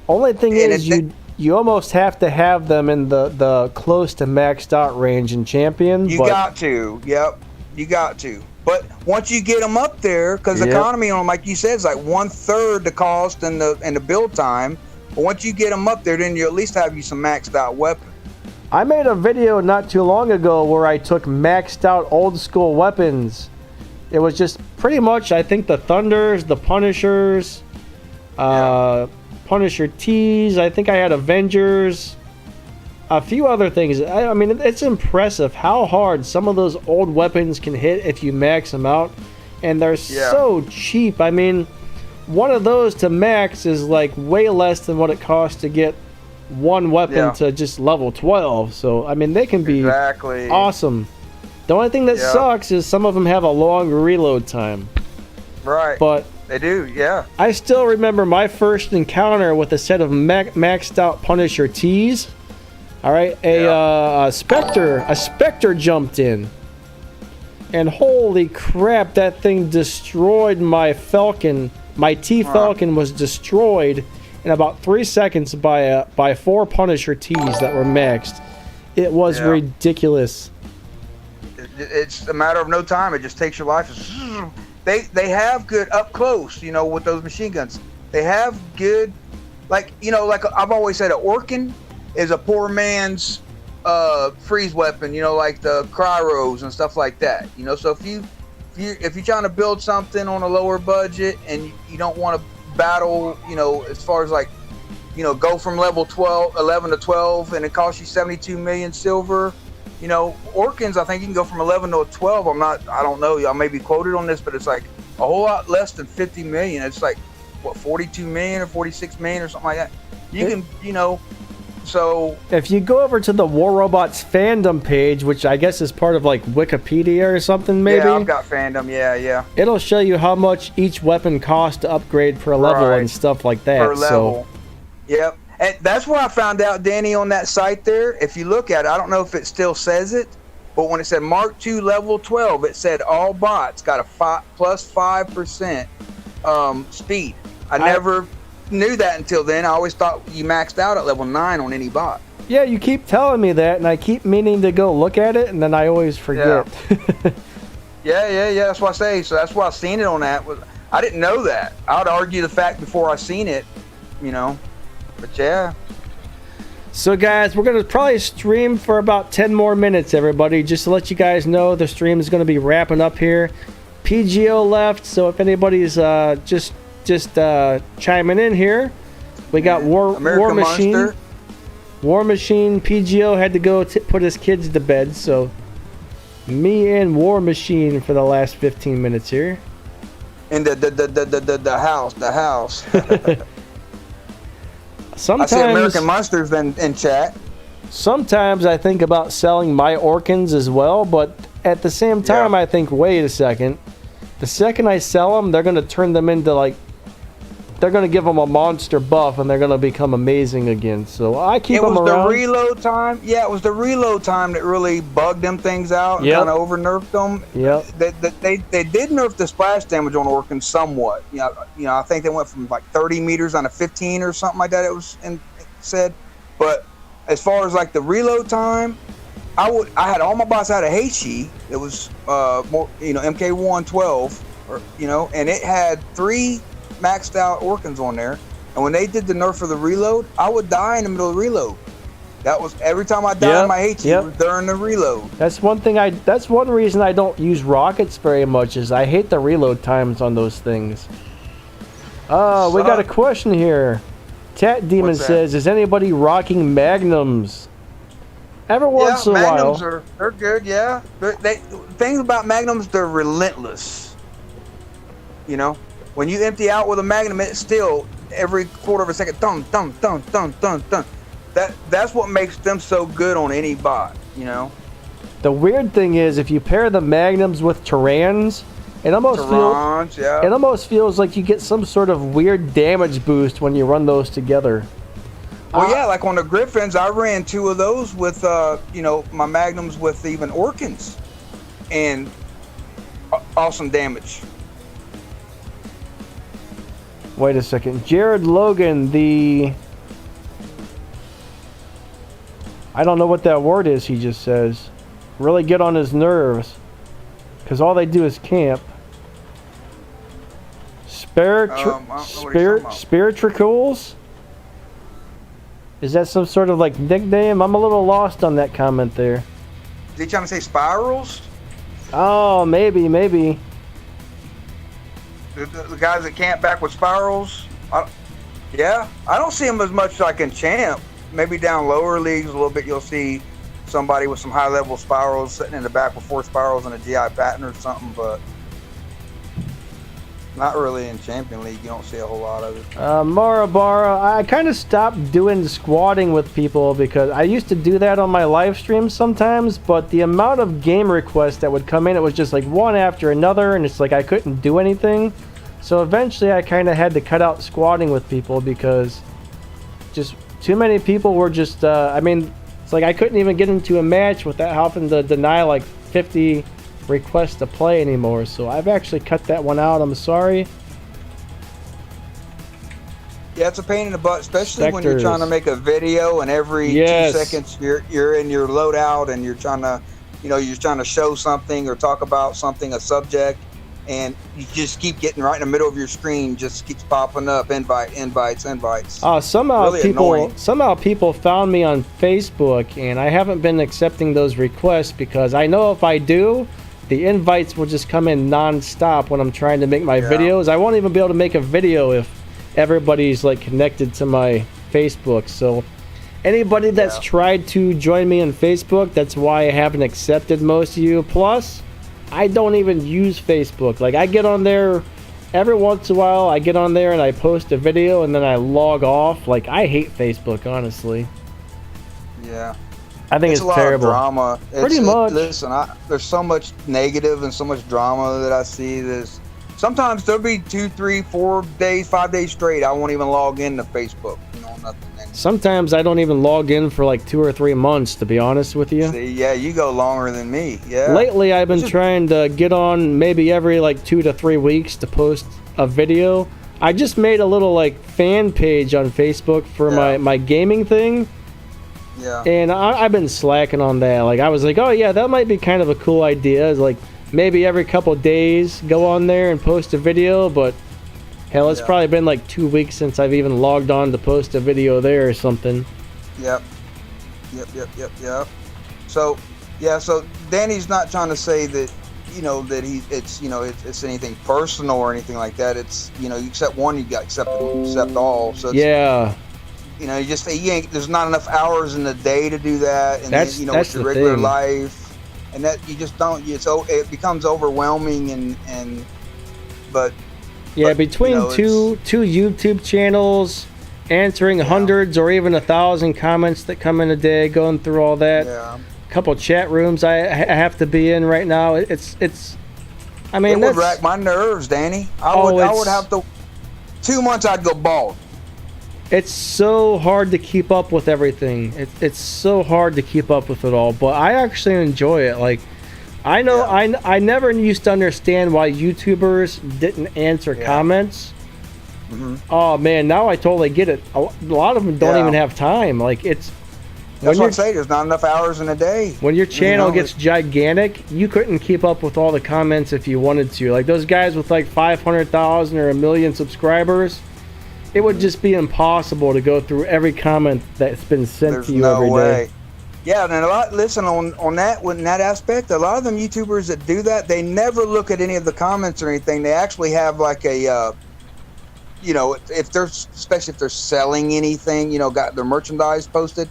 [SPEAKER 1] Only thing is you almost have to have them in the close to maxed out range in champion.
[SPEAKER 3] You got to. Yep. You got to. But once you get them up there, because the economy on them, like you said, is like 1/3 the cost and the build time. But once you get them up there, then you at least have you some maxed out weapon.
[SPEAKER 1] I made a video not too long ago where I took maxed out old school weapons. It was just pretty much, I think, the Thunders, the Punishers, Punisher T's. I think I had Avengers, a few other things. I mean, it's impressive how hard some of those old weapons can hit if you max them out, and they're so cheap. I mean, one of those to max is like way less than what it costs to get one weapon to just level 12. So I mean, they can be awesome. The only thing that sucks is some of them have a long reload time.
[SPEAKER 3] Right.
[SPEAKER 1] But
[SPEAKER 3] they do, yeah.
[SPEAKER 1] I still remember my first encounter with a set of maxed out Punisher T's. All right, a Spectre jumped in, and holy crap, that thing destroyed my Falcon. My T-Falcon was destroyed in about 3 seconds by 4 Punisher T's that were maxed. It was ridiculous.
[SPEAKER 3] It's a matter of no time. It just takes your life. They have good up close, you know, with those machine guns. They have good, like, you know, like I've always said, an Orkin is a poor man's freeze weapon, you know, like the Cryros and stuff like that. You know, so if you're trying to build something on a lower budget and you don't want to battle, you know, as far as like, you know, go from level 11 to 12 and it costs you 72 million silver. You know, Orkins, I think you can go from 11 to 12. I don't know. I may be quoted on this, but it's like a whole lot less than 50 million. It's like, what, 42 million or 46 million or something like that. You can, you know, so.
[SPEAKER 1] If you go over to the War Robots fandom page, which I guess is part of like Wikipedia or something, maybe.
[SPEAKER 3] Yeah, I've got fandom. Yeah.
[SPEAKER 1] It'll show you how much each weapon costs to upgrade per level and stuff like that.
[SPEAKER 3] Per level. Yep. And that's where I found out, Danny, on that site there. If you look at it, I don't know if it still says it, but when it said Mark II level 12, it said all bots got a plus 5% speed. I never knew that until then. I always thought you maxed out at level 9 on any bot.
[SPEAKER 1] Yeah, you keep telling me that, and I keep meaning to go look at it, and then I always forget.
[SPEAKER 3] Yeah. That's what I say. So that's why I seen it on that. I didn't know that. I would argue the fact before I seen it, you know. But yeah.
[SPEAKER 1] So guys, we're going to probably stream for about 10 more minutes, everybody. Just to let you guys know, the stream is going to be wrapping up here. P.G.O left, so if anybody's just chiming in here, we got War Machine. Monster. War Machine, P.G.O had to go put his kids to bed, so me and War Machine for the last 15 minutes here.
[SPEAKER 3] In the house.
[SPEAKER 1] Sometimes,
[SPEAKER 3] I see American Monsters in chat.
[SPEAKER 1] Sometimes I think about selling my Orkins as well, but at the same time I think, wait a second. The second I sell them, they're going to turn them into like, they're going to give them a monster buff and they're going to become amazing again. So I keep them around.
[SPEAKER 3] It was the reload time. Yeah, it was the reload time that really bugged them things out and kind of over nerfed them.
[SPEAKER 1] Yep.
[SPEAKER 3] They did nerf the splash damage on Orkins somewhat. You know, I think they went from like 30 meters on a 15 or something like that. It was said, but as far as like the reload time, I had all my bots out of Heishi. It was more, you know, MK112, or you know, and it had 3 maxed out Orkins on there. And when they did the nerf of the reload, I would die in the middle of the reload. That was every time I died in my HE was during the reload.
[SPEAKER 1] That's one thing that's one reason I don't use rockets very much, is I hate the reload times on those things. Oh, we got a question here. Tat Demon says, is anybody rocking Magnums? Every once in a while.
[SPEAKER 3] Magnums they're good, yeah. Things about Magnums, they're relentless. You know? When you empty out with a Magnum, it's still every quarter of a second, thump, thump, thump, thump, thump, thump. That's what makes them so good on any bot, you know?
[SPEAKER 1] The weird thing is, if you pair the Magnums with Tyrans, it almost feels like you get some sort of weird damage boost when you run those together.
[SPEAKER 3] Well, yeah, like on the Griffins, I ran 2 of those with, you know, my Magnums with even Orkans. And awesome damage.
[SPEAKER 1] Wait a second. Jared Logan, I don't know what that word is he just says. Really get on his nerves. Because all they do is camp. Spiritricles? Is that some sort of like nickname? I'm a little lost on that comment there.
[SPEAKER 3] Is he trying to say spirals?
[SPEAKER 1] Oh, maybe.
[SPEAKER 3] The guys that camp back with spirals? Yeah, I don't see them as much like in Champ. Maybe down lower leagues a little bit, you'll see somebody with some high-level spirals sitting in the back with 4 spirals and a GI pattern or something, but not really in Champion League. You don't see a whole lot of it.
[SPEAKER 1] Marabara, I kind of stopped doing squatting with people because I used to do that on my live streams sometimes, but the amount of game requests that would come in, it was just like one after another, and it's like I couldn't do anything. So eventually I kind of had to cut out squatting with people because just too many people were just, I mean, it's like I couldn't even get into a match without having to deny like 50 requests to play anymore. So I've actually cut that one out. I'm sorry.
[SPEAKER 3] Yeah, it's a pain in the butt, especially when you're trying to make a video and every 2 seconds you're in your loadout and you're trying to, you know, you're trying to show something or talk about something, a subject, and you just keep getting right in the middle of your screen, just keeps popping up, invites.
[SPEAKER 1] Somehow
[SPEAKER 3] really
[SPEAKER 1] people found me on Facebook, and I haven't been accepting those requests because I know if I do, the invites will just come in non-stop when I'm trying to make my videos. I won't even be able to make a video if everybody's like connected to my Facebook. So anybody that's tried to join me on Facebook, that's why I haven't accepted most of you. Plus, I don't even use Facebook. Like, I get on there every once in a while. I get on there and I post a video and then I log off. Like, I hate Facebook, honestly.
[SPEAKER 3] Yeah.
[SPEAKER 1] I think it's terrible.
[SPEAKER 3] Lot of drama.
[SPEAKER 1] Pretty much.
[SPEAKER 3] Listen, there's so much negative and so much drama that I see. Sometimes there'll be 2, 3, 4 days, 5 days straight. I won't even log into Facebook. You know, nothing.
[SPEAKER 1] Sometimes I don't even log in for like 2 or 3 months, to be honest with you.
[SPEAKER 3] See, yeah, you go longer than me. Yeah.
[SPEAKER 1] Lately, I've been trying to get on maybe every like 2 to 3 weeks to post a video. I just made a little like fan page on Facebook for my gaming thing.
[SPEAKER 3] Yeah.
[SPEAKER 1] And I've been slacking on that. Like, I was like, oh yeah, that might be kind of a cool idea. It's like maybe every couple days go on there and post a video, but hell, it's probably been like 2 weeks since I've even logged on to post a video there or something.
[SPEAKER 3] Yep. So Danny's not trying to say that, you know, that it's anything personal or anything like that. It's, you know, you accept one, you got accept all. So it's, you know, you just say there's not enough hours in the day to do that, and
[SPEAKER 1] that's,
[SPEAKER 3] then, you know, with your regular life, and that you just don't. It becomes overwhelming, but
[SPEAKER 1] between
[SPEAKER 3] you know,
[SPEAKER 1] two YouTube channels, answering hundreds or even 1,000 comments that come in a day, going through all that.
[SPEAKER 3] Yeah.
[SPEAKER 1] A couple chat rooms I have to be in right now. It's. I mean,
[SPEAKER 3] it would rack my nerves, Danny. I would have to. 2 months, I'd go bald.
[SPEAKER 1] It's so hard to keep up with everything. It's so hard to keep up with it all. But I actually enjoy it. Like, I know I never used to understand why YouTubers didn't answer comments.
[SPEAKER 3] Mm-hmm.
[SPEAKER 1] Oh man, now I totally get it. A lot of them don't even have time. Like, it's.
[SPEAKER 3] That's what I'm saying. There's not enough hours in a day.
[SPEAKER 1] When your channel gets gigantic, you couldn't keep up with all the comments if you wanted to. Like those guys with like 500,000 or 1 million subscribers, it would just be impossible to go through every comment that's been sent
[SPEAKER 3] There's
[SPEAKER 1] to you
[SPEAKER 3] no
[SPEAKER 1] every
[SPEAKER 3] way.
[SPEAKER 1] day.
[SPEAKER 3] Yeah, and a lot. Listen, on that aspect, a lot of them YouTubers that do that, they never look at any of the comments or anything. They actually have like a, if they're especially if they're selling anything, got their merchandise posted,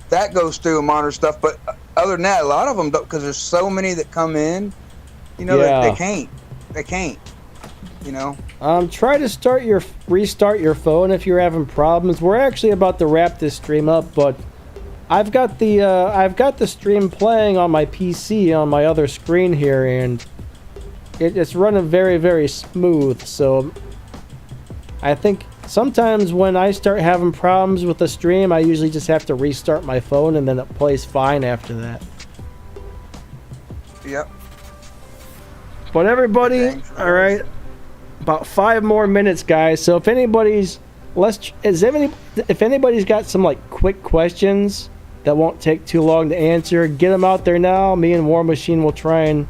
[SPEAKER 3] that goes through and monitor stuff. But other than that, a lot of them don't, because there's so many that come in, that they can't.
[SPEAKER 1] Try to restart your phone if you're having problems. We're actually about to wrap this stream up, but I've got the stream playing on my PC on my other screen here, and it's running very, very smooth. So I think sometimes when I start having problems with the stream, I usually just have to restart my phone, and then it plays fine after that.
[SPEAKER 3] Yep.
[SPEAKER 1] But everybody, all right, about 5 more minutes, guys. So if anybody's got some like quick questions that won't take too long to answer, get them out there now. Me and War Machine will try and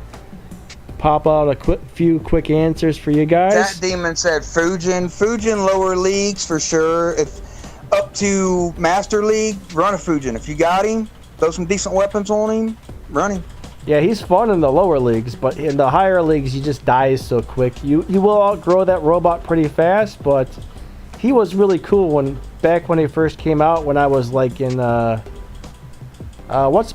[SPEAKER 1] pop out a few quick answers for you guys.
[SPEAKER 3] That Demon said Fujin lower leagues for sure. If up to Master League, run a Fujin. If you got him, throw some decent weapons on him, run him.
[SPEAKER 1] Yeah, he's fun in the lower leagues, but in the higher leagues, he just dies so quick. You will outgrow that robot pretty fast, but he was really cool back when he first came out. When I was like in what's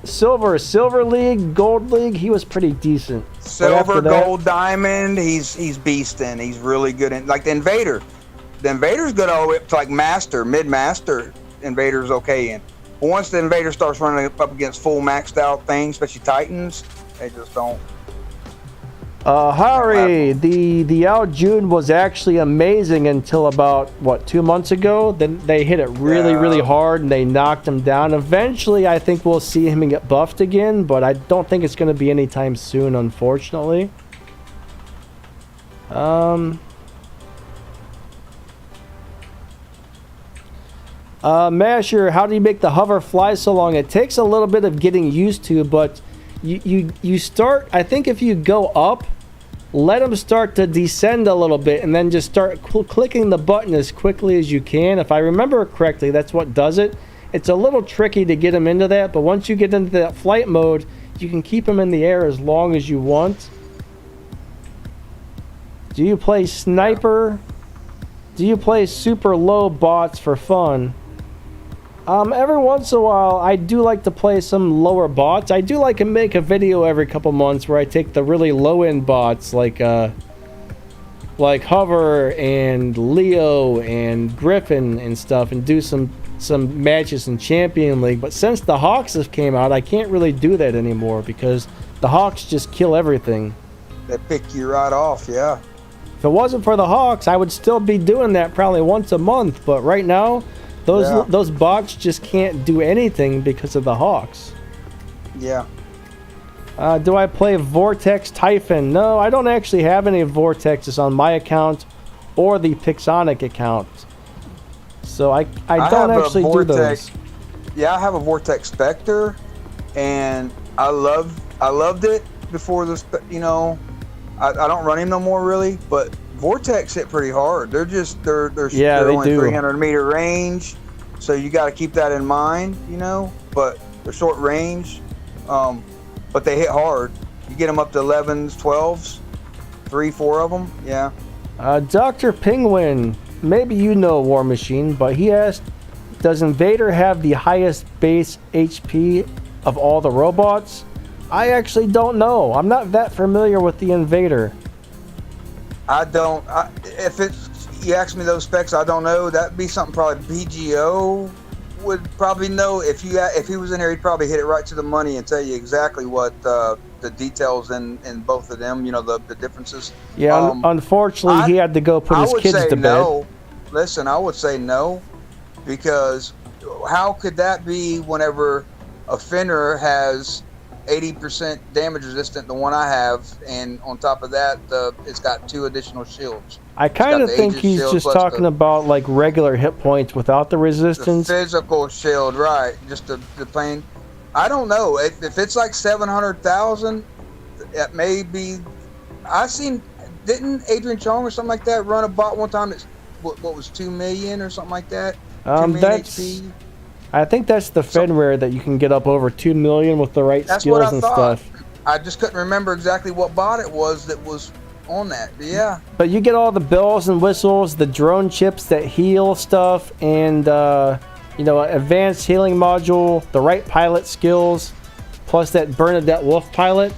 [SPEAKER 1] Silver League, Gold League, he was pretty decent.
[SPEAKER 3] Silver, Gold, Diamond, he's beastin'. He's really good in like the Invader. The Invader's good all the way up to like Master, Mid-Master. Invader's okay in. But once the Invader starts running up against full maxed out things, especially Titans, they just don't.
[SPEAKER 1] Hari, the Al June was actually amazing until about 2 months ago. Then they hit it really hard and they knocked him down. Eventually, I think we'll see him get buffed again, but I don't think it's going to be anytime soon, unfortunately. Masher, how do you make the hover fly so long? It takes a little bit of getting used to, but you start, I think if you go up, let them start to descend a little bit, and then just start clicking the button as quickly as you can. If I remember correctly, that's what does it. It's a little tricky to get them into that, but once you get into that flight mode, you can keep them in the air as long as you want. Do you play sniper? Do you play super low bots for fun? Every once in a while, I do like to play some lower bots. I do like to make a video every couple months where I take the really low-end bots like Hover and Leo and Griffin and stuff, and do some matches in Champion League. But since the Hawks have came out, I can't really do that anymore because the Hawks just kill everything.
[SPEAKER 3] They pick you right off, yeah.
[SPEAKER 1] If it wasn't for the Hawks, I would still be doing that probably once a month. But right now, those bots just can't do anything because of the Hawks.
[SPEAKER 3] Yeah.
[SPEAKER 1] Do I play Vortex Typhon? No, I don't actually have any Vortexes on my account or the Pixonic account. So I don't actually do those.
[SPEAKER 3] Yeah, I have a Vortex Spectre, and I loved it before this. I don't run him no more really, but Vortex hit pretty hard. They're only 300 meter range, so you got to keep that in mind, but they're short range, but they hit hard. You get them up to 11s, 12s, 3-4 of them. Yeah.
[SPEAKER 1] Dr. Penguin, maybe you know War Machine, but he asked, does Invader have the highest base HP of all the robots? I actually don't know. I'm not that familiar with the Invader.
[SPEAKER 3] I don't. If you ask me those specs, I don't know. That'd be something probably P.G.O. would probably know. If he was in here, he'd probably hit it right to the money and tell you exactly what the details in both of them. The differences.
[SPEAKER 1] Yeah. Unfortunately, he had to go put his kids to bed.
[SPEAKER 3] No. Listen, I would say no, because how could that be whenever a Fenrir has 80% damage resistant, the one I have, and on top of that, it's got 2 additional shields.
[SPEAKER 1] I kind of think he's just talking about like regular hit points without the resistance.
[SPEAKER 3] The physical shield, right? Just the plain. I don't know if it's like 700,000. It may be. Didn't Adrian Chong or something like that run a bot one time what was 2 million or something like that. 2 million
[SPEAKER 1] That's.
[SPEAKER 3] HP.
[SPEAKER 1] I think that's the Fenrir that you can get up over 2 million with the right
[SPEAKER 3] That's what
[SPEAKER 1] skills
[SPEAKER 3] I
[SPEAKER 1] and
[SPEAKER 3] thought.
[SPEAKER 1] stuff.
[SPEAKER 3] I just couldn't remember exactly what bot it was that was on that. But yeah.
[SPEAKER 1] But you get all the bells and whistles, the drone chips that heal stuff, and advanced healing module, the right pilot skills, plus that Bernadette Wolf pilot.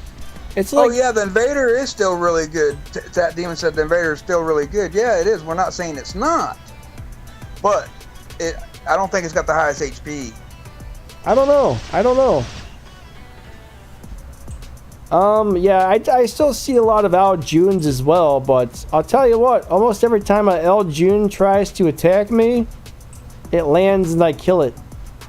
[SPEAKER 1] It's like,
[SPEAKER 3] Oh yeah, the Invader is still really good. Tat Demon said the Invader is still really good. Yeah, it is. We're not saying it's not, but I don't think it's got the highest HP.
[SPEAKER 1] I don't know. Yeah, I still see a lot of Al Junes as well, but I'll tell you what, almost every time an Al June tries to attack me, it lands and I kill it.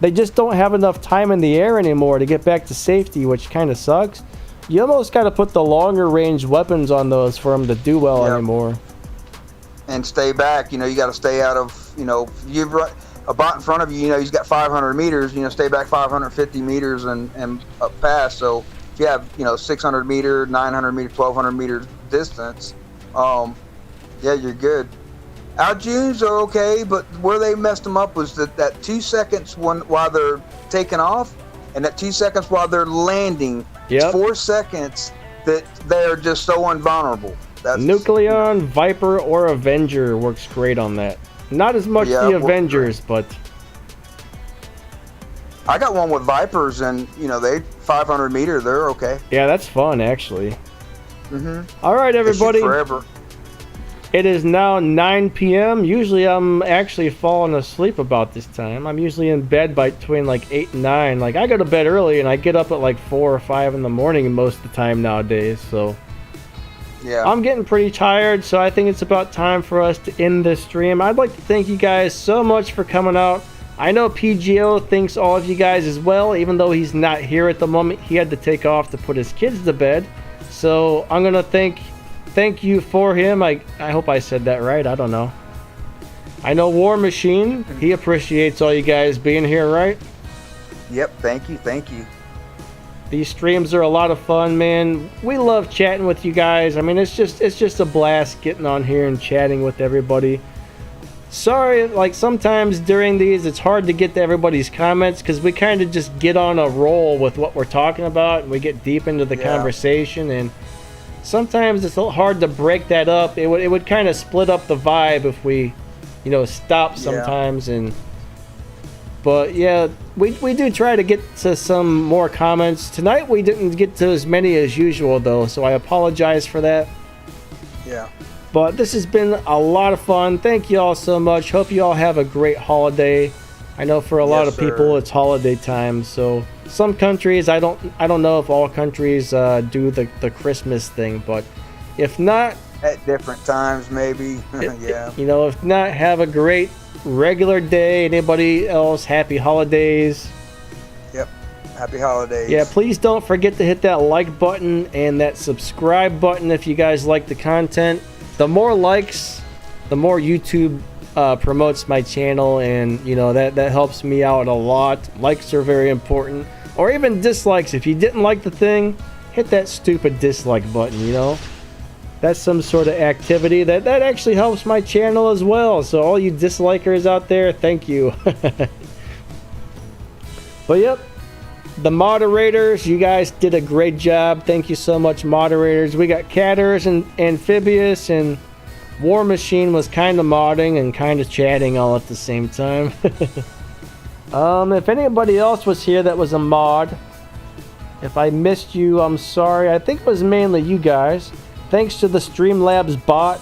[SPEAKER 1] They just don't have enough time in the air anymore to get back to safety, which kind of sucks. You almost got to put the longer range weapons on those for them to do well anymore.
[SPEAKER 3] And stay back. You got to stay out of, you've run a bot in front of you, he's got 500 meters, stay back 550 meters and up past. So if you have, 600 meter, 900 meter, 1200 meter distance, you're good. Our Junes are okay, but where they messed them up was that 2 seconds while they're taking off and that 2 seconds while they're landing.
[SPEAKER 1] Yep.
[SPEAKER 3] 4 seconds that they're just so invulnerable. That's
[SPEAKER 1] Nucleon, Viper, or Avenger works great on that. Not as much the Avengers, but
[SPEAKER 3] I got one with Vipers, and they 500 meter, they're okay.
[SPEAKER 1] Yeah, that's fun actually.
[SPEAKER 3] Mhm.
[SPEAKER 1] All right, everybody.
[SPEAKER 3] Forever.
[SPEAKER 1] It is now 9 p.m. Usually I'm actually falling asleep about this time. I'm usually in bed by between like 8 and 9. Like I go to bed early and I get up at like 4 or 5 in the morning most of the time nowadays. So
[SPEAKER 3] yeah,
[SPEAKER 1] I'm getting pretty tired. So I think it's about time for us to end this stream. I'd like to thank you guys so much for coming out. I know P.G.O thanks all of you guys as well, even though he's not here at the moment. He had to take off to put his kids to bed. So I'm going to thank you for him. I hope I said that right. I don't know. I know War Machine, he appreciates all you guys being here, right?
[SPEAKER 3] Yep, thank you.
[SPEAKER 1] These streams are a lot of fun, man. We love chatting with you guys. I mean, it's just a blast getting on here and chatting with everybody. Sorry, like sometimes during these it's hard to get to everybody's comments because we kind of just get on a roll with what we're talking about and we get deep into the conversation, and sometimes it's a little hard to break that up. It would kind of split up the vibe if we, stop sometimes. But yeah, we do try to get to some more comments. Tonight we didn't get to as many as usual though, so I apologize for that.
[SPEAKER 3] Yeah.
[SPEAKER 1] But this has been a lot of fun. Thank you all so much. Hope you all have a great holiday. I know for a lot of people it's holiday time, so some countries, I don't know if all countries do the Christmas thing, but if not,
[SPEAKER 3] at different times maybe. Yeah.
[SPEAKER 1] If not, have a great regular day. Anybody else, happy holidays.
[SPEAKER 3] Yep. Happy holidays.
[SPEAKER 1] Yeah, please don't forget to hit that like button and that subscribe button if you guys like the content. The more likes, the more YouTube promotes my channel, and that helps me out a lot. Likes are very important, or even dislikes. If you didn't like the thing, hit that stupid dislike button. That's some sort of activity that actually helps my channel as well. So all you dislikers out there, thank you. But yep, the moderators, you guys did a great job. Thank you so much, moderators. We got Catters and Amphibious, and War Machine was kind of modding and kind of chatting all at the same time. If anybody else was here that was a mod, if I missed you, I'm sorry. I think it was mainly you guys. Thanks to the Streamlabs bot,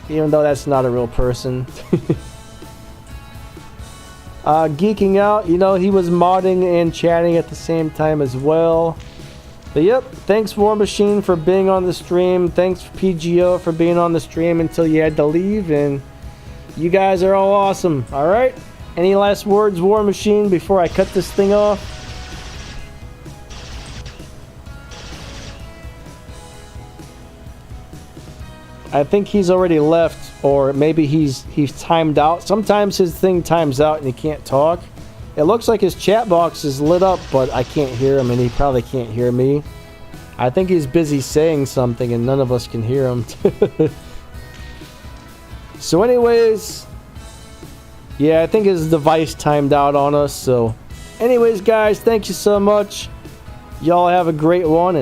[SPEAKER 1] even though that's not a real person. Geeking Out, he was modding and chatting at the same time as well. But yep, thanks War Machine for being on the stream. Thanks P.G.O for being on the stream until you had to leave. And you guys are all awesome. Alright? Any last words, War Machine, before I cut this thing off? I think he's already left, or maybe he's timed out. Sometimes his thing times out and he can't talk. It looks like his chat box is lit up, but I can't hear him, and he probably can't hear me. I think he's busy saying something and none of us can hear him. So anyways, yeah, I think his device timed out on us. So anyways, guys, thank you so much. Y'all have a great one, and